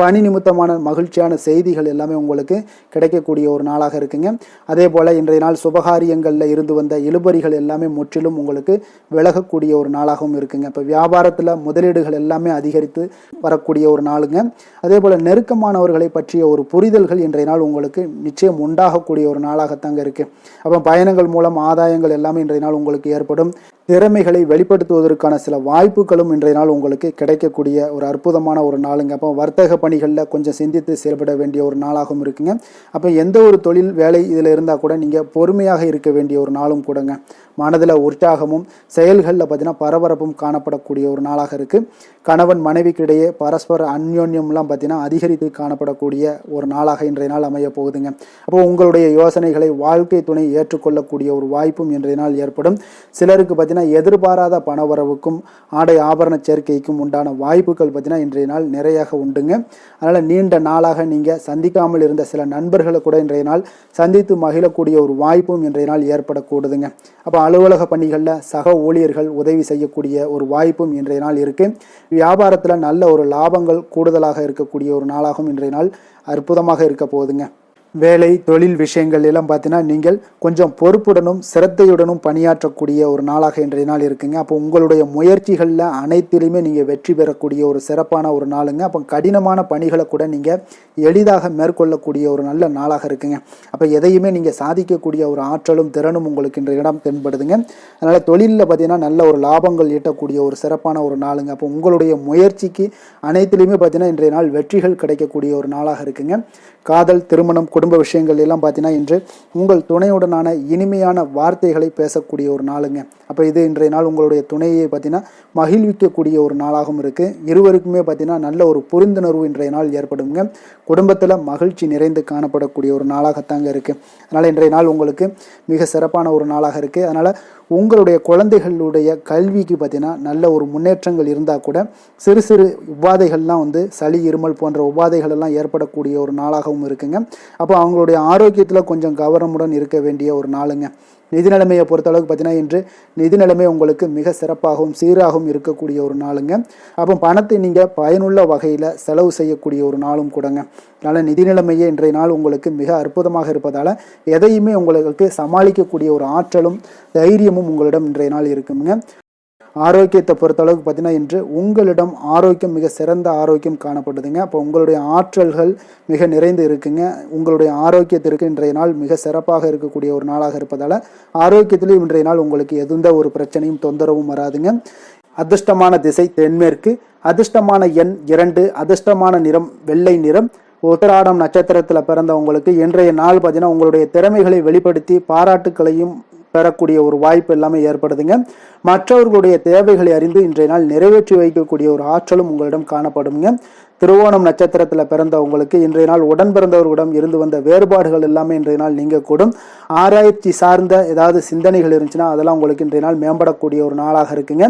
பணி நிமித்தமான மகிழ்ச்சியான செய்திகள் எல்லாமே உங்களுக்கு கிடைக்கக்கூடிய ஒரு நாளாக இருக்குங்க. அதே போல் இன்றைய நாள் சுபகாரியங்களில் இருந்து வந்த இழுபறிகள் எல்லாமே முற்றிலும் உங்களுக்கு விலகக்கூடிய ஒரு நாளாகவும் இருக்குங்க. இப்போ வியாபாரத்தில் முதலீடுகள் எல்லாமே அதிகரித்து வரக்கூடிய ஒரு நாளுங்க. அதே போல் நெருக்கமானவர்களை பற்றிய ஒரு புரிதல்கள் இன்றைய நாள் உங்களுக்கு நிச்சயம் உண்டாகக்கூடிய ஒரு நாளாகத்தாங்க இருக்குது. அப்போ பயணங்கள் மூலம் ஆதாயங்கள் எல்லாமே இன்றைய நாள் உங்களுக்கு ஏற்படும். திறமைகளை வெளிப்படுத்துவதற்கான சில வாய்ப்புகளும் இன்றைய நாள் உங்களுக்கு கிடைக்கக்கூடிய ஒரு அற்புதமான ஒரு நாளுங்க. அப்போ வர்த்தக பணிகளில் கொஞ்சம் சிந்தித்து செயல்பட வேண்டிய ஒரு நாளாகவும் இருக்குங்க. அப்போ எந்த ஒரு தொழில் வேலை இதில் இருந்தால் கூட நீங்கள் பொறுமையாக இருக்க வேண்டிய ஒரு நாளும் கூடங்க. மனதில் உற்சாகமும் செயல்களில் பார்த்தீங்கன்னா பரபரப்பும் காணப்படக்கூடிய ஒரு நாளாக இருக்குது. கணவன் மனைவிக்கிடையே பரஸ்பர அந்யோன்யம்லாம் பார்த்தீங்கன்னா அதிகரித்து காணப்படக்கூடிய ஒரு நாளாக இன்றைய நாள் அமைய போகுதுங்க. அப்போ உங்களுடைய யோசனைகளை வாழ்க்கை துணை ஏற்றுக்கொள்ளக்கூடிய ஒரு வாய்ப்பும் இன்றைய நாள் ஏற்படும். சிலருக்கு பார்த்தீங்கன்னா எதிர்பாராத பணவரவுக்கும் ஆடை ஆபரண சேர்க்கைக்கும் உண்டான வாய்ப்புகள் பார்த்தீங்கன்னா இன்றைய நாள் நிறையாக உண்டுங்க. அதனால் நீண்ட நாளாக நீங்கள் சந்திக்காமல் இருந்த சில நண்பர்களை கூட இன்றைய நாள் சந்தித்து மகிழக்கூடிய ஒரு வாய்ப்பும் இன்றைய நாள் ஏற்படக்கூடுதுங்க. அப்போ அலுவலக பணிகளில் சக ஊழியர்கள் உதவி செய்யக்கூடிய ஒரு வாய்ப்பும் இன்றைய நாள் இருக்குது. வியாபாரத்தில் நல்ல ஒரு லாபங்கள் கூடுதலாக இருக்கக்கூடிய ஒரு நாளாகவும் இன்றைய நாள் அற்புதமாக இருக்க போகுதுங்க. வேலை தொழில் விஷயங்கள் எல்லாம் பார்த்தீங்கன்னா நீங்கள் கொஞ்சம் பொறுப்புடனும் சிரத்தையுடனும் பணியாற்றக்கூடிய ஒரு நாளாக இன்றைய நாள் இருக்குங்க. அப்போ உங்களுடைய முயற்சிகளில் அனைத்திலுமே நீங்கள் வெற்றி பெறக்கூடிய ஒரு சிறப்பான ஒரு நாளுங்க. அப்போ கடினமான பணிகளை கூட நீங்கள் எளிதாக மேற்கொள்ளக்கூடிய ஒரு நல்ல நாளாக இருக்குங்க. அப்போ எதையுமே நீங்கள் சாதிக்கக்கூடிய ஒரு ஆற்றலும் திறனும் உங்களுக்கு இன்றைய இடம் தென்படுதுங்க. அதனால் தொழிலில் பார்த்தீங்கன்னா நல்ல ஒரு லாபங்கள் ஈட்டக்கூடிய ஒரு சிறப்பான ஒரு நாளுங்க. அப்போ உங்களுடைய முயற்சிக்கு அனைத்திலுமே பார்த்தீங்கன்னா இன்றைய நாள் வெற்றிகள் கிடைக்கக்கூடிய ஒரு நாளாக இருக்குங்க. காதல், திருமணம், குடும்ப விஷயங்கள் எல்லாம் பார்த்தீங்கன்னா இன்று உங்கள் துணையுடனான இனிமையான வார்த்தைகளை பேசக்கூடிய ஒரு நாளுங்க. அப்போ இது இன்றைய நாள் உங்களுடைய துணையை பார்த்தீங்கன்னா மகிழ்விக்கக்கூடிய ஒரு நாளாகவும் இருக்குது. இருவருக்குமே பார்த்தீங்கன்னா நல்ல ஒரு புரிந்துணர்வு இன்றைய நாள் ஏற்படுங்க. குடும்பத்தில் மகிழ்ச்சி நிறைந்து காணப்படக்கூடிய ஒரு நாளாகத்தாங்க இருக்குது. அதனால் இன்றைய நாள் உங்களுக்கு மிக சிறப்பான ஒரு நாளாக இருக்குது. அதனால் உங்களுடைய குழந்தைகளுடைய கல்விக்கு பார்த்தீங்கன்னா நல்ல ஒரு முன்னேற்றங்கள் இருந்தால் கூட சிறு சிறு உபாதைகள்லாம் சளி, இருமல் போன்ற உபாதைகள் எல்லாம் ஏற்படக்கூடிய ஒரு நாளாகவும் இருக்குங்க. அப்போ அவங்களுடைய ஆரோக்கியத்தில் கொஞ்சம் கவனமுடன் இருக்க வேண்டிய ஒரு நாளுங்க. நிதி நிலைமையை பொறுத்தளவுக்கு பார்த்தீங்கன்னா இன்று நிதி நிலைமை உங்களுக்கு மிக சிறப்பாகவும் சீராகவும் இருக்கக்கூடிய ஒரு நாளுங்க. அப்போ பணத்தை நீங்கள் பயனுள்ள வகையில் செலவு செய்யக்கூடிய ஒரு நாளும் கூடங்க. அதனால் நிதி நிலைமையே இன்றைய நாள் உங்களுக்கு மிக அற்புதமாக இருப்பதால் எதையுமே உங்களுக்கு சமாளிக்கக்கூடிய ஒரு ஆற்றலும் தைரியமும் உங்களிடம் இன்றைய நாள் இருக்குங்க. ஆரோக்கியத்தை பொறுத்தளவுக்கு பார்த்தீங்கன்னா இன்று உங்களிடம் ஆரோக்கியம் மிக சிறந்த ஆரோக்கியம் காணப்படுதுங்க. அப்போ உங்களுடைய ஆற்றல்கள் மிக நிறைந்து இருக்குங்க. உங்களுடைய ஆரோக்கியத்திற்கு இன்றைய நாள் மிக சிறப்பாக இருக்கக்கூடிய ஒரு நாளாக இருப்பதால் ஆரோக்கியத்திலும் இன்றைய நாள் உங்களுக்கு எந்த ஒரு பிரச்சனையும் தொந்தரவும் வராதுங்க. அதிர்ஷ்டமான திசை தென்மேற்கு, அதிர்ஷ்டமான எண் 2, அதிர்ஷ்டமான நிறம் வெள்ளை நிறம். உத்திராடம் நட்சத்திரத்தில் பிறந்தவங்களுக்கு இன்றைய நாள் பார்த்தீங்கன்னா உங்களுடைய திறமைகளை வெளிப்படுத்தி பாராட்டுக்களையும் பெறக்கூடிய ஒரு வாய்ப்பு எல்லாமே ஏற்படுதுங்க. மற்றவர்களுடைய தேவைகளை அறிந்து இன்றைய நாள் நிறைவேற்றி வைக்கக்கூடிய ஒரு ஆற்றலும் உங்களிடம் காணப்படுங்க. திருவோணம் நட்சத்திரத்தில் பிறந்தவங்களுக்கு இன்றைய நாள் உடன் பிறந்தவர்களிடம் இருந்து வந்த வேறுபாடுகள் எல்லாமே இன்றைய நாள் நீங்க கூடும். ஆராய்ச்சி சார்ந்த ஏதாவது சிந்தனைகள் இருந்துச்சுன்னா அதெல்லாம் உங்களுக்கு இன்றைய நாள் மேம்படக்கூடிய ஒரு நாளாக இருக்குங்க.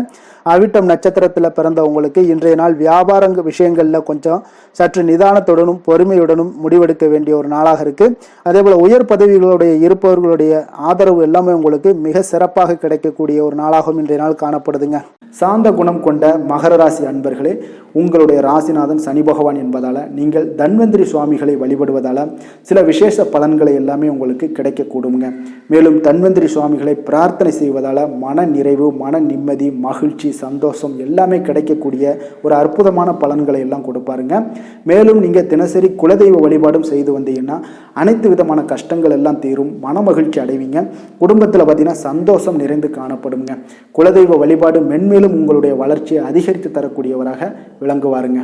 அவிட்டம் நட்சத்திரத்தில் பிறந்தவங்களுக்கு இன்றைய நாள் வியாபார விஷயங்களில் கொஞ்சம் சற்று நிதானத்துடனும் பொறுமையுடனும் முடிவெடுக்க வேண்டிய ஒரு நாளாக இருக்கு. அதே போல உயர் பதவிகளுடைய இருப்பவர்களுடைய ஆதரவு எல்லாமே உங்களுக்கு மிக சிறப்பாக கிடைக்கக்கூடிய ஒரு நாளாகவும் இன்றைய நாள் காணப்படுதுங்க. சாந்த குணம் கொண்ட மகர ராசி அன்பர்களே, உங்களுடைய ராசிநாதன் சனி பகவான் என்பதால் நீங்கள் தன்வந்திரி சுவாமிகளை வழிபடுவதால் சில விசேஷ பலன்களை எல்லாமே உங்களுக்கு கிடைக்கக்கூடுங்க. மேலும் தன்வந்திரி சுவாமிகளை பிரார்த்தனை செய்வதால் மன நிறைவு, மன நிம்மதி, மகிழ்ச்சி, சந்தோஷம் எல்லாமே கிடைக்கக்கூடிய ஒரு அற்புதமான பலன்களை எல்லாம் கொடுப்பாருங்க. மேலும் நீங்கள் தினசரி குலதெய்வ வழிபாடும் செய்து வந்தீங்கன்னா அனைத்து விதமான கஷ்டங்கள் எல்லாம் தீரும், மன மகிழ்ச்சி அடைவீங்க. குடும்பத்தில் பார்த்தீங்கன்னா சந்தோஷம் நிறைந்து காணப்படுங்க. குலதெய்வ வழிபாடு மென்மேலும் உங்களுடைய வளர்ச்சியை அதிகரித்து தரக்கூடியவராக விளங்குவாருங்க.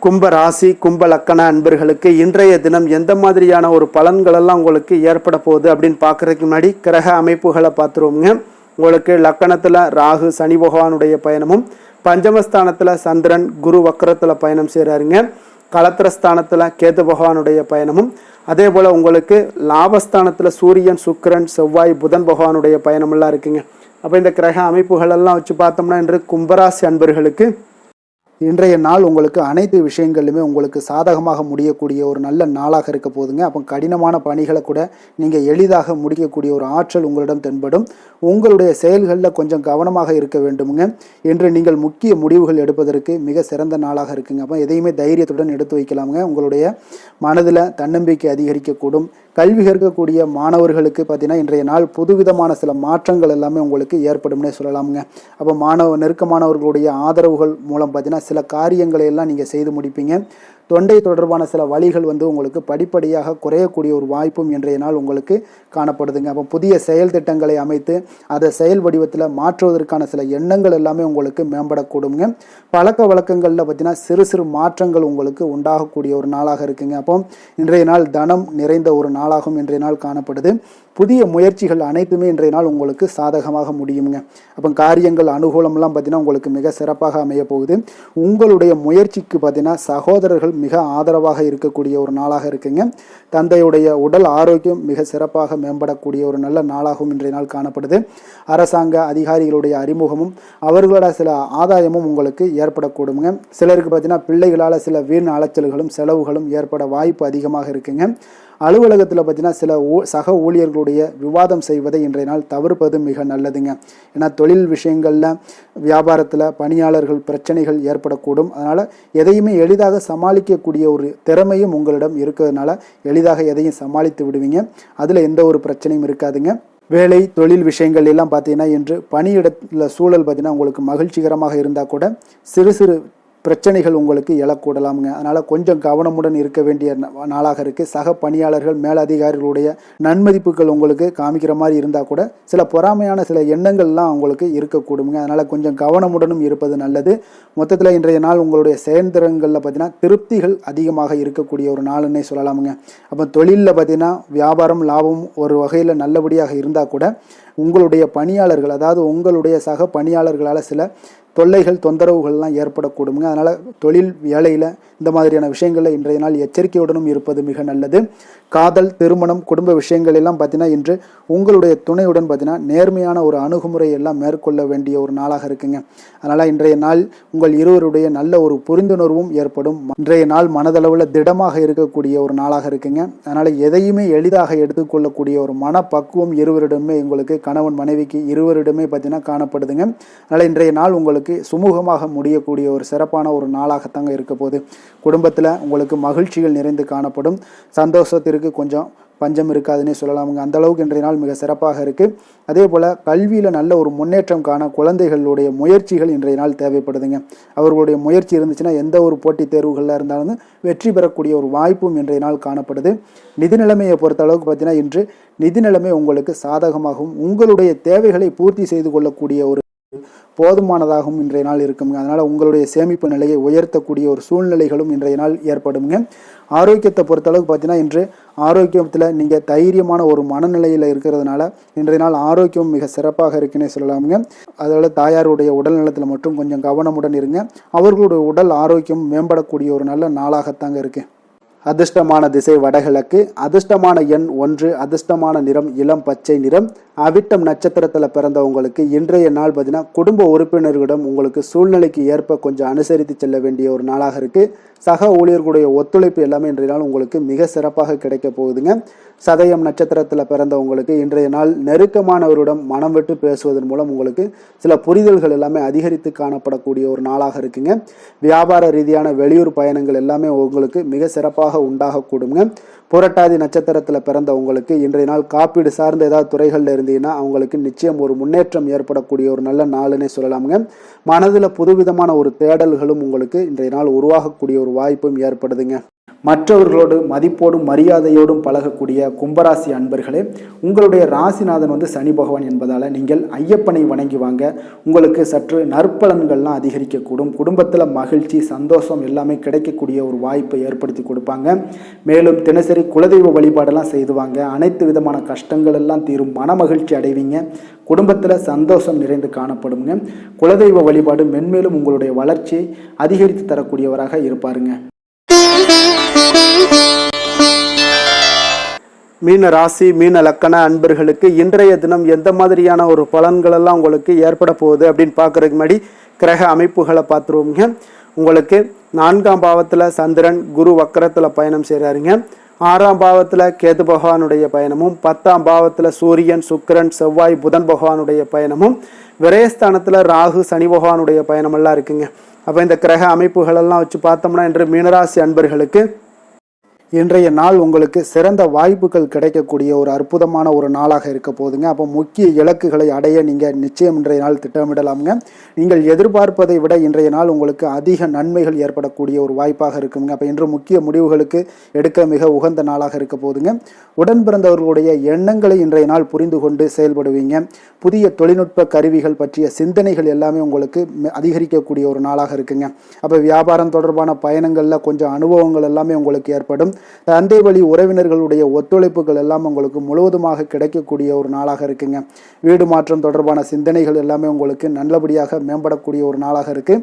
கும்ப ராசி, கும்ப லக்கண அன்பர்களுக்கு இன்றைய தினம் எந்த மாதிரியான ஒரு பலன்கள் எல்லாம் உங்களுக்கு ஏற்பட போகுது அப்படின்னு பார்க்கறதுக்கு முன்னாடி கிரக அமைப்புகளை பார்த்துருவோங்க. உங்களுக்கு லக்கணத்தில் ராகு சனி பகவானுடைய பயணமும், பஞ்சமஸ்தானத்தில் சந்திரன் குரு வக்கரத்தில் பயணம் செய்கிறாருங்க. களத்திரஸ்தானத்தில் கேது பகவானுடைய பயணமும், அதே போல் உங்களுக்கு லாபஸ்தானத்தில் சூரியன், சுக்கிரன், செவ்வாய், புதன் பகவானுடைய பயணமெல்லாம் இருக்குங்க. அப்போ இந்த கிரக அமைப்புகள் எல்லாம் வச்சு பார்த்தோம்னா இன்று கும்பராசி அன்பர்களுக்கு இன்றைய நாள் உங்களுக்கு அனைத்து விஷயங்களிலுமே உங்களுக்கு சாதகமாக முடியக்கூடிய ஒரு நல்ல நாளாக இருக்க போதுங்க. அப்போ கடினமான பணிகளை கூட நீங்கள் எளிதாக முடிக்கக்கூடிய ஒரு ஆற்றல் உங்களிடம் தென்படும். உங்களுடைய செயல்களில் கொஞ்சம் கவனமாக இருக்க வேண்டுமுங்க. என்று நீங்கள் முக்கிய முடிவுகள் எடுப்பதற்கு மிக சிறந்த நாளாக இருக்குங்க. அப்போ எதையுமே தைரியத்துடன் எடுத்து வைக்கலாமுங்க. உங்களுடைய மனதில் தன்னம்பிக்கை அதிகரிக்கக்கூடும். கல்வி கற்கக்கூடிய மாணவர்களுக்கு பார்த்தீங்கன்னா இன்றைய நாள் புதுவிதமான சில மாற்றங்கள் எல்லாமே உங்களுக்கு ஏற்படும்னே சொல்லலாமுங்க. அப்போ நெருக்கமானவர்களுடைய ஆதரவுகள் மூலம் பார்த்தீங்கன்னா சில காரியங்களை எல்லாம் நீங்கள் செய்து முடிப்பீங்க. தொண்டை தொடர்பான சில வழிகள் உங்களுக்கு படிப்படியாக குறையக்கூடிய ஒரு வாய்ப்பும் இன்றைய நாள் உங்களுக்கு காணப்படுதுங்க. அப்போ புதிய செயல் திட்டங்களை அமைத்து அதை செயல் வடிவத்தில் மாற்றுவதற்கான சில எண்ணங்கள் எல்லாமே உங்களுக்கு மேம்படக்கூடுங்க. பழக்க வழக்கங்களில் பார்த்தீங்கன்னா சிறு சிறு மாற்றங்கள் உங்களுக்கு உண்டாகக்கூடிய ஒரு நாளாக இருக்குங்க. அப்போ இன்றைய நாள் தனம் நிறைந்த ஒரு நாளாகவும் இன்றைய நாள் காணப்படுது. புதிய முயற்சிகள் அனைத்துமே இன்றைய நாள் உங்களுக்கு சாதகமாக முடியுங்க. அப்போ காரியங்கள் அனுகூலம்லாம் பார்த்தீங்கன்னா உங்களுக்கு மிக சிறப்பாக அமைய போகுது. உங்களுடைய முயற்சிக்கு பார்த்தீங்கன்னா சகோதரர்கள் மிக ஆதரவாக இருக்கக்கூடிய ஒரு நாளாக இருக்குங்க. தந்தையுடைய உடல் ஆரோக்கியம் மிக சிறப்பாக மேம்படக்கூடிய ஒரு நல்ல நாளாகவும் இன்றைய நாள் காணப்படுது. அரசாங்க அதிகாரிகளுடைய அறிமுகமும் அவர்களோட சில ஆதாயமும் உங்களுக்கு ஏற்படக்கூடுங்க. சிலருக்கு பார்த்தீங்கன்னா பிள்ளைகளால் சில வீண் அலைச்சல்களும் செலவுகளும் ஏற்பட வாய்ப்பு அதிகமாக இருக்குங்க. அலுவலகத்தில் பார்த்தீங்கன்னா சில சக ஊழியர்களுடைய விவாதம் செய்வதை இன்றைய நாள் தவிர்ப்பது மிக நல்லதுங்க. ஏன்னா தொழில் விஷயங்களில் வியாபாரத்தில் பணியாளர்கள் பிரச்சனைகள் ஏற்படக்கூடும். அதனால் எதையுமே எளிதாக சமாளிக்கக்கூடிய ஒரு திறமையும் உங்களிடம் இருக்கிறதுனால எளிதாக எதையும் சமாளித்து விடுவீங்க. அதில் எந்த ஒரு பிரச்சனையும் இருக்காதுங்க. வேலை தொழில் விஷயங்கள் எல்லாம் பார்த்தீங்கன்னா இன்று பணியிடத்தில் சூழல் பார்த்தீங்கன்னா உங்களுக்கு மகிழ்ச்சிகரமாக இருந்தால் கூட சிறு சிறு பிரச்சனைகள் உங்களுக்கு எழக்கூடலாமுங்க. அதனால் கொஞ்சம் கவனமுடன் இருக்க வேண்டிய நாளாக இருக்குது. சக பணியாளர்கள் மேலதிகாரிகளுடைய நன்மதிப்புகள் உங்களுக்கு காமிக்கிற மாதிரி இருந்தால் கூட சில பொறாமையான சில எண்ணங்கள்லாம் உங்களுக்கு இருக்கக்கூடுங்க. அதனால் கொஞ்சம் கவனமுடனும் இருப்பது நல்லது. மொத்தத்தில் இன்றைய நாள் உங்களுடைய செயல்திறன்களில் பார்த்தீங்கன்னா திருப்திகள் அதிகமாக இருக்கக்கூடிய ஒரு நாளுன்னே சொல்லலாமுங்க. அப்போ தொழிலில் பார்த்தீங்கன்னா வியாபாரம் லாபம் ஒரு வகையில் நல்லபடியாக இருந்தால் கூட உங்களுடைய பணியாளர்கள், அதாவது உங்களுடைய சக பணியாளர்களால் சில தொல்லைகள் தொந்தரவுகள்லாம் ஏற்படக்கூடுங்க. அதனால் தொழில் வேலையில் இந்த மாதிரியான விஷயங்களில் இன்றைய நாள் எச்சரிக்கையுடனும் இருப்பது மிக நல்லது. காதல், திருமணம், குடும்ப விஷயங்கள் எல்லாம் பார்த்தீங்கன்னா இன்று உங்களுடைய துணையுடன் பார்த்தீங்கன்னா நேர்மையான ஒரு அணுகுமுறை எல்லாம் மேற்கொள்ள வேண்டிய ஒரு நாளாக இருக்குங்க. அதனால் இன்றைய நாள் உங்கள் இருவருடைய நல்ல ஒரு புரிந்துணர்வும் ஏற்படும். இன்றைய நாள் மனதளவில் திடமாக இருக்கக்கூடிய ஒரு நாளாக இருக்குங்க. அதனால் எதையுமே எளிதாக எடுத்துக்கொள்ளக்கூடிய ஒரு மனப்பக்குவம் இருவரிடமே உங்களுக்கு கணவன் மனைவிக்கு இருவரிடமே பார்த்தீங்கன்னா காணப்படுதுங்க. அதனால் இன்றைய நாள் உங்களுக்கு சுமூகமாக முடியக்கூடிய ஒரு சிறப்பான ஒரு நாளாகத்தாங்க இருக்க போகுது. குடும்பத்தில் உங்களுக்கு மகிழ்ச்சிகள் நிறைந்து காணப்படும். சந்தோஷத்திற்கு கொஞ்சம் பஞ்சம் இருக்காதுன்னே சொல்லலாமுங்க. அந்த அளவுக்கு இன்றைய நாள் மிக சிறப்பாக இருக்குது. அதே போல் கல்வியில் நல்ல ஒரு முன்னேற்றம் காண குழந்தைகளுடைய முயற்சிகள் இன்றைய நாள் தேவைப்படுதுங்க. அவர்களுடைய முயற்சி இருந்துச்சுன்னா எந்த ஒரு போட்டித் தேர்வுகளில் இருந்தாலும் வெற்றி பெறக்கூடிய ஒரு வாய்ப்பும் இன்றைய நாள் காணப்படுது. நிதி நிலைமையை பொறுத்த அளவுக்கு பார்த்தீங்கன்னா இன்று நிதி நிலைமை உங்களுக்கு சாதகமாகவும் உங்களுடைய தேவைகளை பூர்த்தி செய்து கொள்ளக்கூடிய ஒரு போதுமானதாகவும் இன்றைய நாள் இருக்குங்க. அதனால் உங்களுடைய சேமிப்பு நிலையை உயர்த்தக்கூடிய ஒரு சூழ்நிலைகளும் இன்றைய நாள் ஏற்படுங்க. ஆரோக்கியத்தை பொறுத்தளவுக்கு பார்த்தீங்கன்னா இன்று ஆரோக்கியத்தில் நீங்கள் தைரியமான ஒரு மனநிலையில் இருக்கிறதுனால இன்றைய நாள் ஆரோக்கியம் மிக சிறப்பாக இருக்குன்னே சொல்லலாமுங்க. அதோட தாயாருடைய உடல் நலத்தில் மட்டும் கொஞ்சம் கவனமுடன் இருங்க. அவர்களுடைய உடல் ஆரோக்கியம் மேம்படக்கூடிய ஒரு நல்ல நாளாகத்தாங்க இருக்குது. அதிர்ஷ்டமான திசை வடகிழக்கு, அதிர்ஷ்டமான எண் 1, அதிர்ஷ்டமான நிறம் இளம் பச்சை நிறம். அவிட்டம் நட்சத்திரத்தில் பிறந்தவங்களுக்கு இன்றைய நாள் பார்த்தீங்கன்னா குடும்ப உறுப்பினர்களிடம் உங்களுக்கு சூழ்நிலைக்கு ஏற்ப கொஞ்சம் அனுசரித்து செல்ல வேண்டிய ஒரு நாளாக இருக்குது. சக ஊழியர்களுடைய ஒத்துழைப்பு எல்லாமே இன்றைய நாள் உங்களுக்கு மிக சிறப்பாக கிடைக்க போகுதுங்க. சதயம் நட்சத்திரத்தில் பிறந்தவங்களுக்கு இன்றைய நாள் நெருக்கமானவரிடம் மனம் விட்டு பேசுவதன் மூலம் உங்களுக்கு சில புரிதல்கள் எல்லாமே அதிகரித்து காணப்படக்கூடிய ஒரு நாளாக இருக்குங்க. வியாபார ரீதியான வெளியூர் பயணங்கள் எல்லாமே உங்களுக்கு மிக சிறப்பாக உண்டாகக்கூடுங்க. புரட்டாதி நட்சத்திரத்தில் பிறந்தவங்களுக்கு இன்றைய நாள் காப்பீடு சார்ந்த ஏதாவது துறைகளில் இருந்தீங்கன்னா அவங்களுக்கு நிச்சயம் ஒரு முன்னேற்றம் ஏற்படக்கூடிய ஒரு நல்ல நாளுன்னே சொல்லலாமுங்க. மனதில் புதுவிதமான ஒரு தேடல்களும் உங்களுக்கு இன்றைய நாள் உருவாகக்கூடிய ஒரு வாய்ப்பும் ஏற்படுதுங்க. மற்றவர்களோடு மதிப்போடும் மரியாதையோடும் பழகக்கூடிய கும்பராசி அன்பர்களே, உங்களுடைய ராசிநாதன் சனி பகவான் என்பதால் நீங்கள் ஐயப்பனை வணங்கி வாங்க. உங்களுக்கு சற்று நற்பலன்கள்லாம் அதிகரிக்கக்கூடும். குடும்பத்தில் மகிழ்ச்சி, சந்தோஷம் எல்லாமே கிடைக்கக்கூடிய ஒரு வாய்ப்பை ஏற்படுத்தி கொடுப்பாங்க. மேலும் தினசரி குலதெய்வ வழிபாடெல்லாம் செய்துவாங்க. அனைத்து விதமான கஷ்டங்கள் எல்லாம் தீரும். மன மகிழ்ச்சி அடைவீங்க. குடும்பத்தில் சந்தோஷம் நிறைந்து காணப்படுங்க. குலதெய்வ வழிபாடு மென்மேலும் உங்களுடைய வளர்ச்சியை அதிகரித்து தரக்கூடியவராக இருப்பாருங்க. மீன ராசி மீன லக்கண அன்பர்களுக்கு இன்றைய தினம் எந்த மாதிரியான ஒரு பலன்கள் எல்லாம் உங்களுக்கு ஏற்பட போகுது அப்படின்னு பார்க்கறதுக்கு முன்னாடி கிரக அமைப்புகளை பார்த்துருவோங்க. உங்களுக்கு 4ஆம் பாவத்தில் சந்திரன் குரு வக்கரத்தில் பயணம் செய்கிறாருங்க. 6ஆம் பாவத்தில் கேது பகவானுடைய பயணமும், 10ஆம் பாவத்தில் சூரியன் சுக்கிரன் செவ்வாய் புதன் பகவானுடைய பயணமும், விரயஸ்தானத்தில் ராகு சனி பகவானுடைய பயணமெல்லாம் இருக்குங்க. அப்போ இந்த கிரக அமைப்புகளெல்லாம் வச்சு பார்த்தோம்னா இன்று மீனராசி அன்பர்களுக்கு இன்றைய நாள் உங்களுக்கு சிறந்த வாய்ப்புகள் கிடைக்கக்கூடிய ஒரு அற்புதமான ஒரு நாளாக இருக்க போகுதுங்க. அப்போ முக்கிய இலக்குகளை அடைய நீங்கள் நிச்சயம் இன்றைய நாள் திட்டமிடலாமுங்க. நீங்கள் எதிர்பார்ப்பதை விட இன்றைய நாள் உங்களுக்கு அதிக நன்மைகள் ஏற்படக்கூடிய ஒரு வாய்ப்பாக இருக்குங்க. அப்போ இன்று முக்கிய முடிவுகளுக்கு எடுக்க மிக உகந்த நாளாக இருக்க போகுதுங்க. உடன் பிறந்தவர்களுடைய எண்ணங்களை இன்றைய நாள் புரிந்து கொண்டு செயல்படுவீங்க. புதிய தொழில்நுட்ப கருவிகள் பற்றிய சிந்தனைகள் எல்லாமே உங்களுக்கு அதிகரிக்கக்கூடிய ஒரு நாளாக இருக்குங்க. அப்போ வியாபாரம் தொடர்பான பயணங்களில் கொஞ்சம் அனுபவங்கள் எல்லாமே உங்களுக்கு ஏற்படும். தந்தை வழி உறவினர்களுடைய ஒத்துழைப்புகள் எல்லாம் உங்களுக்கு முழுவதுமாக கிடைக்கக்கூடிய ஒரு நாளாக இருக்குங்க. வீடு மாற்றம் தொடர்பான சிந்தனைகள் எல்லாமே உங்களுக்கு நல்லபடியாக மேம்படக்கூடிய ஒரு நாளாக இருக்கு.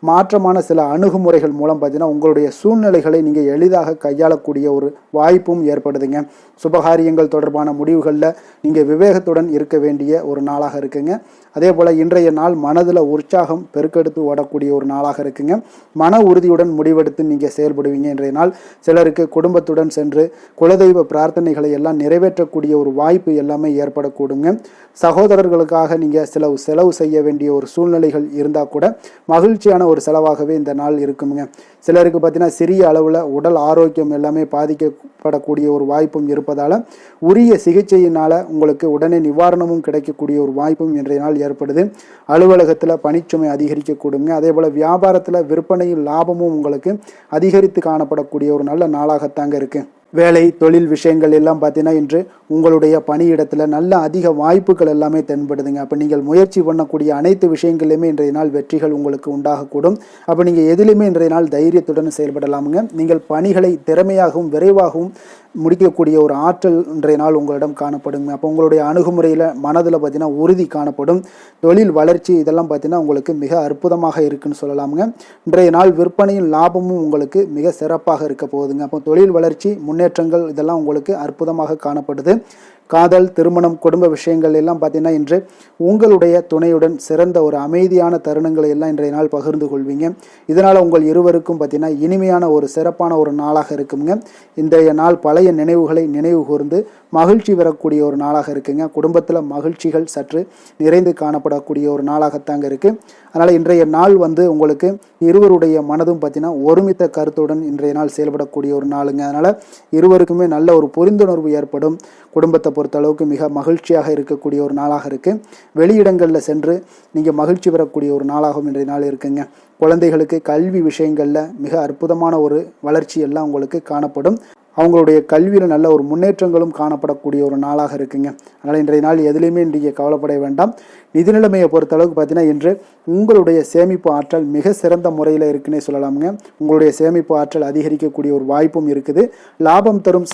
மாற்றமான சில அணுகுமுறைகள் மூலம் பார்த்தீங்கன்னா உங்களுடைய சூழ்நிலைகளை நீங்கள் எளிதாக கையாளக்கூடிய ஒரு வாய்ப்பும் ஏற்படுதுங்க. சுபகாரியங்கள் தொடர்பான முடிவுகளில் நீங்கள் விவேகத்துடன் இருக்க வேண்டிய ஒரு நாளாக இருக்குங்க. அதே போல் இன்றைய நாள் மனதில் உற்சாகம் பெருக்கெடுத்து ஓடக்கூடிய ஒரு நாளாக இருக்குங்க. மன உறுதியுடன் முடிவெடுத்து நீங்கள் செயல்படுவீங்க. இன்றைய நாள் சிலருக்கு குடும்பத்துடன் சென்று குலதெய்வ பிரார்த்தனைகளை எல்லாம் நிறைவேற்றக்கூடிய ஒரு வாய்ப்பு எல்லாமே ஏற்படக்கூடுங்க. சகோதரர்களுக்காக நீங்கள் செலவு செய்ய வேண்டிய ஒரு சூழ்நிலைகள் இருந்தால் கூட மகிழ்ச்சியான ஒரு செலவாகவே இந்த நாள் இருக்குங்க. சிலருக்கு பார்த்தீங்கன்னா சிறிய அளவில் உடல் ஆரோக்கியம் எல்லாமே பாதிக்கப்படக்கூடிய ஒரு வாய்ப்பும் இருப்பதால் உரிய சிகிச்சையினால் உங்களுக்கு உடனே நிவாரணமும் கிடைக்கக்கூடிய ஒரு வாய்ப்பும் இன்றைய நாள் ஏற்படுது. அலுவலகத்தில் பணிச்சுமை அதிகரிக்கக்கூடுங்க. அதே போல் வியாபாரத்தில் விற்பனையில் லாபமும் உங்களுக்கு அதிகரித்து காணப்படக்கூடிய ஒரு நல்ல நாளாகத்தாங்க இருக்கு. வேலை தொழில் விஷயங்கள் எல்லாம் பார்த்தீங்கன்னா இன்று உங்களுடைய பணியிடத்தில் நல்ல அதிக வாய்ப்புகள் எல்லாமே தென்படுதுங்க. அப்போ நீங்கள் முயற்சி பண்ணக்கூடிய அனைத்து விஷயங்களையுமே இன்றைய நாள் வெற்றிகள் உங்களுக்கு உண்டாகக்கூடும். அப்போ நீங்கள் எதிலுமே இன்றைய நாள் தைரியத்துடன் செயல்படலாமுங்க. நீங்கள் பணிகளை திறமையாகவும் விரைவாகவும் முடிக்கக்கூடிய ஒரு ஆற்றல் இன்றைய நாள் உங்களிடம் காணப்படுங்க. அப்போ உங்களுடைய அணுகுமுறையில் மனதில் பார்த்தீங்கன்னா உறுதி காணப்படும். தொழில் வளர்ச்சி இதெல்லாம் பார்த்தீங்கன்னா உங்களுக்கு மிக அற்புதமாக இருக்குன்னு சொல்லலாமுங்க. இன்றைய நாள் விற்பனையின் லாபமும் உங்களுக்கு மிக சிறப்பாக இருக்க போகுதுங்க. அப்போ தொழில் வளர்ச்சி முன்னேற்றங்கள் இதெல்லாம் உங்களுக்கு அற்புதமாக காணப்படுது. காதல் திருமணம் குடும்ப விஷயங்கள் எல்லாம் பார்த்தீங்கன்னா இன்று உங்களுடைய துணையுடன் சிறந்த ஒரு அமைதியான தருணங்களை எல்லாம் இன்றைய நாள் பகிர்ந்து கொள்வீங்க. இதனால் உங்கள் இருவருக்கும் பார்த்தீங்கன்னா இனிமையான ஒரு சிறப்பான ஒரு நாளாக இருக்குங்க. இன்றைய நாள் பழைய நினைவுகளை நினைவு கூர்ந்து மகிழ்ச்சி பெறக்கூடிய ஒரு நாளாக இருக்குங்க. குடும்பத்தில் மகிழ்ச்சிகள் சற்று நிறைந்து காணப்படக்கூடிய ஒரு நாளாகத்தாங்க இருக்கு. அதனால் இன்றைய நாள் உங்களுக்கு இருவருடைய மனதும் பார்த்தீங்கன்னா ஒருமித்த கருத்துடன் இன்றைய நாள் செயல்படக்கூடிய ஒரு நாளுங்க. அதனால் இருவருக்குமே நல்ல ஒரு புரிந்துணர்வு ஏற்படும். குடும்பத்தை பொறுத்த அளவுக்கு மிக மகிழ்ச்சியாக இருக்கக்கூடிய ஒரு நாளாக இருக்குது. வெளியிடங்களில் சென்று நீங்கள் மகிழ்ச்சி பெறக்கூடிய ஒரு நாளாகவும் இன்றைய நாள் இருக்குங்க. குழந்தைகளுக்கு கல்வி விஷயங்களில் மிக அற்புதமான ஒரு வளர்ச்சி எல்லாம் உங்களுக்கு காணப்படும். அவங்களுடைய கல்வியில் நல்ல ஒரு முன்னேற்றங்களும் காணப்படக்கூடிய ஒரு நாளாக இருக்குங்க. அதனால் இன்றைய நாள் எதுலேயுமே இன்றைய கவலைப்பட வேண்டாம். நிதி நிலைமையை பொறுத்தளவுக்கு பார்த்தீங்கன்னா இன்று உங்களுடைய சேமிப்பு ஆற்றல் மிக சிறந்த முறையில் இருக்குன்னே சொல்லலாமுங்க. உங்களுடைய சேமிப்பு ஆற்றல் அதிகரிக்கக்கூடிய ஒரு வாய்ப்பும் இருக்குது. லாபம் தரும்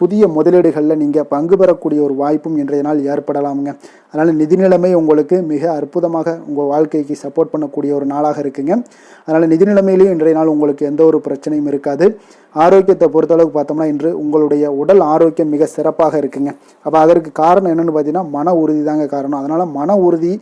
புதிய முதலீடுகளில் நீங்கள் பங்கு பெறக்கூடிய ஒரு வாய்ப்பும் இன்றைய நாள் ஏற்படலாமுங்க. அதனால் நிதி நிலைமை உங்களுக்கு மிக அற்புதமாக உங்கள் வாழ்க்கைக்கு சப்போர்ட் பண்ணக்கூடிய ஒரு நாளாக இருக்குங்க. அதனால் நிதி நிலைமையிலையும் இன்றைய நாள் உங்களுக்கு எந்த ஒரு பிரச்சனையும் இருக்காது. ஆரோக்கியத்தை பொறுத்தளவுக்கு பார்த்தோம்னா இன்று உங்களுடைய உடல் ஆரோக்கியம் மிக சிறப்பாக இருக்குங்க. அப்போ அதற்கு காரணம் என்னென்னு பார்த்தீங்கன்னா மன உறுதி தாங்க காரணம். அதனால் மன உறுதி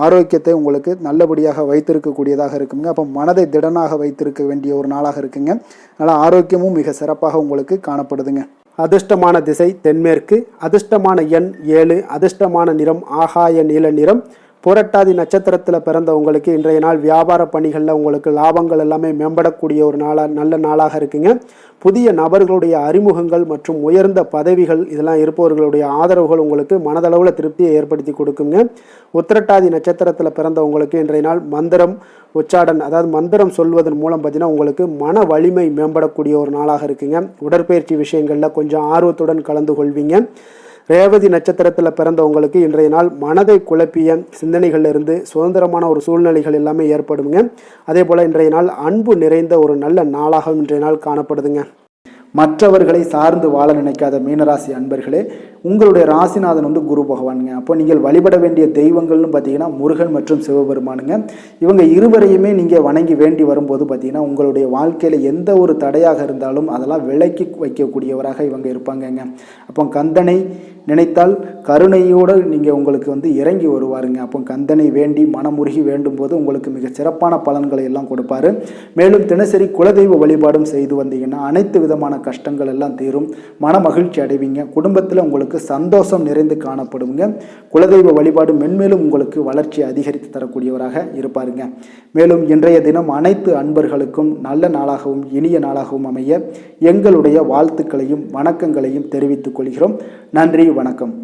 ஆரோக்கியத்தை உங்களுக்கு நல்லபடியாக வைத்திருக்கக்கூடியதாக இருக்குங்க. அப்போ மனதை திடனாக வைத்திருக்க வேண்டிய ஒரு நாளாக இருக்குங்க. அதனால் ஆரோக்கியமும் மிக சிறப்பாக உங்களுக்கு காணப்படுதுங்க. அதிர்ஷ்டமான திசை தென்மேற்கு, அதிர்ஷ்டமான எண் 7, அதிர்ஷ்டமான நிறம் ஆகாய நீல நிறம். புரட்டாதி நட்சத்திரத்தில் பிறந்த உங்களுக்கு இன்றைய நாள் வியாபார பணிகளில் உங்களுக்கு லாபங்கள் எல்லாமே மேம்படக்கூடிய ஒரு நல்ல நாளாக இருக்குங்க. புதிய நபர்களுடைய அறிமுகங்கள் மற்றும் உயர்ந்த பதவிகள் இதெல்லாம் இருப்பவர்களுடைய ஆதரவுகள் உங்களுக்கு மனதளவில் திருப்தியை ஏற்படுத்தி கொடுக்குங்க. உத்திரட்டாதி நட்சத்திரத்தில் பிறந்த உங்களுக்கு இன்றைய நாள் மந்திரம் உச்சாடன், அதாவது மந்திரம் சொல்வதன் மூலம் பார்த்தீங்கன்னா உங்களுக்கு மன வலிமை மேம்படக்கூடிய ஒரு நாளாக இருக்குங்க. உடற்பயிற்சி விஷயங்களில் கொஞ்சம் ஆர்வத்துடன் கலந்து கொள்வீங்க. ரேவதி நட்சத்திரத்தில் பிறந்தவங்களுக்கு இன்றைய நாள் மனதை குழப்பிய சிந்தனைகளிலிருந்து சுதந்திரமான ஒரு சூழ்நிலைகள் எல்லாமே ஏற்படுங்க. அதே போல் இன்றைய நாள் அன்பு நிறைந்த ஒரு நல்ல நாளாக இன்றைய நாள் காணப்படுதுங்க. மற்றவர்களை சார்ந்து வாழ நினைக்காத மீனராசி அன்பர்களே, உங்களுடைய ராசிநாதன் வந்து குரு பகவானுங்க. அப்போ நீங்கள் வழிபட வேண்டிய தெய்வங்கள்னு பார்த்தீங்கன்னா முருகன் மற்றும் சிவபெருமானுங்க. இவங்க இருவரையுமே நீங்கள் வணங்கி வேண்டி வரும்போது பார்த்தீங்கன்னா உங்களுடைய வாழ்க்கையில் எந்த ஒரு தடையாக இருந்தாலும் அதெல்லாம் விலக்கி வைக்கக்கூடியவராக இவங்க இருப்பாங்கங்க. அப்போ கந்தனை நினைத்தால் கருணையோடு நீங்கள் உங்களுக்கு வந்து இறங்கி வருவாருங்க. அப்போ கந்தனை வேண்டி மனமுருகி வேண்டும் போது உங்களுக்கு மிக சிறப்பான பலன்களை எல்லாம் கொடுப்பாரு. மேலும் தினசரி குலதெய்வ வழிபாடும் செய்து வந்தீங்கன்னா அனைத்து விதமான கஷ்டங்கள் எல்லாம் தீரும், மன மகிழ்ச்சி அடைவீங்க, குடும்பத்தில் உங்களுக்கு சந்தோஷம் நிறைந்து காணப்படுங்க. குலதெய்வ வழிபாடு மென்மேலும் உங்களுக்கு வளர்ச்சி அதிகரித்து தரக்கூடியவராக இருப்பாருங்க. மேலும் இன்றைய தினம் அனைத்து அன்பர்களுக்கும் நல்ல நாளாகவும் இனிய நாளாகவும் அமைய எங்களுடைய வாழ்த்துக்களையும் வணக்கங்களையும் தெரிவித்துக் கொள்கிறோம். நன்றி, வணக்கம்.